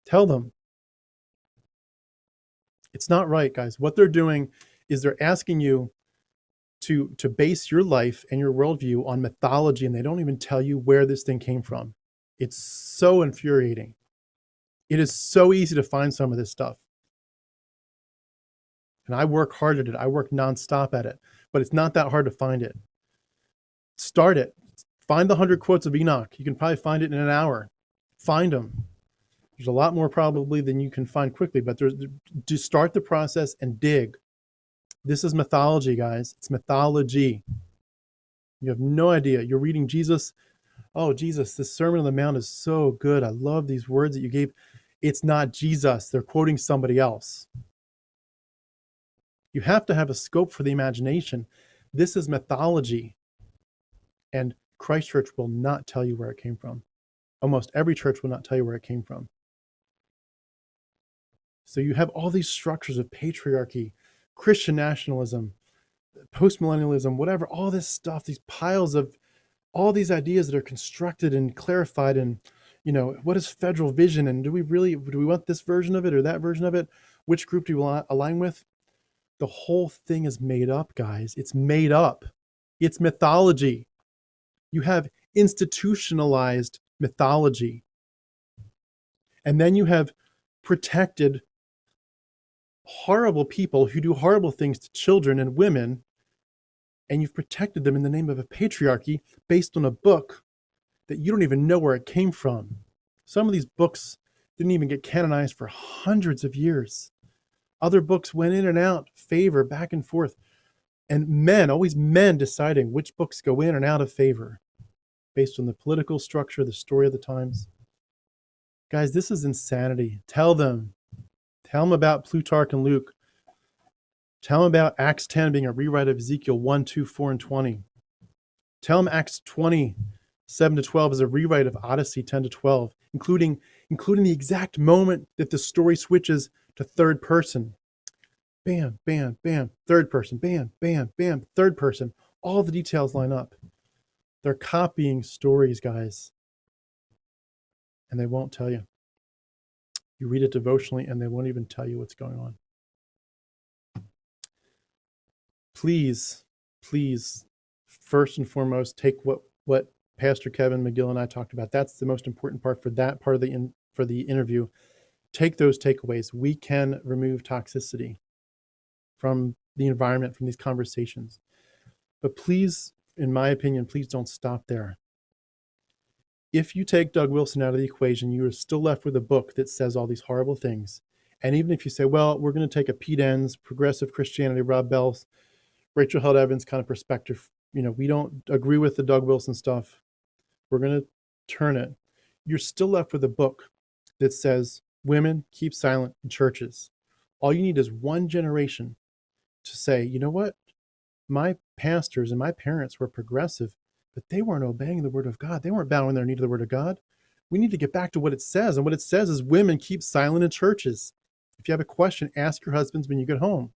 Tell them. It's not right, guys. What they're doing is they're asking you to base your life and your worldview on mythology, and they don't even tell you where this thing came from. It's so infuriating. It is so easy to find some of this stuff. And I work hard at it. I work nonstop at it, but it's not that hard to find it. Start it. Find the 100 quotes of Enoch. You can probably find it in an hour. Find them. There's a lot more probably than you can find quickly, but just start the process and dig. This is mythology, guys. It's mythology. You have no idea. You're reading Jesus. Oh, Jesus, this Sermon on the Mount is so good. I love these words that you gave. It's not Jesus. They're quoting somebody else. You have to have a scope for the imagination. This is mythology. And Christ Church will not tell you where it came from. Almost every church will not tell you where it came from. So you have all these structures of patriarchy, Christian nationalism, postmillennialism, whatever, all this stuff, these piles of all these ideas that are constructed and clarified. And, you know, what is federal vision? And do we want this version of it or that version of it? Which group do we align with? The whole thing is made up, guys. It's made up. It's mythology. You have institutionalized mythology. And then you have protected horrible people who do horrible things to children and women, and you've protected them in the name of a patriarchy based on a book that you don't even know where it came from. Some of these books didn't even get canonized for hundreds of years. Other books went in and out, favor, back and forth. And men, always men deciding which books go in and out of favor based on the political structure, the story of the times. Guys, this is insanity. Tell them about Plutarch and Luke. Tell them about Acts 10 being a rewrite of Ezekiel 1, 2, 4, and 20. Tell them Acts 20, 7 to 12 is a rewrite of Odyssey 10 to 12, including the exact moment that the story switches to third person. Bam, bam, bam, third person, bam, bam, bam, third person. All the details line up. They're copying stories, guys. And they won't tell you. You read it devotionally and they won't even tell you what's going on. Please, first and foremost, take what Pastor Kevin McGill and I talked about. That's the most important part for that part of the interview. Take those takeaways. We can remove toxicity from the environment, from these conversations. But please, in my opinion, please don't stop there. If you take Doug Wilson out of the equation, you are still left with a book that says all these horrible things. And even if you say, well, we're going to take a Pete Enns, progressive Christianity, Rob Bell's, Rachel Held Evans kind of perspective, you know, we don't agree with the Doug Wilson stuff. We're going to turn it. You're still left with a book that says women keep silent in churches. All you need is one generation to say, you know what? My pastors and my parents were progressive, but they weren't obeying the word of God. They weren't bowing their knee to the word of God. We need to get back to what it says. And what it says is women keep silent in churches. If you have a question, ask your husbands when you get home.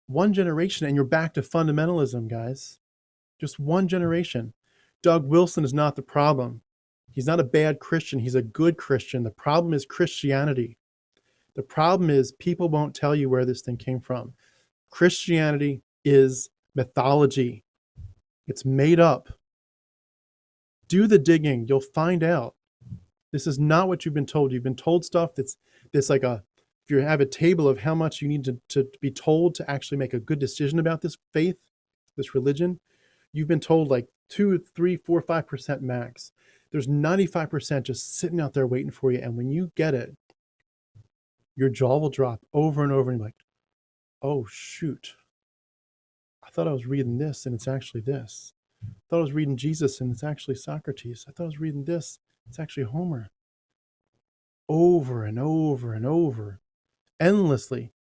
One generation and you're back to fundamentalism, guys. Just one generation. Doug Wilson is not the problem. He's not a bad Christian. He's a good Christian. The problem is Christianity. The problem is people won't tell you where this thing came from. Christianity is mythology. It's made up. Do the digging. You'll find out. This is not what you've been told. You've been told stuff that's like if you have a table of how much you need to be told to actually make a good decision about this faith, this religion, you've been told like 2, 3, 4, 5% max. There's 95% just sitting out there waiting for you. And when you get it, your jaw will drop over and over and you're like, oh, shoot. I thought I was reading this and it's actually this. I thought I was reading Jesus and it's actually Socrates. I thought I was reading this. It's actually Homer. Over and over and over, endlessly.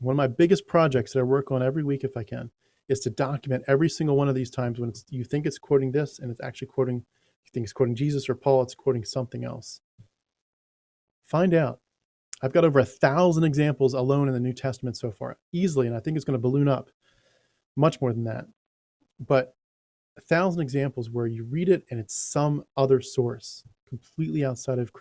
One of my biggest projects that I work on every week, if I can, is to document every single one of these times when you think it's quoting this and it's actually quoting, you think it's quoting Jesus or Paul, it's quoting something else. Find out. I've got over 1,000 examples alone in the New Testament so far, easily, and I think it's going to balloon up much more than that. But 1,000 examples where you read it and it's some other source, completely outside of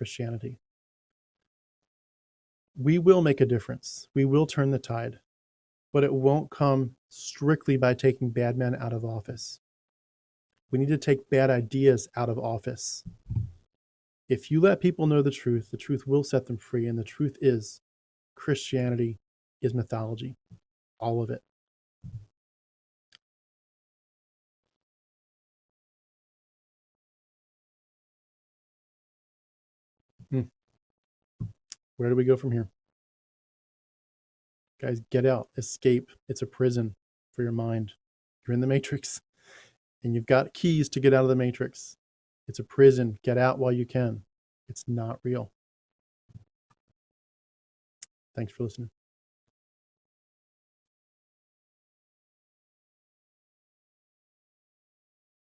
but it won't come strictly by taking bad men out of office. We need to take bad ideas out of office. If you let people know the truth will set them free. And the truth is, Christianity is mythology, all of it. Where do we go from here? Guys, get out, escape. It's a prison for your mind. You're in the matrix and you've got keys to get out of the matrix. It's a prison. Get out while you can. It's not real. Thanks for listening.